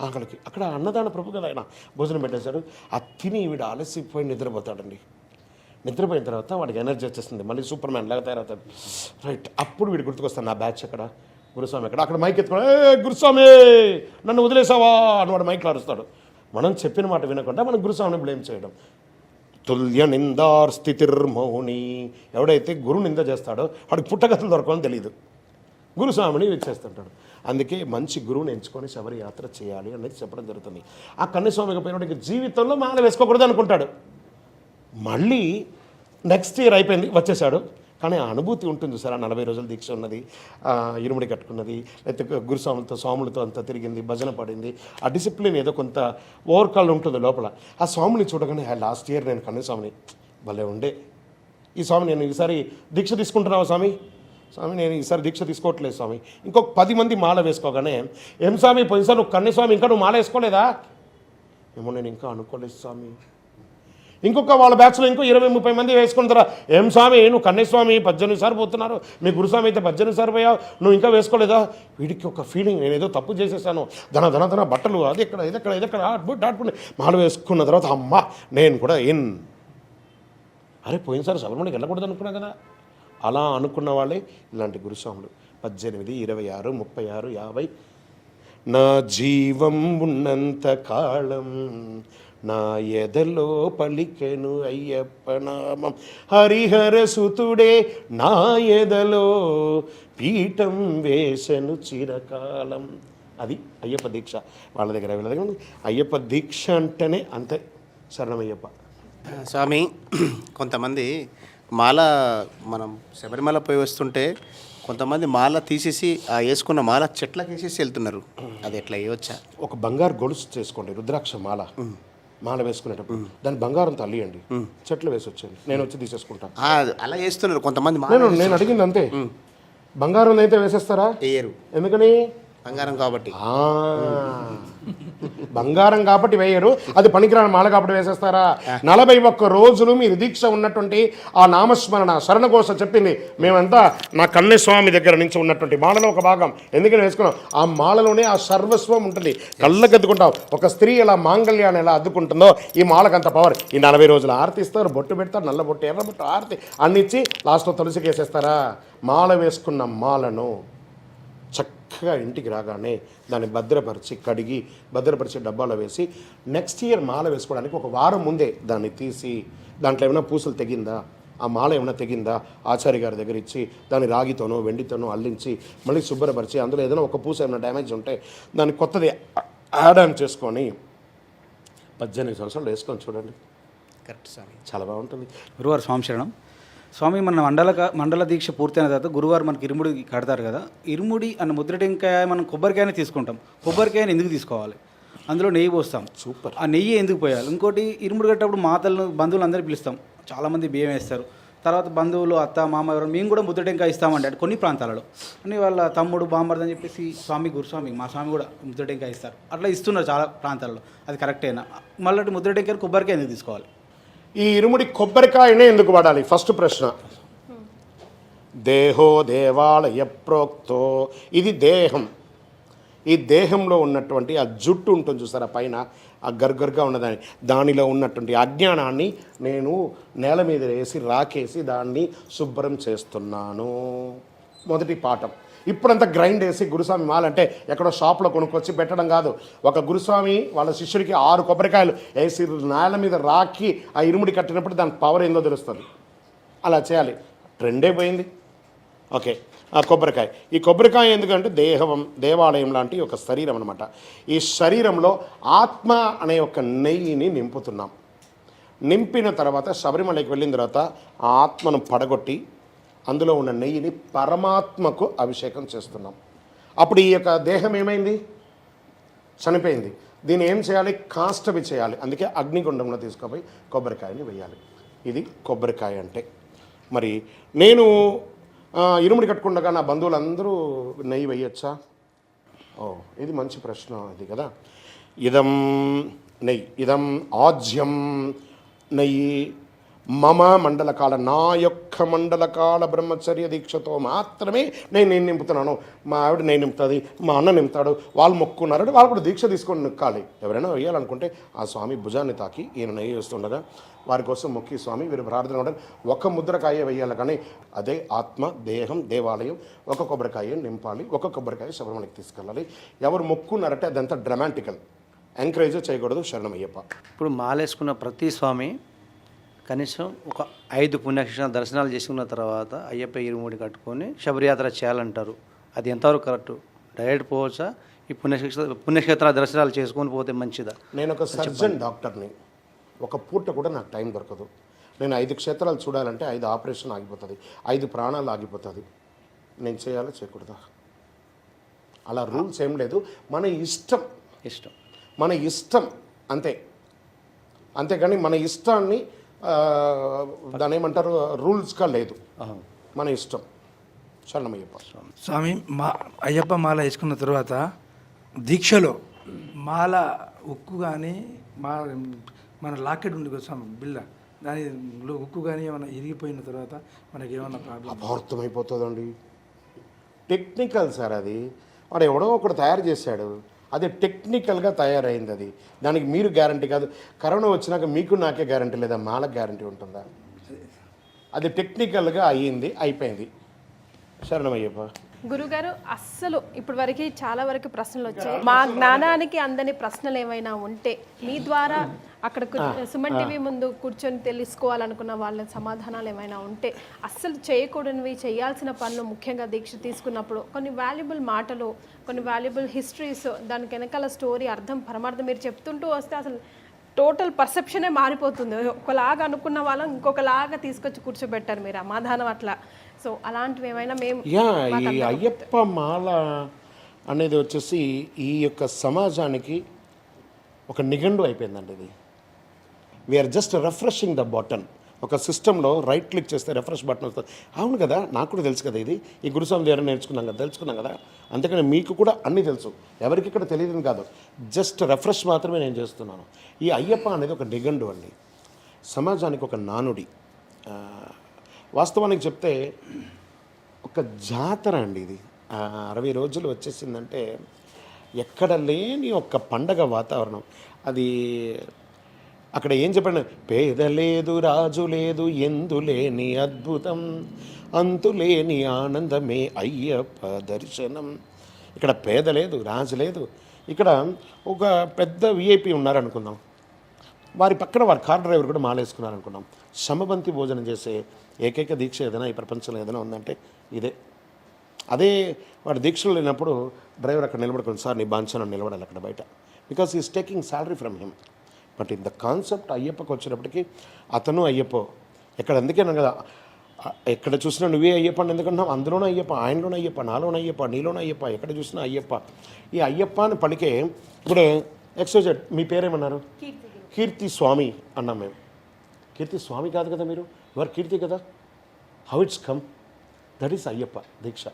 Speaker 3: ఆకలికి. అక్కడ అన్నదాన ప్రభు కదా ఆయన భోజనం పెట్టేశాడు. ఆ తిని వీడు అలసిపోయి నిద్రపోతాడండి. నిద్రపోయిన తర్వాత వాడికి ఎనర్జీ వచ్చేస్తుంది, మళ్ళీ సూపర్ మ్యాన్ లాగా తయారవుతాడు. రైట్, అప్పుడు వీడు గుర్తుకొస్తాడు, నా బ్యాచ్ అక్కడ, గురుస్వామి అక్కడ మైక్ ఎత్తుకోండి, గురుస్వామి నన్ను వదిలేసావా అని వాడు మైక్లో అరుస్తాడు. మనం చెప్పిన మాట వినకుండా మనం గురుస్వామిని బ్లేమ్ చేయడం. తుల్య నిందార్ స్థితిర్మౌని, ఎవడైతే గురు నింద చేస్తాడో వాడికి పుట్టగతులు దొరకని తెలియదు, గురుస్వామిని ఇచ్చేస్తుంటాడు. అందుకే మంచి గురువుని ఎంచుకొని శబరి యాత్ర చేయాలి అనేది చెప్పడం జరుగుతుంది. ఆ కన్నస్వామికి పోయినోడికి జీవితంలో మాల వేసుకోకూడదు అనుకుంటాడు. మళ్ళీ నెక్స్ట్ ఇయర్ అయిపోయింది, వచ్చేసాడు. కానీ ఆ అనుభూతి ఉంటుంది సార్. ఆ 40 రోజుల దీక్ష ఉన్నది, ఇరుముడి కట్టుకున్నది, లేకపోతే స్వాములతో అంతా తిరిగింది, భజన పడింది, ఆ డిసిప్లిన్ ఏదో కొంత ఓవర్కాల్ ఉంటుంది లోపల. ఆ స్వామిని చూడగానే లాస్ట్ ఇయర్ నేను కన్నస్వామిని భలే ఉండే, ఈ స్వామి నేను ఈసారి దీక్ష తీసుకుంటున్నావా స్వామి, నేను ఈసారి దీక్ష తీసుకోవట్లేదు స్వామి. ఇంకొక 10 మంది మాల వేసుకోగానే ఏం స్వామి పోయినసారి నువ్వు కన్నస్వామి ఇంకా నువ్వు మాల వేసుకోలేదా, ఏమో నేను ఇంకా అనుకోలేదు స్వామి. ఇంకొక వాళ్ళ బ్యాచ్లో ఇంకో 20-30 మంది వేసుకుంటారా, ఏం స్వామి నువ్వు కన్నస్వామి 18 సార్లు పోతున్నారు, మీ గురుస్వామి అయితే 18 సార్లు పోయావు, నువ్వు ఇంకా వేసుకోలేదా. వీడికి ఒక ఫీలింగ్, నేను ఏదో తప్పు చేసేసాను, ధన బట్టలు అది ఎక్కడ ఆడుకుంటే మాల వేసుకున్న తర్వాత అమ్మ నేను కూడా అరే పోయినసారి శబరిమలకి వెళ్ళకూడదు అనుకున్నా కదా. అలా అనుకున్న వాళ్ళే ఇలాంటి గురుస్వాములు. 18, 26, 36, 50 నా జీవం ఉన్నంత కాలం నా ఎదలో పలికెను అయ్యప్ప నామం, హరిహర సుతుడే నా ఎదలో పీఠం వేసెను చిరకాలం. అది అయ్యప్ప దీక్ష. వాళ్ళ దగ్గర వీళ్ళ దగ్గర అయ్యప్ప దీక్ష అంటేనే అంతే, శరణమయ్యప్ప.
Speaker 18: స్వామి కొంతమంది మాల మనం శబరిమల పోయి వస్తుంటే కొంతమంది మాల తీసేసి ఆ వేసుకున్న మాల చెట్లకి వేసేసి వెళ్తున్నారు, అది ఎట్లా వేయవచ్చా?
Speaker 3: ఒక బంగారు గొలుసు చేసుకోండి, రుద్రాక్ష మాల వేసుకునేటప్పుడు దాన్ని బంగారంతో అల్లియండి, చెట్లు వేసి వచ్చేయండి, నేను వచ్చి తీసేసుకుంటాను.
Speaker 18: అలా వేస్తున్నారు కొంతమంది.
Speaker 3: నేను అడిగింది అంతే, బంగారం అయితే వేసేస్తారా?
Speaker 18: వేయరు.
Speaker 3: ఎందుకని?
Speaker 18: బంగారం కాబట్టి.
Speaker 3: బంగారం కాబట్టి వేయరు, అది పనికిరాని మాల కాబట్టి వేసేస్తారా? 41 రోజులు మీరు దీక్ష ఉన్నటువంటి ఆ నామస్మరణ శరణఘోష చెప్పింది మేమంతా నా కన్యస్వామి దగ్గర నుంచి ఉన్నటువంటి మాలలో ఒక భాగం. ఎందుకని వేసుకున్నాం? ఆ మాలలోనే ఆ సర్వస్వం ఉంటుంది. కళ్ళకద్దుకుంటాం. ఒక స్త్రీ ఎలా మాంగళ్యాన్ని ఎలా అద్దుకుంటుందో ఈ మాలకు అంత పవర్. ఈ 40 రోజులు ఆరతి ఇస్తారు, బొట్టు పెడతారు, నల్ల బొట్టు, ఎర్ర బొట్టు, ఆరతి అన్ని ఇచ్చి లాస్ట్లో తులసికేసేస్తారా? మాల వేసుకున్న మాలను చక్కగా ఇంటికి రాగానే దాన్ని భద్రపరిచి కడిగి భద్రపరిచి డబ్బాలో వేసి నెక్స్ట్ ఇయర్ మాల వేసుకోవడానికి ఒక వారం ముందే దాన్ని తీసి దాంట్లో ఏమైనా పూసలు తెగిందా, ఆ మాల ఏమైనా తెగిందా ఆచార్య గారి దగ్గర ఇచ్చి దాన్ని రాగితోనో వెండితోనో అల్లించి మళ్ళీ శుభ్రపరిచి అందులో ఏదైనా ఒక పూస ఏమైనా డ్యామేజ్ ఉంటే దాన్ని కొత్తది యాడ్ ఆన్ చేసుకొని 18 సంవత్సరాలు వేసుకొని చూడండి.
Speaker 18: కరెక్ట్ స్వామి,
Speaker 3: చాలా బాగుంటుంది.
Speaker 8: గురువారు స్వామి శరణం. స్వామి మన మండల దీక్ష పూర్తయిన తర్వాత గురువారు మనకి ఇరుముడి కడతారు కదా, ఇరుముడి అన్న ముద్రటెంకాయ మనం కొబ్బరికాయనే తీసుకుంటాం. కొబ్బరికాయని ఎందుకు తీసుకోవాలి? అందులో నెయ్యి పోస్తాం.
Speaker 3: సూపర్.
Speaker 8: ఆ నెయ్యి ఎందుకు పోయాలి? ఇంకోటి ఇరుముడి కట్టేటప్పుడు మాతలను బంధువులు అందరూ పిలుస్తాం. చాలామంది బియ్యం వేస్తారు. తర్వాత బంధువులు అత్త మామ ఎవరు మేము కూడా ముద్రటెంకాయ ఇస్తామంటే అంటే కొన్ని ప్రాంతాలలో అని వాళ్ళ తమ్ముడు బామ్మర్ది అని చెప్పేసి స్వామి గురుస్వామి మా స్వామి కూడా ముద్రటెంకాయ ఇస్తారు. అట్లా ఇస్తున్నారు చాలా ప్రాంతాల్లో. అది కరెక్టేనా? మళ్ళీ ముద్రటెంకాయ కొబ్బరికాయ ఎందుకు తీసుకోవాలి?
Speaker 3: ఈ ఇరుముడి కొబ్బరికాయనే ఎందుకు వాడాలి? ఫస్ట్ ప్రశ్న. దేహో దేవాలయ ప్రోక్తో, ఇది దేహం. ఈ దేహంలో ఉన్నటువంటి ఆ జుట్టు ఉంటుంది చూసారా పైన, ఆ గర్గర్గా ఉన్నదాన్ని, దానిలో ఉన్నటువంటి అజ్ఞానాన్ని నేను నేల మీద వేసి రాకేసి దాన్ని శుభ్రం చేస్తున్నాను. మొదటి పాఠం. ఇప్పుడంతా గ్రైండ్ వేసి గురుస్వామి మాలంటే ఎక్కడో షాప్లో కొనుక్కొచ్చి పెట్టడం కాదు. ఒక గురుస్వామి వాళ్ళ శిష్యుడికి 6 కొబ్బరికాయలు వేసి నేల మీద రాకి ఆ ఇరుముడి కట్టినప్పుడు దాని పవర్ ఏందో తెలుస్తుంది. అలా చేయాలి. ట్రెండే పోయింది. ఓకే, ఆ కొబ్బరికాయ. ఈ కొబ్బరికాయ ఎందుకంటే దేవాలయం లాంటి ఒక శరీరం అనమాట. ఈ శరీరంలో ఆత్మ అనే ఒక నెయ్యిని నింపుతున్నాం. నింపిన తర్వాత శబరిమలకి వెళ్ళిన తర్వాత ఆ ఆత్మను పడగొట్టి అందులో ఉన్న నెయ్యిని పరమాత్మకు అభిషేకం చేస్తున్నాం. అప్పుడు ఈ యొక్క దేహం ఏమైంది? చనిపోయింది. దీన్ని ఏం చేయాలి? కాష్టవి చేయాలి. అందుకే అగ్నిగుండంలో తీసుకుపోయి కొబ్బరికాయని వేయాలి. ఇది కొబ్బరికాయ అంటే. మరి నేను ఇరుముడి కట్టుకుండగా నా బంధువులందరూ నెయ్యి వేయచ్చా? ఇది మంచి ప్రశ్న ఇది కదా. ఇదం నెయ్యి, ఇదం ఆజ్యం నెయ్యి మమ మండలకాల, నా యొక్క మండలకాల బ్రహ్మచర్య దీక్షతో మాత్రమే నేను నింపుతున్నాను. మా ఆవిడ నేను నింపుతుంది, మా అన్న నింపుతాడు, వాళ్ళు మొక్కున్నారంటే వాళ్ళు కూడా దీక్ష తీసుకొని నిక్కాలి. ఎవరైనా వేయాలనుకుంటే ఆ స్వామి భుజాన్ని తాకి ఈయన నెయ్యి వేస్తుండగా వారి కోసం మొక్కి స్వామి వీరు ప్రార్థన ఉండదు. ఒక ముద్రకాయ వేయాలి, కానీ అదే ఆత్మ దేహం దేవాలయం ఒక కొబ్బరికాయ నింపాలి. ఒక కొబ్బరికాయ శబరిమలకి తీసుకెళ్ళాలి. ఎవరు మొక్కున్నారంటే అదంతా డ్రామాటికల్, ఎంకరేజ్ చేయకూడదు. శరణమయ్యప్ప.
Speaker 12: ఇప్పుడు మాలేసుకున్న ప్రతి స్వామి కనీసం ఒక 5 పుణ్యక్షేత్ర దర్శనాలు చేసుకున్న తర్వాత అయ్యప్ప ఇరుముడి కట్టుకొని శబరియాత్ర చేయాలంటారు. అది ఎంతవరకు కరెక్ట్? డైరెక్ట్ పోవచ్చా? ఈ పుణ్యక్షేత్ర దర్శనాలు చేసుకొని పోతే మంచిదా?
Speaker 3: నేను ఒక సర్జన్ డాక్టర్ని. ఒక పూట కూడా నాకు టైం దొరకదు. నేను 5 క్షేత్రాలు చూడాలంటే 5 ఆపరేషన్ ఆగిపోతుంది, 5 ప్రాణాలు ఆగిపోతుంది. నేను చేయాలో చేయకూడదా? అలా రూల్స్ ఏం లేదు. మన ఇష్టం మన ఇష్టం అంతే. అంతేగాని మన ఇష్టాన్ని దాని ఏమంటారు రూల్స్గా లేదు. మన ఇష్టం. శరణమయ్యప్ప.
Speaker 14: స్వామి అయ్యప్ప మాల వేసుకున్న తర్వాత దీక్షలో మాల ఉక్కు కానీ మన లాకెట్ ఉంది కదా స్వామి బిళ్ళ, దానిలో ఉక్కు కానీ ఏమైనా ఇరిగిపోయిన తర్వాత మనకి ఏమైనా ప్రాబ్లం?
Speaker 3: అపార్థమైపోతుందండి. టెక్నికల్ సార్ అది. వాడు ఎవడో ఒకడు తయారు చేశాడు, అది టెక్నికల్గా తయారైంది. అది దానికి మీరు గ్యారంటీ కాదు. కరోనా వచ్చినాక మీకు నాకే గ్యారంటీ లేదా? మాలకు గ్యారంటీ ఉంటుందా? అది టెక్నికల్గా అయ్యింది, అయిపోయింది. శరణమయ్యప్ప.
Speaker 2: గురుగారు అస్సలు ఇప్పటి వరకు చాలా వరకు ప్రశ్నలు వచ్చాయి. మా జ్ఞానానికి అందని ప్రశ్నలు ఏమైనా ఉంటే మీ ద్వారా అక్కడ సుమన్ టీవీ ముందు కూర్చొని తెలుసుకోవాలనుకున్న వాళ్ళ సమాధానాలు ఏమైనా ఉంటే, అస్సలు చేయకూడనివి చేయాల్సిన పనులు, ముఖ్యంగా దీక్ష తీసుకున్నప్పుడు కొన్ని వాల్యుబుల్ మాటలు, కొన్ని వాల్యుబుల్ హిస్టరీస్, దానికి వెనకాల స్టోరీ అర్థం పరమార్థం మీరు చెప్తుంటూ వస్తే అసలు టోటల్ పర్సెప్షనే మారిపోతుంది. ఒకలాగా అనుకున్న వాళ్ళని ఇంకొకలాగా తీసుకొచ్చి కూర్చోబెట్టారు మీరు సమాధానం అట్లా. సో అలాంటివి ఏమైనా మేము
Speaker 3: ఈ అయ్యప్ప మాల అనేది వచ్చేసి ఈ యొక్క సమాజానికి ఒక నిఘండు అయిపోయిందండి. ఇది we're just refreshing the button. ఒక సిస్టంలో రైట్ క్లిక్ చేస్తే రిఫ్రెష్ బటన్ వస్తుంది. అవును కదా, నాకు కూడా తెలుసు కదా, ఇది ఈ గురుస్వామి దగ్గర తెలుసుకున్నాం కదా. అందుకని మీకు కూడా అన్నీ తెలుసు, ఎవరికి ఇక్కడ తెలియదు కాదు, జస్ట్ రిఫ్రెష్ మాత్రమే నేను చేస్తున్నాను. ఈ అయ్యప్ప అనేది ఒక నిఘండు అండి, సమాజానికి ఒక నానుడి. వాస్తవానికి చెప్తే ఒక జాతర అండి ఇది. 60 రోజులు వచ్చేసిందంటే ఎక్కడ లేని ఒక పండగ వాతావరణం. అది అక్కడ ఏం చెప్పండి, పేద లేదు రాజు లేదు ఎందు లేని అద్భుతం అంతులేని ఆనందమే అయ్యప్ప దర్శనం. ఇక్కడ పేద లేదు రాజు లేదు, ఇక్కడ ఒక పెద్ద విఐపి ఉన్నారనుకుందాం, వారి పక్కన వారి కార్ డ్రైవర్ కూడా మాలేసుకున్నారనుకున్నాం. సమబంతి భోజనం చేసే ఏకైక దీక్ష ఏదైనా ఈ ప్రపంచంలో ఏదైనా ఉందంటే ఇదే. అదే వాడు దీక్షలు లేనప్పుడు డ్రైవర్ అక్కడ నిలబడుకుని, సార్ నీ బాంఛనం నిలబడాలి అక్కడ బయట, because is taking salary from him. But in the concept అయ్యప్పకి వచ్చినప్పటికీ అతను అయ్యప్ప ఎక్కడ, అందుకేనా కదా ఎక్కడ చూసినా నువ్వే అయ్యప్ప అని ఎందుకంటున్నావు, అందులోనే అయ్యప్ప, ఆయనలోనే అయ్యప్ప, నాలోనే అయ్యప్ప, నీలోనే అయ్యప్ప, ఎక్కడ చూసినా అయ్యప్ప. ఈ అయ్యప్ప అని పలికే ఇప్పుడు ఎక్స్జెడ్ మీ పేరేమన్నారు, కీర్తి స్వామి అన్నాం మేము. కీర్తి స్వామి కాదు కదా మీరు, యువర్ కీర్తి కదా. How it's come, that is Ayyappa దీక్ష.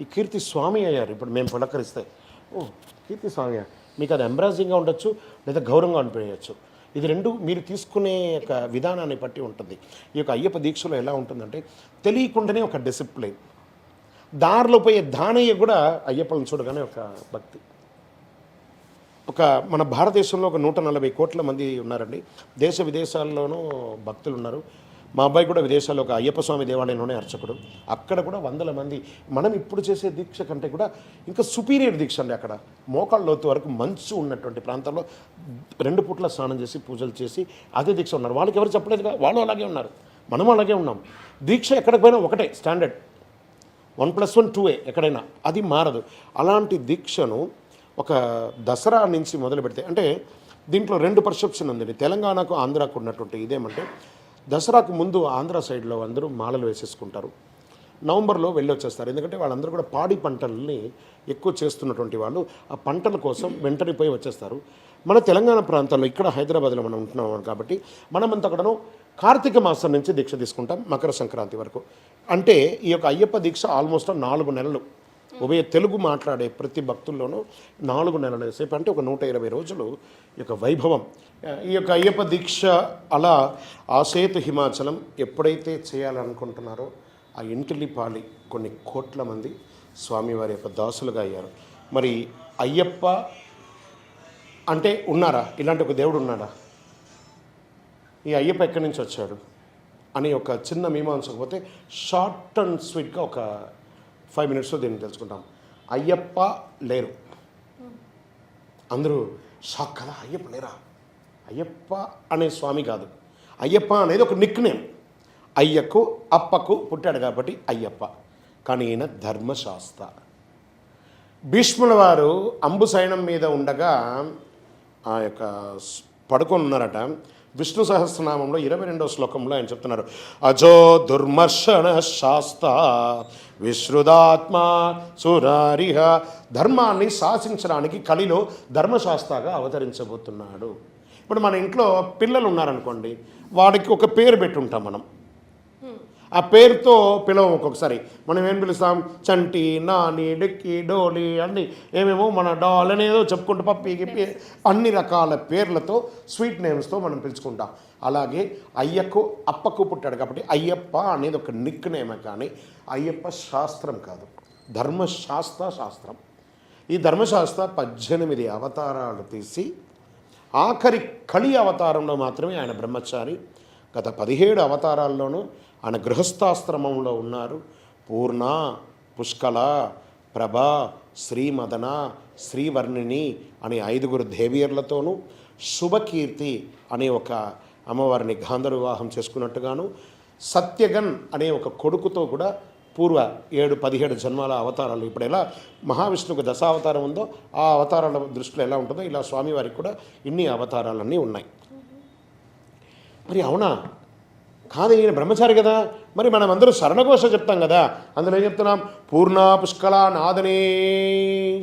Speaker 3: ఈ కీర్తి స్వామి అయ్యారు ఇప్పుడు మేము పులకరిస్తే, ఓ కీర్తి స్వామి అయ్యారు. మీకు అది ఎంబ్రాసింగ్గా ఉండొచ్చు లేదా గౌరవంగా అనిపించవచ్చు. ఇది రెండు మీరు తీసుకునే ఒక విధానాన్ని బట్టి ఉంటుంది. ఈ యొక్క అయ్యప్ప దీక్షలో ఎలా ఉంటుందంటే తెలియకుండానే ఒక డిసిప్లిన్, దారిలో పోయే దానయ్య కూడా అయ్యప్పని చూడగానే ఒక భక్తి. ఒక మన భారతదేశంలో ఒక 140 కోట్ల మంది ఉన్నారండి, దేశ విదేశాల్లోనూ భక్తులు ఉన్నారు. మా అబ్బాయి కూడా విదేశాల్లో ఒక అయ్యప్ప స్వామి దేవాలయంలోనే అర్చకుడు, అక్కడ కూడా వందల మంది. మనం ఇప్పుడు చేసే దీక్ష కంటే కూడా ఇంకా సుపీరియర్ దీక్ష అండి. అక్కడ మోకాళ్ళ లోతు వరకు మంచు ఉన్నటువంటి ప్రాంతాల్లో 2 పూట్ల స్నానం చేసి పూజలు చేసి అదే దీక్ష ఉన్నారు. వాళ్ళకి ఎవరు చెప్పలేదుగా, వాళ్ళు అలాగే ఉన్నారు, మనం అలాగే ఉన్నాం. దీక్ష ఎక్కడికి పోయినా ఒకటే స్టాండర్డ్, 1+1 2 ఎక్కడైనా, అది మారదు. అలాంటి దీక్షను ఒక దసరా నుంచి మొదలు పెడితే, అంటే దీంట్లో 2 పర్సెప్షన్ ఉందండి. తెలంగాణకు ఆంధ్రాకు ఉన్నటువంటి ఇదేమంటే, దసరాకు ముందు ఆంధ్ర సైడ్లో అందరూ మాలలు వేసేసుకుంటారు, నవంబర్లో వెళ్ళొచ్చేస్తారు. ఎందుకంటే వాళ్ళందరూ కూడా పాడి పంటల్ని ఎక్కువ చేస్తున్నటువంటి వాళ్ళు, ఆ పంటల కోసం వెంటనే పోయి వచ్చేస్తారు. మన తెలంగాణ ప్రాంతాల్లో ఇక్కడ హైదరాబాద్లో మనం ఉంటున్నాం కాబట్టి మనమంతా కూడాను కార్తీక మాసం నుంచి దీక్ష తీసుకుంటాం మకర సంక్రాంతి వరకు. అంటే ఈ యొక్క అయ్యప్ప దీక్ష ఆల్మోస్ట్ 4 నెలలు. ఉభయ తెలుగు మాట్లాడే ప్రతి భక్తుల్లోనూ 4 నెలల సేపు, అంటే ఒక 120 రోజులు ఈ యొక్క వైభవం. ఈ యొక్క అయ్యప్ప దీక్ష అలా ఆసేతు హిమాచలం ఎప్పుడైతే చేయాలనుకుంటున్నారో ఆ ఇంటిలిపాలి కొన్ని కోట్ల మంది స్వామివారి యొక్క దాసులుగా అయ్యారు. మరి అయ్యప్ప అంటే ఉన్నారా, ఇలాంటి ఒక దేవుడు ఉన్నాడా, ఈ అయ్యప్ప ఎక్కడి నుంచి వచ్చాడు అని ఒక చిన్న మీమాంసకపోతే షార్ట్ అండ్ స్వీట్గా ఒక 5 మినిట్స్లో దీన్ని తెలుసుకుంటాం. అయ్యప్ప లేరు, అందరూ షాక్ కదా, అయ్యప్ప లేరా, అయ్యప్ప అనే స్వామి కాదు, అయ్యప్ప అనేది ఒక నిక్ నేమ్. అయ్యకు అప్పకు పుట్టాడు కాబట్టి అయ్యప్ప, కానీ ఈయన ధర్మశాస్త్ర. భీష్ముల వారు అంబుసైనం మీద ఉండగా ఆ యొక్క పడుకొని ఉన్నారట. విష్ణు సహస్రనామంలో 22వ శ్లోకంలో ఆయన చెప్తున్నారు, అజో దుర్మర్షణ శాస్త్ర విశ్రుదాత్మ సురారిహ. ధర్మాన్ని శాసించడానికి కలిలో ధర్మశాస్త్రగా అవతరించబోతున్నాడు. ఇప్పుడు మన ఇంట్లో పిల్లలు ఉన్నారనుకోండి, వాడికి ఒక పేరు పెట్టుంటాం మనం, ఆ పేరుతో పిలవం. ఒక్కొక్కసారి మనం ఏం పిలుస్తాం, చంటి, నాని, డెక్కి, డోలి అన్నీ ఏమేమో మన డాల్ అనేదో చెప్పుకుంటూ పప్పి గిప్పి అన్ని రకాల పేర్లతో స్వీట్ నేమ్స్తో మనం పిలుచుకుంటాం. అలాగే అయ్యకు అప్పకు పుట్టాడు కాబట్టి అయ్యప్ప అనేది ఒక నిక్ నేమే, కానీ అయ్యప్ప శాస్త్రం కాదు, ధర్మశాస్త్ర శాస్త్రం. ఈ ధర్మశాస్త్ర 18 అవతారాలు తీసి ఆఖరి కలి అవతారంలో మాత్రమే ఆయన బ్రహ్మచారి. గత 17 అవతారాల్లోనూ ఆయన గృహస్థాశ్రమంలో ఉన్నారు. పూర్ణ, పుష్కల, ప్రభ, శ్రీమదన, శ్రీవర్ణిని అనే 5 దేవియర్లతోనూ, శుభకీర్తి అనే ఒక అమ్మవారిని గాంధర్వ వివాహం చేసుకున్నట్టుగాను, సత్యగన్ అనే ఒక కొడుకుతో కూడా పూర్వ 17 జన్మాల అవతారాలు. ఇప్పుడు ఎలా మహావిష్ణువుకు దశావతారం ఉందో ఆ అవతారాల దృష్టిలో ఎలా ఉంటుందో ఇలా స్వామివారికి కూడా ఇన్ని అవతారాలన్నీ ఉన్నాయి. మరి అవునా కాదు, ఈయన బ్రహ్మచారి కదా, మరి మనం అందరూ శరణఘోష చెప్తాం కదా, అందులో ఏం చెప్తున్నాం, పూర్ణ పుష్కల నాదనే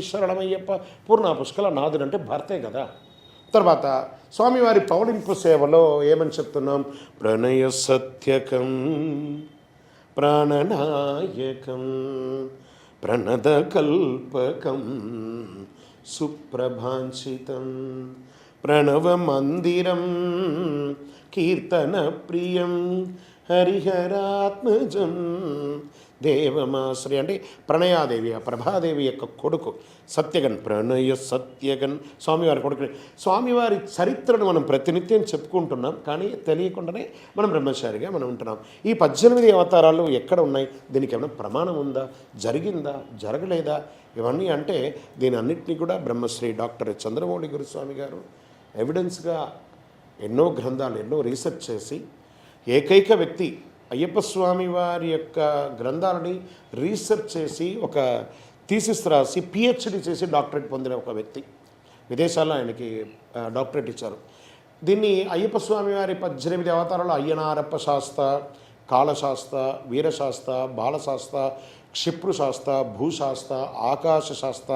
Speaker 3: శరణమయ్యప్ప. పూర్ణ పుష్కల నాదుడు అంటే భర్తే కదా, తర్వాత స్వామివారి పౌలింపు సేవలో ఏమని చెప్తున్నాం? ప్రణయ సత్యకం ప్రాణనాయకం ప్రణదకల్పకం సుప్రభాంచితం ప్రణవమందిరం కీర్తన ప్రియం హరిహరాత్మజం దేవమాశ్రయ. అంటే ప్రణయాదేవి, ఆ ప్రభాదేవి యొక్క కొడుకు సత్యగన్, ప్రణయ సత్యగన్ స్వామివారి కొడుకు. స్వామివారి చరిత్రను మనం ప్రతినిత్యం చెప్పుకుంటున్నాం, కానీ తెలియకుండానే మనం బ్రహ్మచారిగా మనం ఉంటున్నాం. ఈ 18 అవతారాలు ఎక్కడ ఉన్నాయి? దీనికి ఏమైనా ప్రమాణం ఉందా? జరిగిందా? జరగలేదా? ఇవన్నీ అంటే దీని అన్నింటినీ కూడా బ్రహ్మశ్రీ డాక్టర్ చంద్రమౌళి గురుస్వామి గారు ఎవిడెన్స్గా ఎన్నో గ్రంథాలు, ఎన్నో రీసెర్చ్ చేసి ఏకైక వ్యక్తి అయ్యప్ప స్వామి వారి యొక్క గ్రంథాలని రీసెర్చ్ చేసి ఒక థీసిస్ రాసి పిహెచ్డి చేసి డాక్టరేట్ పొందిన ఒక వ్యక్తి. విదేశాల్లో ఆయనకి డాక్టరేట్ ఇచ్చారు. దీన్ని అయ్యప్ప స్వామి వారి 18 అవతారాలు అయ్యనారప్ప శాస్త, కాళశాస్త, వీరశాస్త, బాలశాస్త, క్షిప్రుశాస్త, భూశాస్త, ఆకాశశాస్త,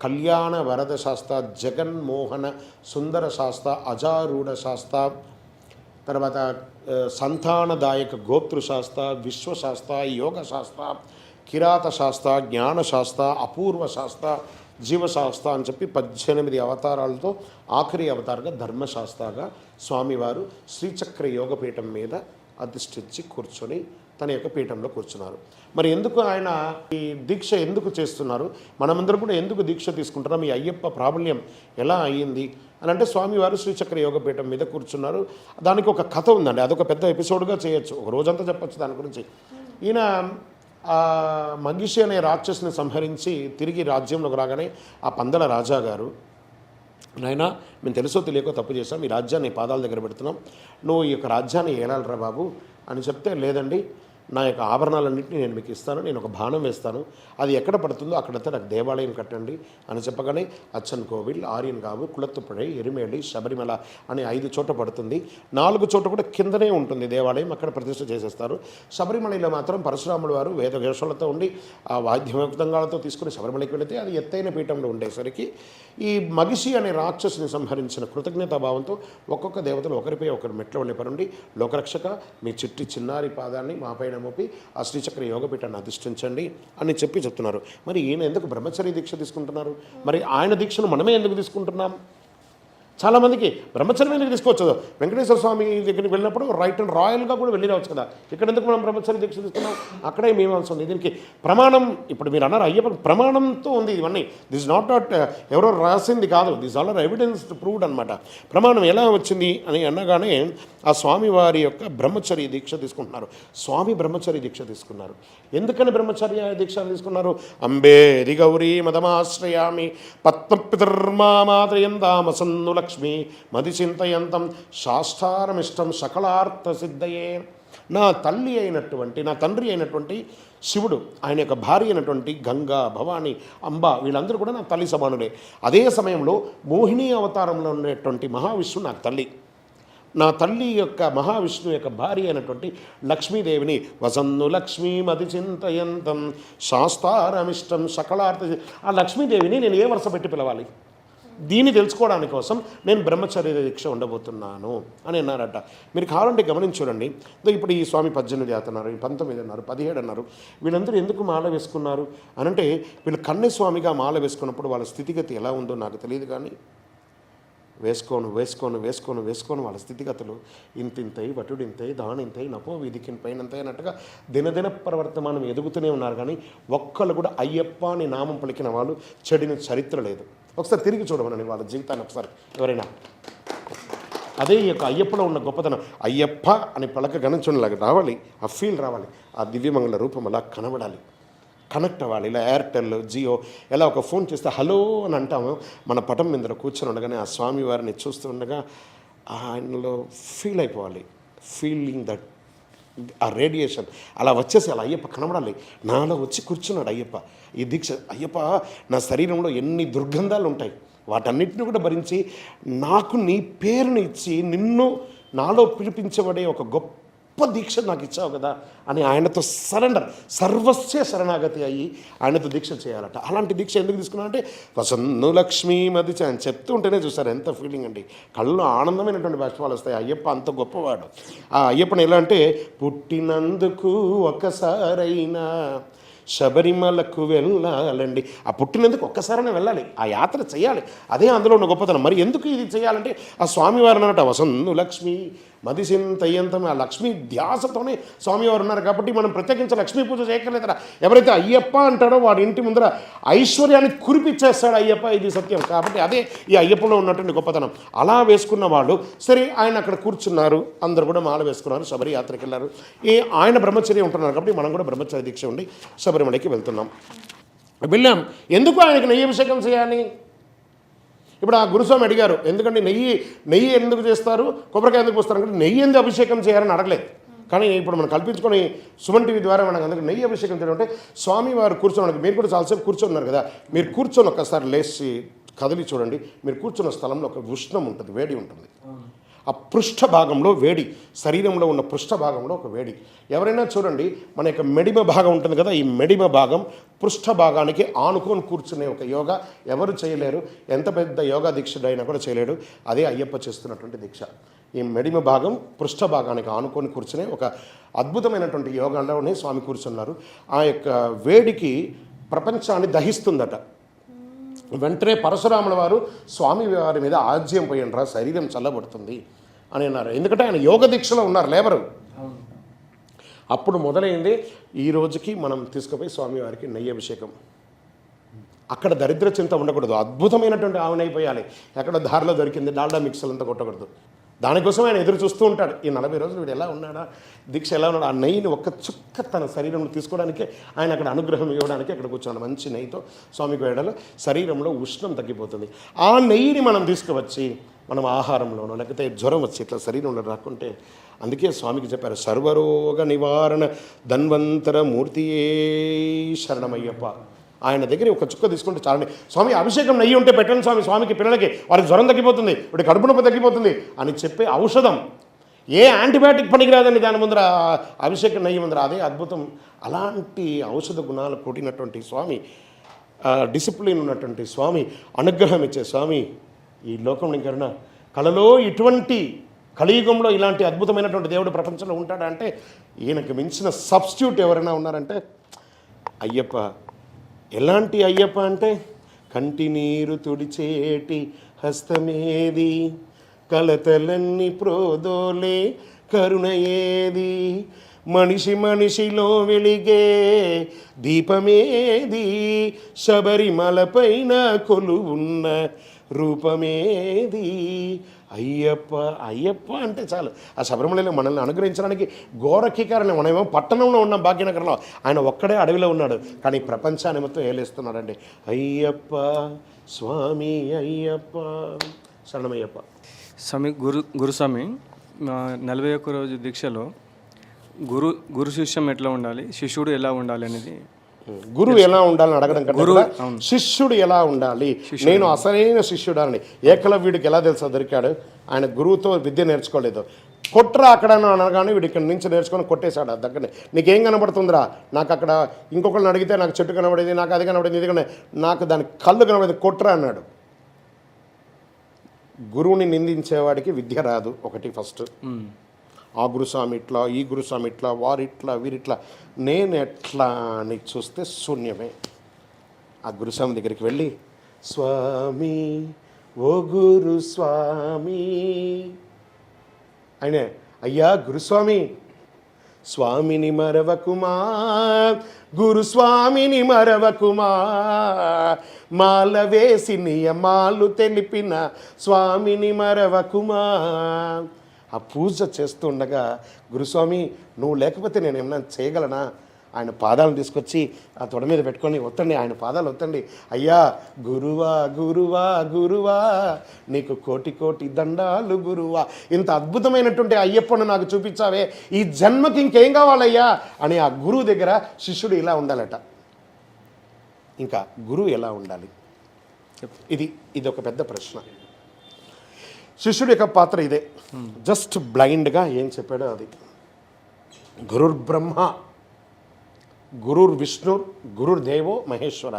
Speaker 3: కళ్యాణ వరద శాస్త, జగన్మోహన సుందర శాస్త, అజారూఢ శాస్త, తర్వాత సంతానదాయక గోతృశాస్త్ర, విశ్వశాస్త్ర, యోగశాస్త్ర, కిరాతశాస్త్ర, జ్ఞానశాస్త్ర, అపూర్వ శాస్త్ర, జీవశాస్త్ర అని చెప్పి 18 అవతారాలతో ఆఖరి అవతారంగా ధర్మశాస్త్రగా స్వామివారు శ్రీచక్ర యోగపీఠం మీద అధిష్ఠించి కూర్చొని తన యొక్క పీఠంలో కూర్చున్నారు. మరి ఎందుకు ఆయన ఈ దీక్ష ఎందుకు చేస్తున్నారు? మనమందరం కూడా ఎందుకు దీక్ష తీసుకుంటున్నాం? ఈ అయ్యప్ప ప్రాబల్యం ఎలా అయ్యింది అని అంటే స్వామివారు శ్రీచక్ర యోగపీఠం మీద కూర్చున్నారు. దానికి ఒక కథ ఉందండి, అదొక పెద్ద ఎపిసోడ్గా చేయొచ్చు, ఒక రోజంతా చెప్పచ్చు దాని గురించి. ఈయన మగిషి అనే రాక్షసుని సంహరించి తిరిగి రాజ్యంలోకి రాగానే ఆ పందల రాజా గారు, నాయనా మేము తెలుసో తెలియకో తప్పు చేశాం, ఈ రాజ్యాన్ని పాదాల దగ్గర పెడుతున్నాం, నువ్వు ఈ యొక్క రాజ్యాన్ని ఏలాలరా బాబు అని చెప్తే, లేదండి నా యొక్క ఆభరణాలన్నింటినీ నేను మీకు ఇస్తాను, నేను ఒక బాణం వేస్తాను, అది ఎక్కడ పడుతుందో అక్కడంతా నాకు దేవాలయం కట్టండి అని చెప్పగానే అచ్చన్ కోవిల్, ఆర్యన్గావు, కుళత్తుపడై, ఎరిమేలి, శబరిమల అనే 5 చోట్ల పడుతుంది. 4 చోట్ల కూడా కిందనే ఉంటుంది దేవాలయం, అక్కడ ప్రతిష్ఠ చేసేస్తారు. శబరిమలలో మాత్రం పరశురాముడు వారు వేద వేషాలతో ఉండి ఆ వాద్యమృదంగాలతో తీసుకుని శబరిమలకి వెళితే అది ఎత్తైన పీఠంలో ఉండేసరికి ఈ మగిషి అనే రాక్షసుని సంహరించిన కృతజ్ఞతాభావంతో ఒక్కొక్క దేవతలు ఒకరిపై ఒకరు మెట్లు ఉండిపరుండి, లోకరక్షక మీ చిన్నారి పాదాన్ని మా పైన మోపి ఆ శ్రీచక్ర యోగపీఠాన్ని అధిష్ఠించండి అని చెప్పి చెప్తున్నారు. మరి ఈయన ఎందుకు బ్రహ్మచర్య దీక్ష తీసుకుంటున్నారు? మరి ఆయన దీక్షను మనమే ఎందుకు తీసుకుంటున్నాం? చాలామందికి బ్రహ్మచర్యం ఎందుకు తీసుకోవచ్చు? వెంకటేశ్వర స్వామి దగ్గరికి వెళ్ళినప్పుడు రైట్ అండ్ రాయల్గా కూడా వెళ్ళి రావచ్చు కదా. ఇక్కడ ఎందుకు మనం బ్రహ్మచర్య దీక్ష తీసుకున్నాం? అక్కడే మీమాంస ఉంది. దీనికి ప్రమాణం ఇప్పుడు మీరు అన్నారు అయ్యప్ప ప్రమాణంతో ఉంది ఇవన్నీ. దిస్ నాట్ ఎవరో రాసింది కాదు, this all are evidence proved అనమాట. ప్రమాణం ఎలా వచ్చింది అని అనగానే ఆ స్వామి వారి యొక్క బ్రహ్మచర్య దీక్ష తీసుకుంటున్నారు. స్వామి బ్రహ్మచర్య దీక్ష తీసుకున్నారు. ఎందుకని బ్రహ్మచర్య దీక్ష తీసుకున్నారు? అంబేది గౌరీ మదమాశ్రయామి పద్మపితర్మామాదయందామసన్ను లక్ష్మి మదిచింతయంతం శాస్త్రారమిష్టం సకలార్థ సిద్ధయే. నా తల్లి అయినటువంటి, నా తండ్రి అయినటువంటి శివుడు, ఆయన యొక్క భార్య అయినటువంటి గంగా, భవాని, అంబ వీళ్ళందరూ కూడా నా తల్లి సమానుడే. అదే సమయంలో మోహిని అవతారంలో ఉండేటువంటి మహావిష్ణువు నాకు తల్లి. నా తల్లి యొక్క మహావిష్ణువు యొక్క భార్య అయినటువంటి లక్ష్మీదేవిని వసన్ను లక్ష్మీ మది చింతయంతం శాస్త్రారమిష్టం సకలార్థ, ఆ లక్ష్మీదేవిని నేను ఏ వరుస పెట్టి పిలవాలి? దీన్ని తెలుసుకోవడానికి కోసం నేను బ్రహ్మచర్య దీక్ష ఉండబోతున్నాను అని అన్నారట. మీరు కావాలంటే గమనించండి. ఇప్పుడు ఈ స్వామి 18 అన్నారు, 19 అన్నారు, 17 అన్నారు. వీళ్ళందరూ ఎందుకు మాల వేసుకున్నారు అనంటే, వీళ్ళు కన్యస్వామిగా మాల వేసుకున్నప్పుడు వాళ్ళ స్థితిగతి ఎలా ఉందో నాకు తెలియదు, కానీ వేసుకోను వాళ్ళ స్థితిగతులు ఇంతింతై, వటుడింతై, దానింతై, నపో వీధికిన్ పైనంతై అన్నట్టుగా దినదిన ప్రవర్తమానం ఎదుగుతూనే ఉన్నారు. కానీ ఒక్కళ్ళు కూడా అయ్యప్ప అని నామం పలికిన వాళ్ళు చెడిన చరిత్ర లేదు. ఒకసారి తిరిగి చూడమని వాళ్ళ జీవితాన్ని ఒకసారి ఎవరైనా. అదే ఈ యొక్క అయ్యప్పలో ఉన్న గొప్పతనం. అయ్యప్ప అని పలక గణించులాగా రావాలి, ఆ ఫీల్ రావాలి, ఆ దివ్యమంగళ రూపం అలా కనబడాలి, కనెక్ట్ అవ్వాలి. ఇలా ఎయిర్టెల్, జియో ఎలా ఒక ఫోన్ చేస్తే హలో అని అంటాము, మన పటం మీద కూర్చొని ఉండగానే ఆ స్వామి వారిని చూస్తూ ఉండగా ఆయనలో ఫీల్ అయిపోవాలి, ఫీలింగ్ దట్ ఆ రేడియేషన్ అలా వచ్చేసి అలా అయ్యప్ప కనబడాలి. నాలో వచ్చి కూర్చున్నాడు అయ్యప్ప. ఈ దీక్ష అయ్యప్ప నా శరీరంలో ఎన్ని దుర్గంధాలు ఉంటాయి వాటన్నిటిని కూడా భరించి నాకు నీ పేరుని ఇచ్చి నిన్ను నాలో పిలిపించబడే ఒక గొప్ప గొప్ప దీక్ష నాకు ఇచ్చావు కదా అని ఆయనతో సరెండర్, సర్వస్వ శరణాగతి అయ్యి ఆయనతో దీక్ష చేయాలట. అలాంటి దీక్ష ఎందుకు తీసుకున్నానంటే వసన్ను లక్ష్మీ మదిచ అని చెప్తూ ఉంటేనే చూసారు ఎంత ఫీలింగ్ అండి, కళ్ళు ఆనందమైనటువంటి బాష్పాలు వస్తాయి. అయ్యప్ప అంత గొప్పవాడు. ఆ అయ్యప్పని ఎలా అంటే పుట్టినందుకు ఒకసారైనా శబరిమలకు వెళ్ళాలండి. ఆ పుట్టినందుకు ఒక్కసారైనా వెళ్ళాలి, ఆ యాత్ర చేయాలి. అదే అందులో ఉన్న గొప్పతనం. మరి ఎందుకు ఇది చేయాలంటే ఆ స్వామివారు అన్నట వసన్ను లక్ష్మి మదిసింతయ్యంతం, ఆ లక్ష్మీ ధ్యాసతోనే స్వామివారు ఉన్నారు కాబట్టి మనం ప్రత్యేకించి లక్ష్మీ పూజ చేయక్కర్లేదరా. ఎవరైతే అయ్యప్ప అంటాడో వాడి ఇంటి ముందర ఐశ్వర్యాన్ని కురిపించేస్తాడు అయ్యప్ప, ఇది సత్యం. కాబట్టి అదే ఈ అయ్యప్పలో ఉన్నటువంటి గొప్పతనం. అలా వేసుకున్న వాళ్ళు సరే ఆయన అక్కడ కూర్చున్నారు, అందరూ కూడా మాల వేసుకున్నారు, శబరి యాత్రకి వెళ్ళారు. ఆయన బ్రహ్మచర్యం ఉంటున్నారు కాబట్టి మనం కూడా బ్రహ్మచర్య దీక్ష ఉండి శబరిమలకి వెళ్తున్నాం. వెళ్ళాం. ఎందుకు ఆయనకి నెయ్యి అభిషేకం చేయాలి? ఇప్పుడు ఆ గురుస్వామి అడిగారు, ఎందుకంటే నెయ్యి ఎందుకు చేస్తారు, కొబ్బరికాయ ఎందుకు పోస్తారు అంటే నెయ్యి ఎందుకు అభిషేకం చేయాలని అడగలేదు. కానీ ఇప్పుడు మనం కల్పించుకొని సుమన్ టీవీ ద్వారా మనకు అందుకు నెయ్యి అభిషేకం చేయడం అంటే స్వామి వారు కూర్చోడానికి, మీరు కూడా చాలాసేపు కూర్చొన్నారు కదా, మీరు కూర్చొని ఒక్కసారి లేచి కదిలి చూడండి. మీరు కూర్చున్న స్థలంలో ఒక ఉష్ణం ఉంటుంది, వేడి ఉంటుంది. ఆ పృష్ఠ భాగంలో వేడి, శరీరంలో ఉన్న పృష్ఠ భాగంలో ఒక వేడి. ఎవరైనా చూడండి, మన యొక్క మెడిమ భాగం ఉంటుంది కదా, ఈ మెడిమ భాగం పృష్ఠ భాగానికి ఆనుకొని కూర్చునే ఒక యోగా ఎవరు చేయలేరు. ఎంత పెద్ద యోగా దీక్షుడైనా కూడా చేయలేడు. అదే అయ్యప్ప చేస్తున్నటువంటి దీక్ష. ఈ మెడిమ భాగం పృష్ఠ భాగానికి ఆనుకొని కూర్చునే ఒక అద్భుతమైనటువంటి యోగాలోనే స్వామి కూర్చున్నారు. ఆ యొక్క వేడికి ప్రపంచాన్ని దహిస్తుందట. వెంటనే పరశురాముల వారు స్వామి వారి మీద ఆజ్యం పోయిండ్రా, శరీరం చల్లబడుతుంది అని అన్నారు. ఎందుకంటే ఆయన యోగ దీక్షలో ఉన్నారు, లేబరు. అప్పుడు మొదలైంది ఈ రోజుకి మనం తీసుకుపోయి స్వామివారికి నెయ్యి అభిషేకం. అక్కడ దరిద్ర చింత ఉండకూడదు, అద్భుతమైనటువంటి ఆవునైపోయాలి. ఎక్కడ దారిలో దొరికింది డాల్డా మిక్సర్లు అంతా కొట్టకూడదు. దానికోసం ఆయన ఎదురు చూస్తూ ఉంటాడు. ఈ 40 రోజులు వీడు ఎలా ఉన్నాడా, దీక్ష ఎలా ఉన్నాడు, ఆ నెయ్యిని ఒక్క చుక్క తన శరీరంలో తీసుకోవడానికి ఆయన అక్కడ అనుగ్రహం ఇవ్వడానికి అక్కడ కూర్చున్నాడు. మంచి నెయ్యితో స్వామికి వేయడంలో శరీరంలో ఉష్ణం తగ్గిపోతుంది. ఆ నెయ్యిని మనం తీసుకువచ్చి మనం ఆహారంలోనో లేకపోతే జ్వరం వచ్చి ఇట్లా శరీరంలో రాకుంటే, అందుకే స్వామికి చెప్పారు సర్వరోగ నివారణ ధన్వంతర మూర్తియే శరణమయ్యప్ప. ఆయన దగ్గర ఒక చుక్క తీసుకుంటే చాలండి. స్వామి అభిషేకం నెయ్యి ఉంటే పెట్టండి స్వామి, స్వామికి పిల్లలకి వారికి జ్వరం తగ్గిపోతుంది, వాడి కడుపు నొప్పి తగ్గిపోతుంది అని చెప్పే ఔషధం. ఏ యాంటీబయాటిక్ పనికిరాదండి దాని ముందర, అభిషేకం నెయ్యి ముందర. అదే అద్భుతం. అలాంటి ఔషధ గుణాలు కూడినటువంటి స్వామి, డిసిప్లిన్ ఉన్నటువంటి స్వామి, అనుగ్రహం ఇచ్చే స్వామి ఈ లోకంలో ఇంకెవరైనా కళలో ఇటువంటి కలియుగంలో ఇలాంటి అద్భుతమైనటువంటి దేవుడు ప్రపంచంలో ఉంటాడా అంటే ఈయనకు మించిన సబ్స్టిట్యూట్ ఎవరైనా ఉన్నారంటే అయ్యప్ప. ఎలాంటి అయ్యప్ప అంటే కంటి నీరు తుడిచేటి హస్తమేది, కలతలన్నీ ప్రోదోలే కరుణ ఏది, మనిషిలో వెలిగే దీపమేది, శబరిమలపైన కొలువున్న రూపమేది అయ్యప్ప. అయ్యప్ప అంటే చాలు. ఆ శబరిమలలో మనల్ని అనుగ్రహించడానికి ఘోరకీకారణం. మనమేమో పట్టణంలో ఉన్నాం, భాగ్యనగరంలో. ఆయన ఒక్కడే అడవిలో ఉన్నాడు, కానీ ప్రపంచాన్ని మొత్తం ఏలేస్తున్నాడండి. అయ్యప్ప స్వామి అయ్యప్ప, శరణమయ్యప్ప.
Speaker 19: స్వామి గురుస్వామి 41 రోజు దీక్షలో గురు శిష్యం ఎట్లా ఉండాలి, శిష్యుడు ఎలా ఉండాలి అనేది,
Speaker 3: గురువు ఎలా ఉండాలని అడగడం కన్నా శిష్యుడు ఎలా ఉండాలి. నేను అసలైన శిష్యుడాలని ఏకలవ్యుడికి ఎలా తెలుసా దొరికాడు? ఆయన గురువుతో విద్య నేర్చుకోలేదు. కొట్రా అక్కడ అనగానే వీడు ఇక్కడ నుంచి నేర్చుకొని కొట్టేశాడు. దగ్గరనే నీకేం కనబడుతుందిరా, నాకు అక్కడ ఇంకొకరిని అడిగితే నాకు చెట్టు కనబడేది, నాకు అది కనబడేది, ఇది నాకు దాని కళ్ళు కనబడేది, కొట్రా అన్నాడు. గురువుని నిందించేవాడికి విద్య రాదు. ఒకటి ఫస్ట్. ఆ గురుస్వామి ఇట్లా, ఈ గురుస్వామి ఇట్లా, వారిట్లా, వీరిట్లా, నేను ఎట్లా అని చూస్తే శూన్యమే. ఆ గురుస్వామి దగ్గరికి వెళ్ళి స్వామి ఓ గురుస్వామి, ఆయనే అయ్యా గురుస్వామి, స్వామిని మరవకుమా, గురుస్వామిని మరవకుమా, మాల వేసి నియమాలు తెలిపిన స్వామిని మరవకుమా. ఆ పూజ చేస్తూ ఉండగా గురుస్వామి నువ్వు లేకపోతే నేను ఏమన్నా చేయగలనా? ఆయన పాదాలను తీసుకొచ్చి ఆ తొడ మీద పెట్టుకొని ఒత్తండి, ఆయన పాదాలు ఒత్తండి. అయ్యా గురువా గురువా గురువా, నీకు కోటి కోటి దండాలు గురువా, ఇంత అద్భుతమైనటువంటి అయ్యప్పను నాకు చూపించావే, ఈ జన్మకి ఇంకేం కావాలయ్యా అని ఆ గురువు దగ్గర శిష్యుడు ఇలా ఉండాలట. ఇంకా గురువు ఎలా ఉండాలి, ఇది ఒక పెద్ద ప్రశ్న. శిష్యుడి యొక్క పాత్ర ఇదే. జస్ట్ బ్లైండ్గా ఏం చెప్పాడో అది. గురుర్బ్రహ్మ గురుర్విష్ణు గురుర్దేవో మహేశ్వర.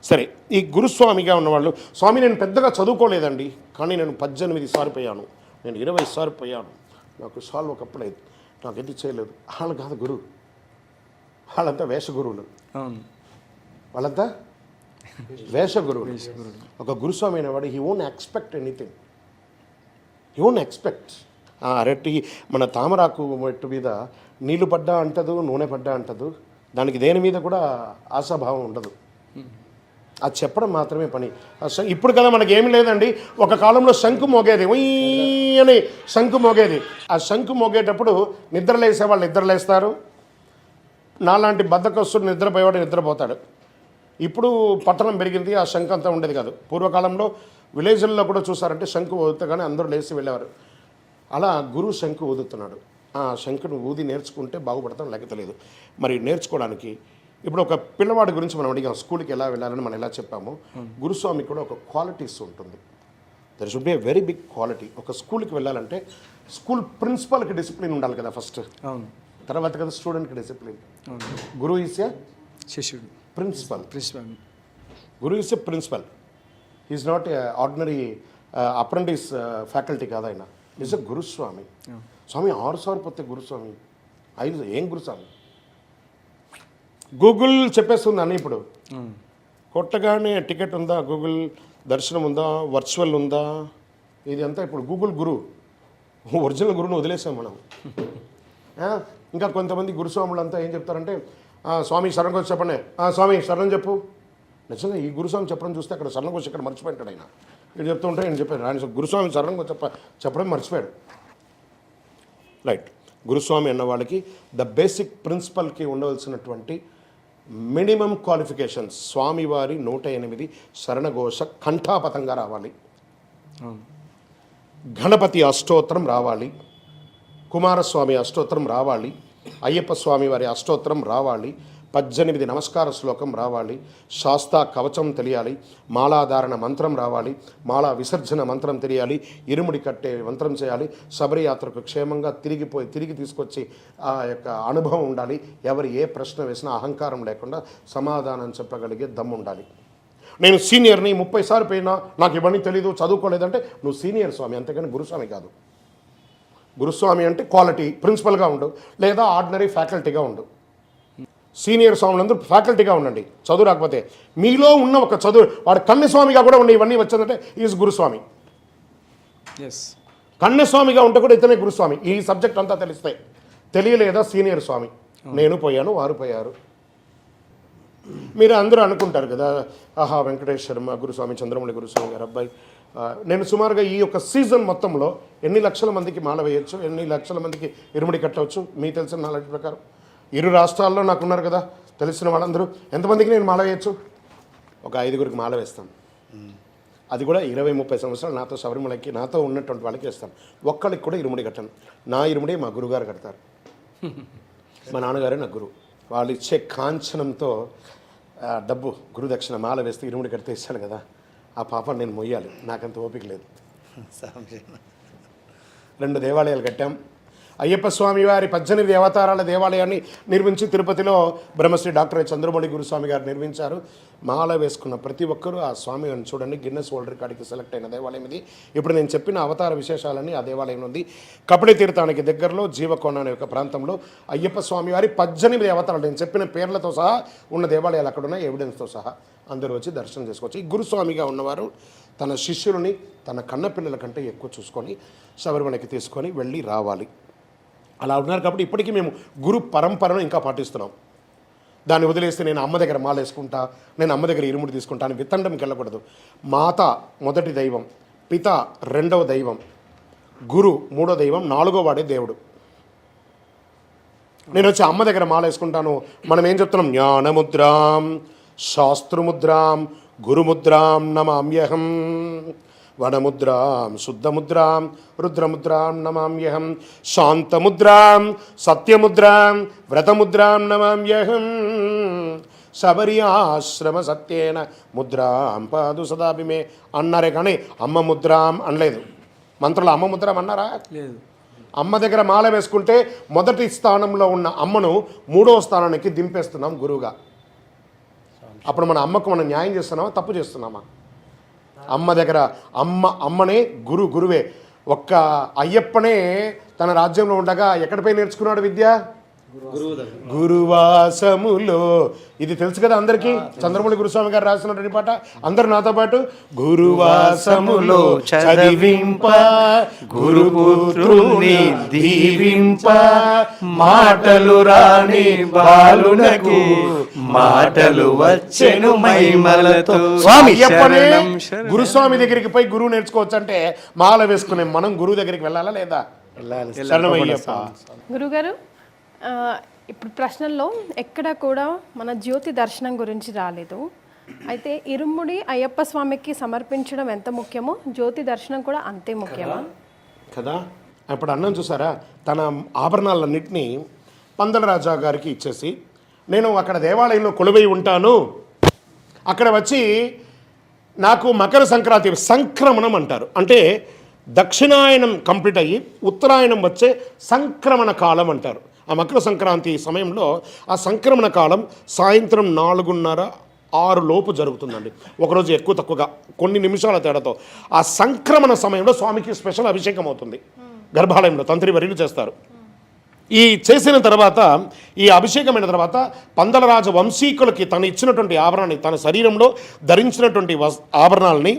Speaker 3: సరే, ఈ గురుస్వామిగా ఉన్నవాళ్ళు, స్వామి నేను పెద్దగా చదువుకోలేదండి, కానీ నేను 18 సార్లు పోయాను, నేను 20 సార్లు పోయాను, నాకు సాల్వ్ ఒకప్పుడైదు, నాకు ఎది చేయలేదు. వాళ్ళు కాదు గురువు, వాళ్ళంతా వేష గురువులు. వాళ్ళంతా వేష గురువులు. ఒక గురుస్వామి అనేవాడు he own expect anything, he own expect. అరటి మన తామరాకు మెట్టు మీద నీళ్లు పడ్డా అంటదు, నూనె పడ్డా అంటదు, దానికి దేని మీద కూడా ఆశాభావం ఉండదు, అది చెప్పడం మాత్రమే పని. ఇప్పుడు కదా మనకి ఏమి లేదండి, ఒక కాలంలో శంకు మోగేది, అని శంకు మోగేది. ఆ శంకు మోగేటప్పుడు నిద్రలేసే వాళ్ళు నిద్రలేస్తారు, నాలాంటి బద్ధకస్తుడు నిద్రపోయేవాడు నిద్రపోతాడు. ఇప్పుడు పట్టణం పెరిగింది, ఆ శంకు అంతా ఉండేది కాదు. పూర్వకాలంలో విలేజ్ల్లో కూడా చూసారంటే శంకు ఊదుతగానే అందరూ లేచి వెళ్ళేవారు. అలా గురువు శంకు ఊదుతున్నాడు. ఆ శంకును ఊది నేర్చుకుంటే బాగుపడతాం, లేక తెలియదు. మరి నేర్చుకోవడానికి ఇప్పుడు ఒక పిల్లవాడి గురించి మనం అడిగాం, స్కూల్కి ఎలా వెళ్ళాలని మనం ఎలా చెప్పామో, గురుస్వామికి కూడా ఒక క్వాలిటీస్ ఉంటుంది. There should be a very big quality. ఒక స్కూల్కి వెళ్ళాలంటే స్కూల్ ప్రిన్సిపల్కి డిసిప్లిన్ ఉండాలి కదా ఫస్ట్, తర్వాత కదా స్టూడెంట్కి డిసిప్లిన్. గురువు ఈస్ ఏ
Speaker 19: శిష్యుడు,
Speaker 3: ప్రిన్సిపల్. గురువు is a principal, is not a ordinary apprentice faculty కాదు ఆయన, ఈజ్ ఎ గురుస్వామి. స్వామి 6 సార్లు పోతే గురుస్వామి, 5 ఏం గురుస్వామి? గూగుల్ చెప్పేస్తుంది అన్నీ. ఇప్పుడు కొట్టగానే టికెట్ ఉందా, గూగుల్ దర్శనం ఉందా, వర్చువల్ ఉందా, ఇది అంతా ఇప్పుడు గూగుల్ గురువు. ఒరిజినల్ గురువుని వదిలేసాం మనం. ఇంకా కొంతమంది గురుస్వాములు అంతా ఏం చెప్తారంటే, స్వామి శరణ్ వచ్చి చెప్పండి, స్వామి శరణ్ చెప్పు. నిజంగా ఈ గురుస్వామి చెప్పడం చూస్తే అక్కడ శరణ్ వచ్చి ఇక్కడ మర్చిపోయింటాడు ఆయన. వీడు చెప్తూ ఉంటే నేను చెప్పాను, ఆయన గురుస్వామి శరణ్ చెప్పడం మర్చిపోయాడు. రైట్. గురుస్వామి అన్న వాళ్ళకి ద బేసిక్ ప్రిన్సిపల్కి ఉండవలసినటువంటి మినిమం క్వాలిఫికేషన్స్, స్వామివారి 108 శరణఘోష కంఠాపతంగా రావాలి, గణపతి అష్టోత్తరం రావాలి, కుమారస్వామి అష్టోత్తరం రావాలి, అయ్యప్ప స్వామి వారి అష్టోత్తరం రావాలి, 18 నమస్కార శ్లోకం రావాలి, శాస్తా కవచం తెలియాలి, మాలాధారణ మంత్రం రావాలి, మాలా విసర్జన మంత్రం తెలియాలి, ఇరుముడి కట్టే మంత్రం చేయాలి, శబరియాత్రకు క్షేమంగా తిరిగి తీసుకొచ్చి ఆ యొక్క అనుభవం ఉండాలి, ఎవరు ఏ ప్రశ్న వేసినా అహంకారం లేకుండా సమాధానం చెప్పగలిగే దమ్ము ఉండాలి. నేను సీనియర్ని 30 సార్లు పోయినా నాకు ఇవన్నీ తెలీదు, చదువుకోలేదంటే నువ్వు సీనియర్ స్వామి, అంతేగాని గురుస్వామి కాదు. గురుస్వామి అంటే క్వాలిటీ ప్రిన్సిపల్గా ఉండు, లేదా ఆర్డినరీ ఫ్యాకల్టీగా ఉండు. సీనియర్ స్వాములందరూ ఫ్యాకల్టీగా ఉండండి, చదువు రాకపోతే. మీలో ఉన్న ఒక చదువు, వాడు కన్యస్వామిగా కూడా ఉన్న ఇవన్నీ వచ్చిందంటే ఈజ్ గురుస్వామి. కన్యస్వామిగా ఉంటే కూడా ఇతనే గురుస్వామి. ఈ సబ్జెక్ట్ అంతా తెలిస్తాయి. తెలియలేదా సీనియర్ స్వామి, నేను పోయాను వారు పోయారు. మీరు అందరూ అనుకుంటారు కదా, ఆహా వెంకటేశ్వర గురుస్వామి, చంద్రమౌళి గురుస్వామి గారు అబ్బాయి. నేను సుమారుగా ఈ యొక్క సీజన్ మొత్తంలో ఎన్ని లక్షల మందికి మాల వేయచ్చు, ఎన్ని లక్షల మందికి ఇరుముడి కట్టవచ్చు మీకు తెలిసిన నాలెడ్జ్ ప్రకారం? 2 రాష్ట్రాల్లో నాకున్నారు కదా తెలిసిన వాళ్ళందరూ, ఎంతమందికి నేను మాల వేయచ్చు? ఒక 5గురికి మాల వేస్తాను. అది కూడా 20-30 సంవత్సరాలు నాతో శబరిమలకి నాతో ఉన్నటువంటి వాళ్ళకి వేస్తాను. ఒక్కళ్ళకి కూడా ఇరుముడి కట్టాను. నా ఇరుముడి మా గురుగారు కడతారు, మా నాన్నగారే నా గురువు. వాళ్ళు ఇచ్చే కాంచనంతో డబ్బు గురుదక్షిణ మాల వేస్తే ఇరుముడి కడితే ఇస్తాడు కదా, ఆ పాప నేను మొయ్యాలి, నాకంత ఓపిక లేదు. 2 దేవాలయాలు కట్టాం. అయ్యప్ప స్వామి వారి 18 అవతారాల దేవాలయాన్ని నిర్మించి తిరుపతిలో బ్రహ్మశ్రీ డాక్టర్ చంద్రమౌళి గురుస్వామి గారు నిర్మించారు. మాల వేసుకున్న ప్రతి ఒక్కరూ ఆ స్వామి గారిని చూడండి, గిన్నెస్ వరల్డ్ రికార్డుకి సెలెక్ట్ అయిన దేవాలయం ఇది. ఇప్పుడు నేను చెప్పిన అవతార విశేషాలన్నీ ఆ దేవాలయం ఉంది. కపిలి తీర్థానికి దగ్గరలో జీవకోణ అనే ఒక ప్రాంతంలో అయ్యప్ప స్వామి వారి 18 అవతారాలు నేను చెప్పిన పేర్లతో సహా ఉన్న దేవాలయాలు అక్కడ ఉన్నాయి, ఎవిడెన్స్తో సహా అందరూ వచ్చి దర్శనం చేసుకోవచ్చు. ఈ గురుస్వామిగా ఉన్నవారు తన శిష్యులని తన కన్నపిల్లల కంటే ఎక్కువ చూసుకొని శబరిమలకి తీసుకొని వెళ్ళి రావాలి. అలా ఉన్నారు కాబట్టి ఇప్పటికీ మేము గురు పరంపరను ఇంకా పాటిస్తున్నాం. దాన్ని వదిలేస్తే నేను అమ్మ దగ్గర మాల వేసుకుంటా, నేను అమ్మ దగ్గర ఇరుముడి తీసుకుంటా అని వితండంకి వెళ్ళకూడదు. మాత మొదటి దైవం, పిత రెండవ దైవం, గురు మూడో దైవం, 4వ వాడే దేవుడు. నేను వచ్చి అమ్మ దగ్గర మాల వేసుకుంటాను, మనం ఏం చెప్తున్నాం? జ్ఞానముద్రాం శాస్త్రముద్రాం గురుముద్రాం నమామ్యహం, వనముద్రాం శుద్ధముద్రాం రుద్రముద్రాం నమామ్యహం, శాంతముద్రాం సత్యముద్రాం వ్రతముద్రాం నమామ్యహం, శబరి ఆశ్రమ సత్యేన ముద్రాం పాదు సదాభిమే అన్నారే కానీ అమ్మ ముద్రాం అనలేదు. మంత్రులు అమ్మ ముద్రాం అన్నారా?
Speaker 19: లేదు.
Speaker 3: అమ్మ దగ్గర మాల వేసుకుంటే మొదటి స్థానంలో ఉన్న అమ్మను 3వ స్థానానికి దింపేస్తున్నాం గురువుగా. అప్పుడు మన అమ్మకు మనం న్యాయం చేస్తున్నామా, తప్పు చేస్తున్నామా? అమ్మ దగ్గర అమ్మనే గురువే. ఒక్క అయ్యప్పనే తన రాజ్యంలో ఉండగా ఎక్కడిపై నేర్చుకున్నాడు విద్య? గురువాసములో. ఇది తెలుసు కదా అందరికీ. చంద్రమౌళి గురుస్వామి గారు రాసినటువంటి పాట. అందరూ నాతో పాటు గురువాసములో చదివింప గురుపుత్రుని దీవింప మాటలు రాని బాలునకు మాటలు వచ్చెను మైమలతో. అయ్యప్పనే గురుస్వామి దగ్గరికి పోయి గురువు నేర్చుకోవచ్చు అంటే మాల వేసుకునే మనం గురువు దగ్గరికి వెళ్ళాలా లేదా? శరణమయ్యప్ప.
Speaker 2: గురుగారు, ఇప్పుడు ప్రశ్నల్లో ఎక్కడ కూడా మన జ్యోతి దర్శనం గురించి రాలేదు. అయితే ఇరుముడి అయ్యప్ప స్వామికి సమర్పించడం ఎంత ముఖ్యమో జ్యోతి దర్శనం కూడా అంతే ముఖ్యమా
Speaker 3: కదా? అప్పుడు అన్నం చూసారా, తన ఆభరణాలన్నింటినీ పందల రాజా గారికి ఇచ్చేసి, నేను అక్కడ దేవాలయంలో కొలువై ఉంటాను, అక్కడ వచ్చి నాకు మకర సంక్రాంతి సంక్రమణం అంటారు, అంటే దక్షిణాయనం కంప్లీట్ అయ్యి ఉత్తరాయణం వచ్చే సంక్రమణ కాలం అంటారు. ఆ మకర సంక్రాంతి సమయంలో ఆ సంక్రమణ కాలం సాయంత్రం 4:30-6 లోపు జరుగుతుందండి. ఒకరోజు ఎక్కువ తక్కువగా కొన్ని నిమిషాల తేడాతో. ఆ సంక్రమణ సమయంలో స్వామికి స్పెషల్ అభిషేకం అవుతుంది గర్భాలయంలో. తంత్రి వర్యులు చేస్తారు. ఈ చేసిన తర్వాత, ఈ అభిషేకమైన తర్వాత పందలరాజ వంశీకులకి తను ఇచ్చినటువంటి ఆభరణాన్ని, తన శరీరంలో ధరించినటువంటి ఆభరణాలని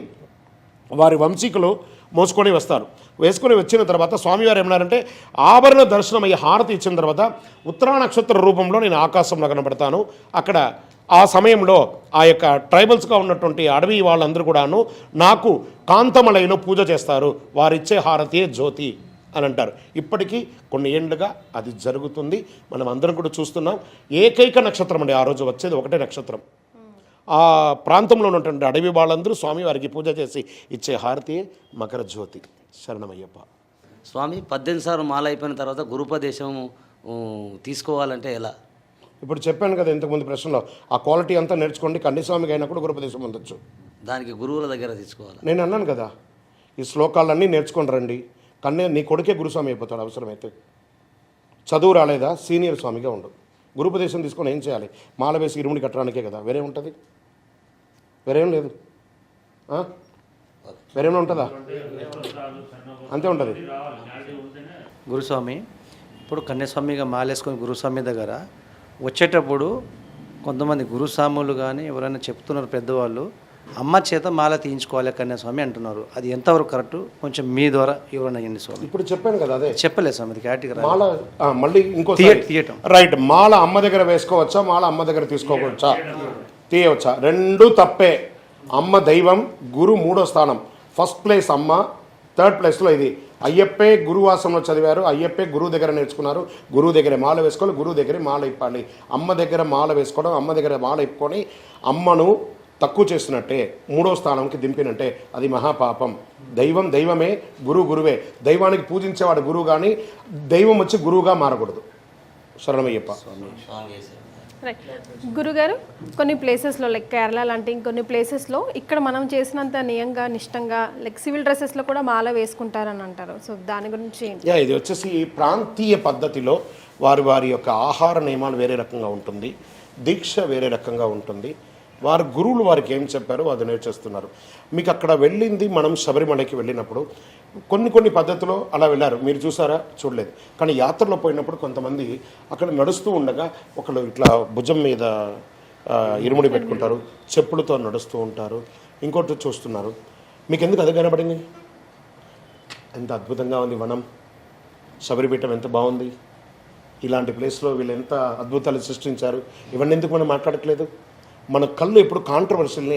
Speaker 3: వారి వంశీకులు మోసుకొని వస్తారు. వేసుకొని వచ్చిన తర్వాత స్వామివారు ఏమన్నారంటే, ఆభరణ దర్శనం అయ్యి హారతి ఇచ్చిన తర్వాత ఉత్తరా నక్షత్ర రూపంలో నేను ఆకాశంలో కనబడతాను. అక్కడ ఆ సమయంలో ఆ యొక్క ట్రైబల్స్గా ఉన్నటువంటి అడవి వాళ్ళందరూ కూడాను నాకు కాంతమలైన పూజ చేస్తారు, వారిచ్చే హారతియే జ్యోతి అని అంటారు. ఇప్పటికీ కొన్ని ఏళ్ళుగా అది జరుగుతుంది. మనం అందరం కూడా చూస్తున్నాం. ఏకైక నక్షత్రం అండి ఆ రోజు వచ్చేది, ఒకటే నక్షత్రం. ఆ ప్రాంతంలో ఉన్నటువంటి అడవి వాళ్ళందరూ స్వామివారికి పూజ చేసి ఇచ్చే హారతి మకర జ్యోతి. శరణమయ్యప్ప.
Speaker 11: స్వామి 18 సార్లు మాల అయిపోయిన తర్వాత గురుపదేశం తీసుకోవాలంటే ఎలా?
Speaker 3: ఇప్పుడు చెప్పాను కదా ఇంతకుముందు ప్రశ్నలో, ఆ క్వాలిటీ అంతా నేర్చుకోండి, కన్యస్వామికి అయినప్పుడు గురుపదేశం పొందొచ్చు.
Speaker 11: దానికి గురువుల దగ్గర తీసుకోవాలి.
Speaker 3: నేను అన్నాను కదా, ఈ శ్లోకాలన్నీ నేర్చుకొని రండి, నీ కొడుకే గురుస్వామి అయిపోతాడు అవసరమైతే. చదువు రాలేదా, సీనియర్ స్వామిగా ఉండు. గురుపదేశం తీసుకొని ఏం చేయాలి? మాల వేసి ఇరుముడి కట్టడానికే కదా, వేరే ఉంటుంది? వేరేం లేదు. వేరేమైనా ఉంటుందా? అంతే ఉంటుంది.
Speaker 12: గురుస్వామి ఇప్పుడు కన్యాస్వామిగా మాలేసుకొని గురుస్వామి దగ్గర వచ్చేటప్పుడు కొంతమంది గురుస్వాములు కానీ ఎవరైనా చెప్తున్నారు పెద్దవాళ్ళు, అమ్మ చేత మాల తీయించుకోవాలి కన్యాస్వామి అంటున్నారు. అది ఎంతవరకు కరెక్ట్? కొంచెం మీ ద్వారా ఎవరైనా అయ్యింది స్వామి.
Speaker 3: ఇప్పుడు చెప్పాను కదా, అదే
Speaker 12: చెప్పలేదు స్వామి, అది క్యాటగిరీ
Speaker 3: మాల. మళ్ళీ ఇంకో
Speaker 12: తీయటం
Speaker 3: రైట్. మాల అమ్మ దగ్గర వేసుకోవచ్చా, మాల అమ్మ దగ్గర తీసుకోవచ్చా, తీయవచ్చా? రెండు తప్పే. అమ్మ దైవం, గురు 3వ స్థానం. ఫస్ట్ ప్లేస్ అమ్మ, 3rd ప్లేస్లో ఇది. అయ్యప్పే గురువాసంలో చదివారు, అయ్యప్పే గురువు దగ్గర నేర్చుకున్నారు. గురువు దగ్గర మాల వేసుకోవాలి, గురువు దగ్గర మాల ఇప్పాలి. అమ్మ దగ్గర మాల వేసుకోవడం, అమ్మ దగ్గర మాల ఇప్పుకొని అమ్మను తక్కువ చేసినట్టే, 3వ స్థానంకి దింపినట్టే. అది మహాపాపం. దైవం దైవమే, గురువు గురువే. దైవానికి పూజించేవాడు గురువు, కానీ దైవం వచ్చి గురువుగా మారకూడదు. శరణమయ్యప్ప.
Speaker 2: రైట్. గురుగారు, కొన్ని ప్లేసెస్లో లైక్ కేరళ లాంటి ఇంకొన్ని ప్లేసెస్లో ఇక్కడ మనం చేసినంత నియంగా నిష్టంగా లైక్ సివిల్ డ్రెస్సెస్లో కూడా మాల వేసుకుంటారని అంటారు. సో దాని గురించి
Speaker 3: ఇది వచ్చేసి ప్రాంతీయ పద్ధతిలో వారి యొక్క ఆహార నియమాలు వేరే రకంగా ఉంటుంది, దీక్ష వేరే రకంగా ఉంటుంది. వారి గురువులు వారికి ఏం చెప్పారో అది నేర్చేస్తున్నారు. మీకు అక్కడ వెళ్ళింది, మనం శబరిమలకి వెళ్ళినప్పుడు కొన్ని పద్ధతులు అలా వెళ్ళారు, మీరు చూసారా? చూడలేదు. కానీ యాత్రలో పోయినప్పుడు కొంతమంది అక్కడ నడుస్తూ ఉండగా ఒకళ్ళు ఇట్లా భుజం మీద ఇరుముడి పెట్టుకుంటారు, చెప్పులతో నడుస్తూ ఉంటారు, ఇంకోటి చూస్తున్నారు. మీకు ఎందుకు అది కనబడింది? ఎంత అద్భుతంగా ఉంది వనం, శబరిపీఠం ఎంత బాగుంది, ఇలాంటి ప్లేస్లో వీళ్ళు ఎంత అద్భుతాలు సృష్టించారు. ఇవన్నీ ఎందుకు మనం మాట్లాడట్లేదు? మన కళ్ళు ఎప్పుడు కాంట్రవర్షియల్ని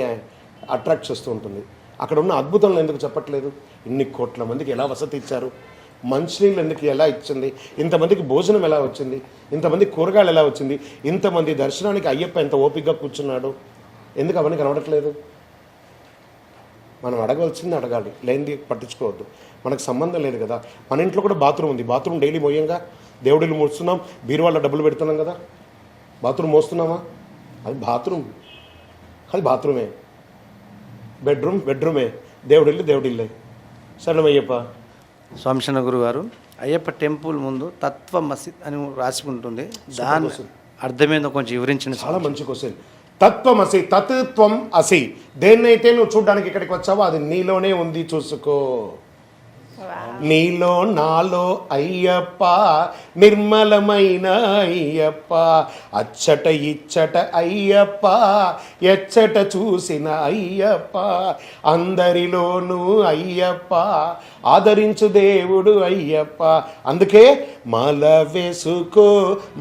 Speaker 3: అట్రాక్ట్ చేస్తూ ఉంటుంది. అక్కడ ఉన్న అద్భుతాలను ఎందుకు చెప్పట్లేదు? ఇన్ని కోట్ల మందికి ఎలా వసతి ఇచ్చారు, మంచినీళ్ళు ఎందుకు ఎలా ఇచ్చింది, ఇంతమందికి భోజనం ఎలా వచ్చింది, ఇంతమంది కూరగాయలు ఎలా వచ్చింది, ఇంతమంది దర్శనానికి అయ్యప్ప ఎంత ఓపికగా కూర్చున్నాడు, ఎందుకు అవన్నీ కనబడట్లేదు? మనం అడగవలసింది అడగాలి, లేనిది పట్టించుకోవద్దు. మనకు సంబంధం లేదు కదా. మన ఇంట్లో కూడా బాత్రూమ్ ఉంది, బాత్రూమ్ డైలీ మోయంగా, దేవుడిని మోస్తున్నాం, బీరువాళ్ళ డబ్బులు పెడుతున్నాం కదా, బాత్రూమ్ మోస్తున్నామా? అది బాత్రూమ్, అది బాత్రూమే. బెడ్రూమే, దేవుడిల్లు దేవుడిల్లే. శరణమయ్యప్ప.
Speaker 12: స్వామిశరణ గురువు గారు అయ్యప్ప టెంపుల్ ముందు తత్వ మసీద్ అని రాసి ఉంటుంది. దాని అర్థమేందో కొంచెం వివరించండి.
Speaker 3: చాలా మంచి క్వశ్చన్. తత్వమసి, తత్వం అసి. దేన్నైతే నువ్వు చూడడానికి ఇక్కడికి వచ్చావో అది నీలోనే ఉంది, చూసుకో. నీలో నాలో అయ్యప్ప, నిర్మలమైన అయ్యప్ప, అచ్చట ఇచ్చట అయ్యప్ప, ఎచ్చట చూసిన అయ్యప్ప, అందరిలోనూ అయ్యప్ప, ఆదరించు దేవుడు అయ్యప్ప. అందుకే మాల వేసుకో,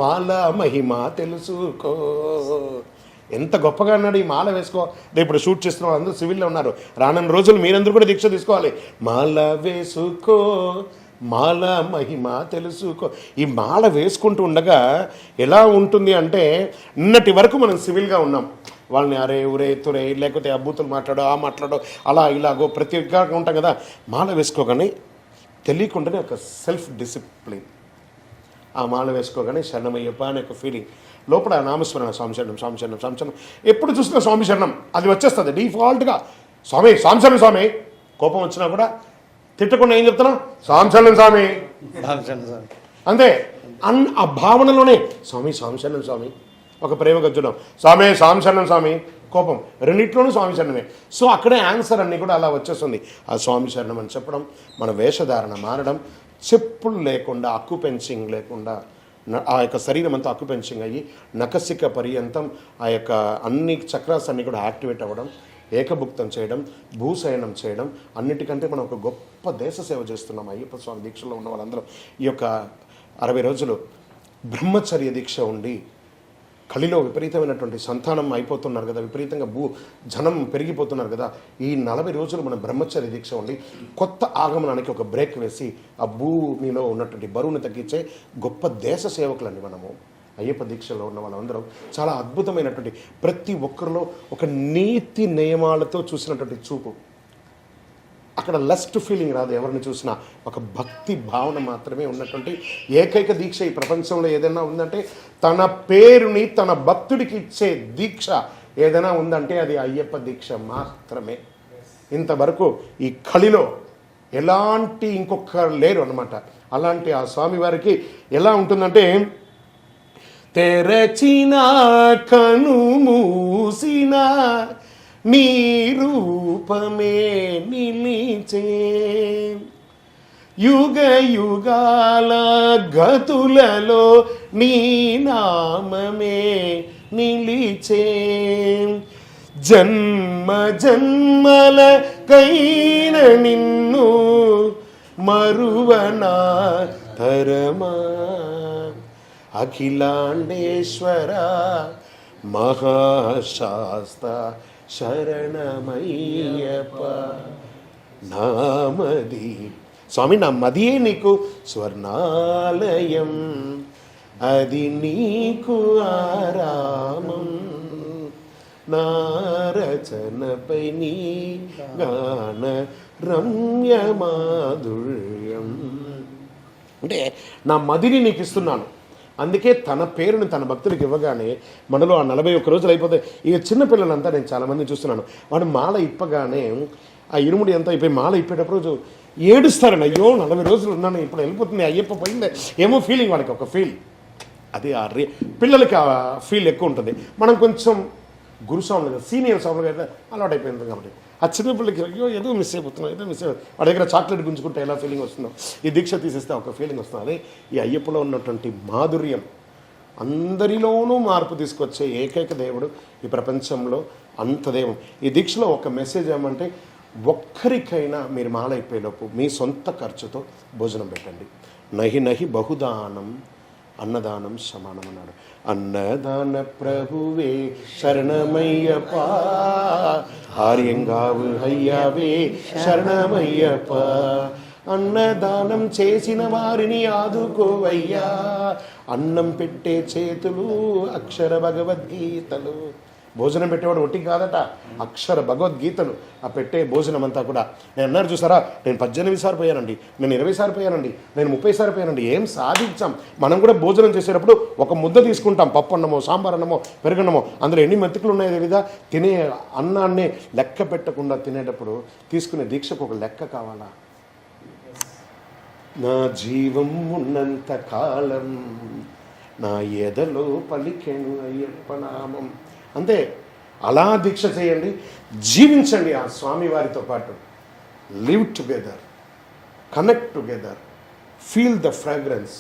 Speaker 3: మాల మహిమ తెలుసుకో. ఎంత గొప్పగా అన్నాడు. ఈ మాల వేసుకో. ఇప్పుడు షూట్ చేస్తున్న అందరూ సివిల్లో ఉన్నారు. రానున్న రోజులు మీరందరూ కూడా దీక్ష తీసుకోవాలి. మాల వేసుకో, మాల మహిమ తెలుసుకో. ఈ మాల వేసుకుంటూ ఉండగా ఎలా ఉంటుంది అంటే, నిన్నటి వరకు మనం సివిల్గా ఉన్నాం. వాళ్ళని అరే ఉరే తురే లేకపోతే అబ్బూతులు మాట్లాడో ఆ మాట్లాడో అలా ఇలాగో ప్రతి ఒక్కగా ఉంటాం కదా. మాల వేసుకోగానే తెలియకుండానే ఒక సెల్ఫ్ డిసిప్లిన్. ఆ మాల వేసుకోగానే శరణమయ్యప్ప అనే ఒక ఫీలింగ్ లోపల. నామస్మరణ, స్వామి శరణం, స్వామి శరణం, స్వామి శరణం. ఎప్పుడు చూసినా స్వామి శరణం అది వచ్చేస్తుంది డిఫాల్ట్గా. స్వామి స్వామి శరణం స్వామి. కోపం వచ్చినా కూడా తిట్టకుండా ఏం చెప్తున్నా, స్వామి శరణం స్వామి అంతే. ఆ భావనలోనే స్వామి స్వామి శరణం స్వామి. ఒక ప్రేమగా చూడడం స్వామి స్వామి శరణం స్వామి. కోపం రెండింటిలోనూ స్వామి శరణమే. సో అక్కడే ఆన్సర్ అన్నీ కూడా అలా వచ్చేస్తుంది. ఆ స్వామి శరణం అని చెప్పడం, మన వేషధారణ మారడం, చెప్పులు లేకుండా అక్యుపెన్సింగ్ లేకుండా ఆ యొక్క శరీరం అంతా అక్యుపెన్సింగ్ అయ్యి నకసిక పర్యంతం ఆ యొక్క అన్ని చక్రాస్ అన్నీ కూడా యాక్టివేట్ అవ్వడం, ఏకభుక్తం చేయడం, భూశయనం చేయడం. అన్నిటికంటే మనం ఒక గొప్ప దేశ సేవ చేస్తున్నాం. అయ్యప్ప స్వామి దీక్షలో ఉన్న వాళ్ళందరూ ఈ యొక్క 60 రోజులు బ్రహ్మచర్య దీక్ష ఉండి కలిలో విపరీతమైనటువంటి సంతానం అయిపోతున్నారు కదా, విపరీతంగా జనం పెరిగిపోతున్నారు కదా. ఈ 40 రోజులు మన బ్రహ్మచర్య దీక్ష ఉండి కొత్త ఆగమనానికి ఒక బ్రేక్ వేసి ఆ భూమిలో ఉన్నటువంటి బరువుని తగ్గించే గొప్ప దేశ సేవకులండి మనము. అయ్యప్ప దీక్షలో ఉన్న వాళ్ళందరం చాలా అద్భుతమైనటువంటి, ప్రతి ఒక్కరిలో ఒక నీతి నియమాలతో చూసినటువంటి చూపు. అక్కడ లస్ట్ ఫీలింగ్ రాదు ఎవరిని చూసినా, ఒక భక్తి భావన మాత్రమే ఉన్నటువంటి ఏకైక దీక్ష ఈ ప్రపంచంలో ఏదైనా ఉందంటే, తన పేరుని తన భక్తుడికి ఇచ్చే దీక్ష ఏదైనా ఉందంటే అది అయ్యప్ప దీక్ష మాత్రమే. ఇంతవరకు ఈ కలిలో ఎలాంటి ఇంకొకరు లేరు అన్నమాట. అలాంటి ఆ స్వామివారికి ఎలా ఉంటుందంటే, తెరచిన కను మూసిన నీ రూపమే నిలిచే, యుగ యుగాల గతులలో నీ నామమే నిలిచే, జన్మ జన్మల కైన నిన్ను మరువనా తరమా, అఖిలాండేశ్వర మహాశాస్త శరణమయ్యప్ప నామది. స్వామి నా మదియే నీకు స్వర్ణాలయం, అది నీకు ఆరామం, నా రచనపై నీ గాన రమ్య మాధుర్యం. అంటే నా మదిని నీకు ఇస్తున్నాను. అందుకే తన పేరుని తన భక్తుడికి ఇవ్వగానే మనలో ఆ 41 రోజులు అయిపోతాయి. ఇక చిన్నపిల్లలంతా నేను చాలామంది చూస్తున్నాను, వాడు మాల ఇప్పగానే ఆ ఇరుముడి అంతా అయిపోయి మాల ఇప్పేటప్పుడు ఏడుస్తారని, అయ్యో 40 రోజులు ఉన్నాను ఇప్పుడు వెళ్ళిపోతుంది అయ్యప్ప పోయిందే ఏమో ఫీలింగ్. వాడికి ఒక ఫీల్ అది పిల్లలకి ఆ ఫీల్ ఎక్కువ ఉంటుంది. మనం కొంచెం గురుస్వాములు కదా, సీనియర్ స్వాములు కదా అలవాటు అయిపోయింది కాబట్టి ఆ చిన్నపిల్లలకి అయ్యో ఏదో మిస్ అయిపోతున్నాం, ఏదో మిస్ అయిపోతుంది. వాడి దగ్గర చాక్లెట్ గుంజుకుంటే ఎలా ఫీలింగ్ వస్తుందో, ఈ దీక్ష తీసేస్తే ఒక ఫీలింగ్ వస్తుంది. అదే ఈ అయ్యప్పలో ఉన్నటువంటి మాధుర్యం. అందరిలోనూ మార్పు తీసుకొచ్చే ఏకైక దేవుడు ఈ ప్రపంచంలో, అంత దైవం. ఈ దీక్షలో ఒక మెసేజ్ ఏమంటే, ఒక్కరికైనా మీరు మాల అయిపోయేలోపు మీ సొంత ఖర్చుతో భోజనం పెట్టండి. నహి నహి బహుదానం అన్నదానం సమానం అన్నాడు. అన్నదాన ప్రభువే శరణమయ్యప్ప, ఆర్యంగావు అయ్యావే శరణమయ్యప్ప, అన్నదానం చేసిన వారిని ఆదుకోవయ్యా, అన్నం పెట్టే చేతులు అక్షర భగవద్గీతలు. భోజనం పెట్టేవాడు ఒట్టి కాదట, అక్షర భగవద్గీతలు ఆ పెట్టే భోజనం అంతా కూడా. నేను అన్నారు చూసారా, నేను 18 సార్లు పోయానండి, నేను 20 సార్లు పోయానండి, నేను 30 సార్లు పోయానండి. ఏం సాధించాం? మనం కూడా భోజనం చేసేటప్పుడు ఒక ముద్ద తీసుకుంటాం, పప్పు అన్నమో సాంబార్ అన్నమో పెరుగన్నమో, అందులో ఎన్ని మెతుకులు ఉన్నాయో తెలీదా? తినే అన్నాన్ని లెక్క పెట్టకుండా తినేటప్పుడు తీసుకునే దీక్షకు ఒక లెక్క కావాలా? నా జీవం ఉన్నంత కాలం నా ఎదలో పలికెను అయ్యప్ప నామం. అంతే, అలా దీక్ష చేయండి, జీవించండి ఆ స్వామి వారితో పాటు. Live together, connect together, feel the fragrance,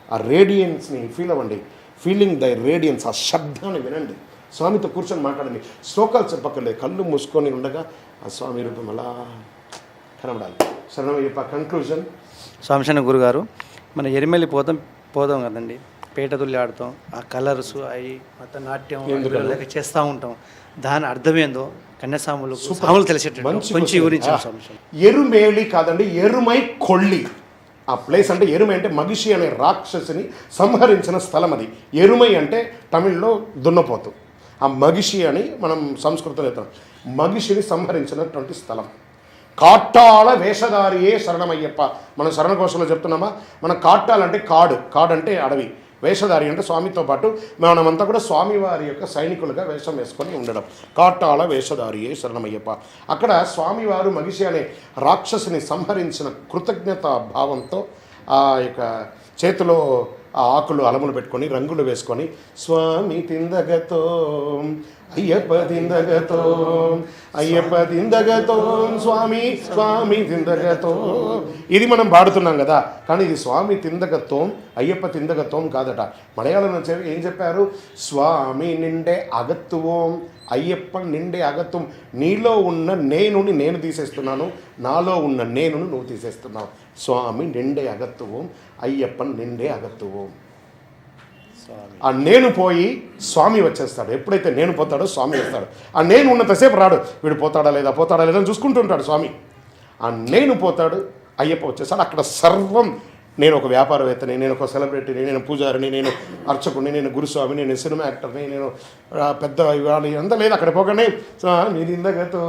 Speaker 3: ఆ రేడియన్స్ని ఫీల్ అవ్వండి. ఫీలింగ్ ద రేడియన్స్, ఆ శబ్దాన్ని వినండి. స్వామితో కూర్చొని మాట్లాడండి. శ్లోకాలు చెప్పక్కర్లేదు, కళ్ళు మూసుకొని ఉండగా ఆ స్వామి రూపం అలా కనబడాలి. శరణమయ్యప్ప. కన్క్లూజన్.
Speaker 12: స్వామిశరణ గురుగారు, మన ఎరిమెల్లి పోదాం కదండి, పేట తుల్లి ఆడతాం, ఆ కలర్స్ అవి మొత్తం నాట్యం చేస్తూ ఉంటాం. దాని అర్థమేందో కన్యాస్వాములు తెలిసేటట్టు కొంచెం గురించి.
Speaker 3: ఎరుమేళి కాదండి, ఎరుమై కొళ్ళి. ఆ ప్లేస్ అంటే ఎరుమై అంటే మగిషి అనే రాక్షసిని సంహరించిన స్థలం అది. ఎరుమై అంటే తమిళ్లో దున్నపోతు. ఆ మగిషి అని మనం సంస్కృతంలో చెప్తాం. మగిషిని సంహరించినటువంటి స్థలం. కాట్టాల వేషధారియే శరణమయ్యప్ప. మనం శరణకోశంలో చెప్తున్నామా, మన కాట్టాలంటే కాడు అంటే అడవి, వేషధారి అంటే స్వామితో పాటు మనమంతా కూడా స్వామివారి యొక్క సైనికులుగా వేషం వేసుకొని ఉండడం. కాట్టాల వేషధారియే శరణమయ్యప్ప. అక్కడ స్వామివారు మగిషి అనే రాక్షసుని సంహరించిన కృతజ్ఞతా భావంతో ఆ యొక్క చేతిలో ఆ ఆకులు అలములు పెట్టుకొని రంగులు వేసుకొని స్వామి తిందగతో అయ్యప్ప తిందగతో అయ్యప్ప తిందగతో స్వామి స్వామి తిందగతో, ఇది మనం పాడుతున్నాం కదా. కానీ ఇది స్వామి తిందగతోం అయ్యప్ప తిందగతోం కాదట. మలయాళంలో ఏం చెప్పారు? స్వామి నిండే అగత్తువోం అయ్యప్ప నిండే అగత్వం. నీలో ఉన్న నేనుని నేను తీసేస్తున్నాను, నాలో ఉన్న నేనును నువ్వు తీసేస్తున్నావు. స్వామి నిండే అగత్తువోం అయ్యప్పన్ నిండే అగత్తువోం. ఆ నేను పోయి స్వామి వచ్చేస్తాడు. ఎప్పుడైతే నేను పోతాడో స్వామి వస్తాడు. ఆ నేను ఉన్నంతసేపు రాడు, వీడు పోతాడా లేదా అని చూసుకుంటుంటాడు స్వామి. ఆ నేను పోతాడు, అయ్యప్ప వచ్చేస్తాడు. అక్కడ సర్వం, నేను ఒక వ్యాపారవేత్తని, నేను ఒక సెలబ్రిటీని, నేను పూజారిని, నేను అర్చకుడిని, నేను గురుస్వామిని, నేను సినిమా యాక్టర్ని, నేను పెద్ద ఇవాళ అంతా లేదు. అక్కడ పోగానే మీరు ఇందగతో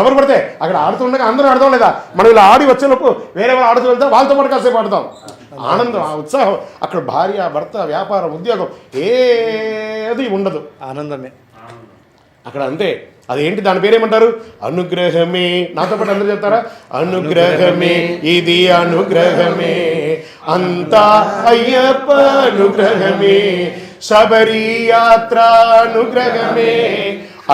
Speaker 3: ఎవరు పడితే అక్కడ ఆడుతుండగా అందరూ ఆడదాం లేదా, మనం ఇలా ఆడి వచ్చేలోపు వేరే వాళ్ళు ఆడుతూ వెళ్తాం, వాళ్ళతో పాటు కాసేపు ఆడతాం. ఆనందం, ఆ ఉత్సాహం. అక్కడ భార్య భర్త వ్యాపారం ఉద్యోగం ఏది ఉండదు, ఆనందమే అక్కడ. అంతే. అదేంటి, దాని పేరేమంటారు? అనుగ్రహమే. నాతో పాటు అందరూ చెప్తారా? అనుగ్రహమే, ఇది అనుగ్రహమే, అంతా అయ్యప్ప అనుగ్రహమే, శబరి యాత్ర అనుగ్రహమే,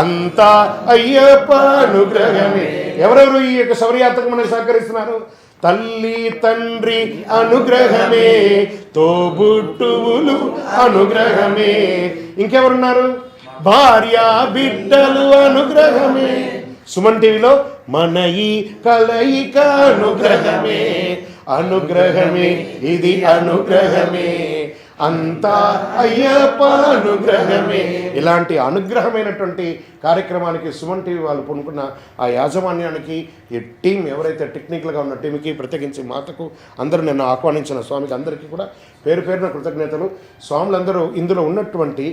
Speaker 3: అంతా అయ్యప్ప అనుగ్రహమే. ఎవరెవరు ఈ యొక్క శబరి యాత్రకు మనకి సహకరిస్తున్నారు? తల్లి తండ్రి అనుగ్రహమే, తోబుట్టువులు అనుగ్రహమే, ఇంకెవరున్నారు? భార్య బిడ్డలు అనుగ్రహమే. సుమన్ టీవీలో మన ఈ కలయిక అనుగ్రహమే, అనుగ్రహమే, ఇది అనుగ్రహమే, అంతా అయ్యప్ప అనుగ్రహమే. ఇలాంటి అనుగ్రహమైనటువంటి కార్యక్రమానికి సుమన్ టీవీ వాళ్ళు పూనుకున్న ఆ యాజమాన్యానికి, ఈ టీం ఎవరైతే టెక్నికల్గా ఉన్న టీంకి, ప్రత్యేకించి మాతకు, అందరూ నిన్న ఆహ్వానించిన స్వామికి అందరికీ కూడా పేరు పేరున కృతజ్ఞతలు. స్వాములందరూ ఇందులో ఉన్నటువంటి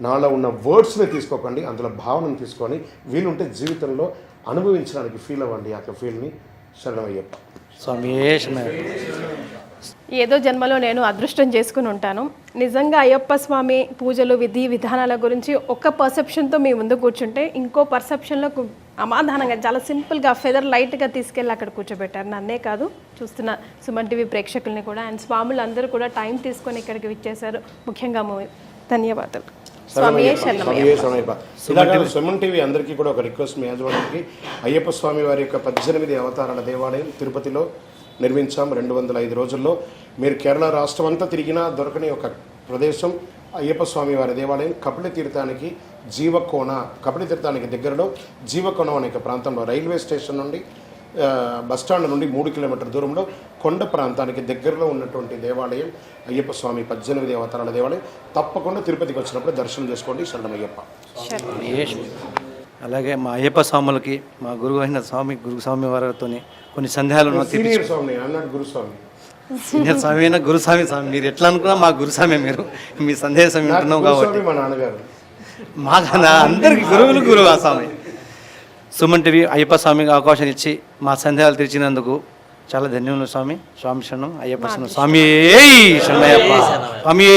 Speaker 3: నాలో ఉన్న వర్డ్స్ని తీసుకోకండి, అందులో భావనను తీసుకొని వీలుంటే జీవితంలో అనుభవించడానికి ఫీల్ అవ్వండి. ఆ ఫీల్ని. శరణమయ్యప్ప.
Speaker 12: స్వామి
Speaker 2: ఏదో జన్మలో నేను అదృష్టం చేసుకుని ఉంటాను. నిజంగా అయ్యప్ప స్వామి పూజలు విధి విధానాల గురించి ఒక పర్సెప్షన్తో మీ ముందు కూర్చుంటే, ఇంకో పర్సెప్షన్లో అమాధానంగా చాలా సింపుల్గా ఫెదర్ లైట్గా తీసుకెళ్ళి అక్కడ కూర్చోబెట్టారు. నన్నే కాదు, చూస్తున్న సుమన్ టీవీ ప్రేక్షకుల్ని కూడా. అండ్ స్వాములు అందరూ కూడా టైం తీసుకొని ఇక్కడికి విచ్చేశారు. ముఖ్యంగా ధన్యవాదాలు.
Speaker 3: సుమన్ టీవీ అందరికీ కూడా ఒక రిక్వెస్ట్, మీ యాజమాన్యానికి. అయ్యప్ప స్వామి వారి యొక్క 18 అవతారాల దేవాలయం తిరుపతిలో నిర్మించాం 205 రోజుల్లో. మీరు కేరళ రాష్ట్రం అంతా తిరిగినా దొరకని ఒక ప్రదేశం అయ్యప్ప స్వామి వారి దేవాలయం. కపిల తీర్థానికి దగ్గరలో జీవకోణం అనే ప్రాంతంలో, రైల్వే స్టేషన్ నుండి బస్టాండ్ నుండి 3 కిలోమీటర్ల దూరంలో కొండ ప్రాంతానికి దగ్గరలో ఉన్నటువంటి దేవాలయం అయ్యప్ప స్వామి 18 అవతారాల దేవాలయం. తప్పకుండా తిరుపతికి వచ్చినప్పుడు దర్శనం చేసుకోండి. శరణమయ్యప్ప.
Speaker 12: అలాగే మా అయ్యప్ప స్వాములకి మా గురువు అయిన గురుస్వామి వారితో కొన్ని సందేహాలను
Speaker 3: సీనియర్ స్వామి అన్నాడు గురుస్వామి.
Speaker 12: సీనియర్ స్వామి అయినా గురుస్వామి మీరు ఎట్లా అనుకున్నా మా గురుస్వామి, మీరు మీ సందేశం వింటున్నాం కాబట్టి.
Speaker 3: మా నాన్నగారు
Speaker 12: మాకన్నా అందరికి గురువు ఆ స్వామి. సుమన్ టీవీ అయ్యప్ప స్వామికి అవకాశం ఇచ్చి మా సందేహాలు తీర్చినందుకు చాలా ధన్యవాదాలు స్వామి. స్వామి శరణం అయ్యప్ప శరణం. స్వామి శరణయ్యప్ప. స్వామి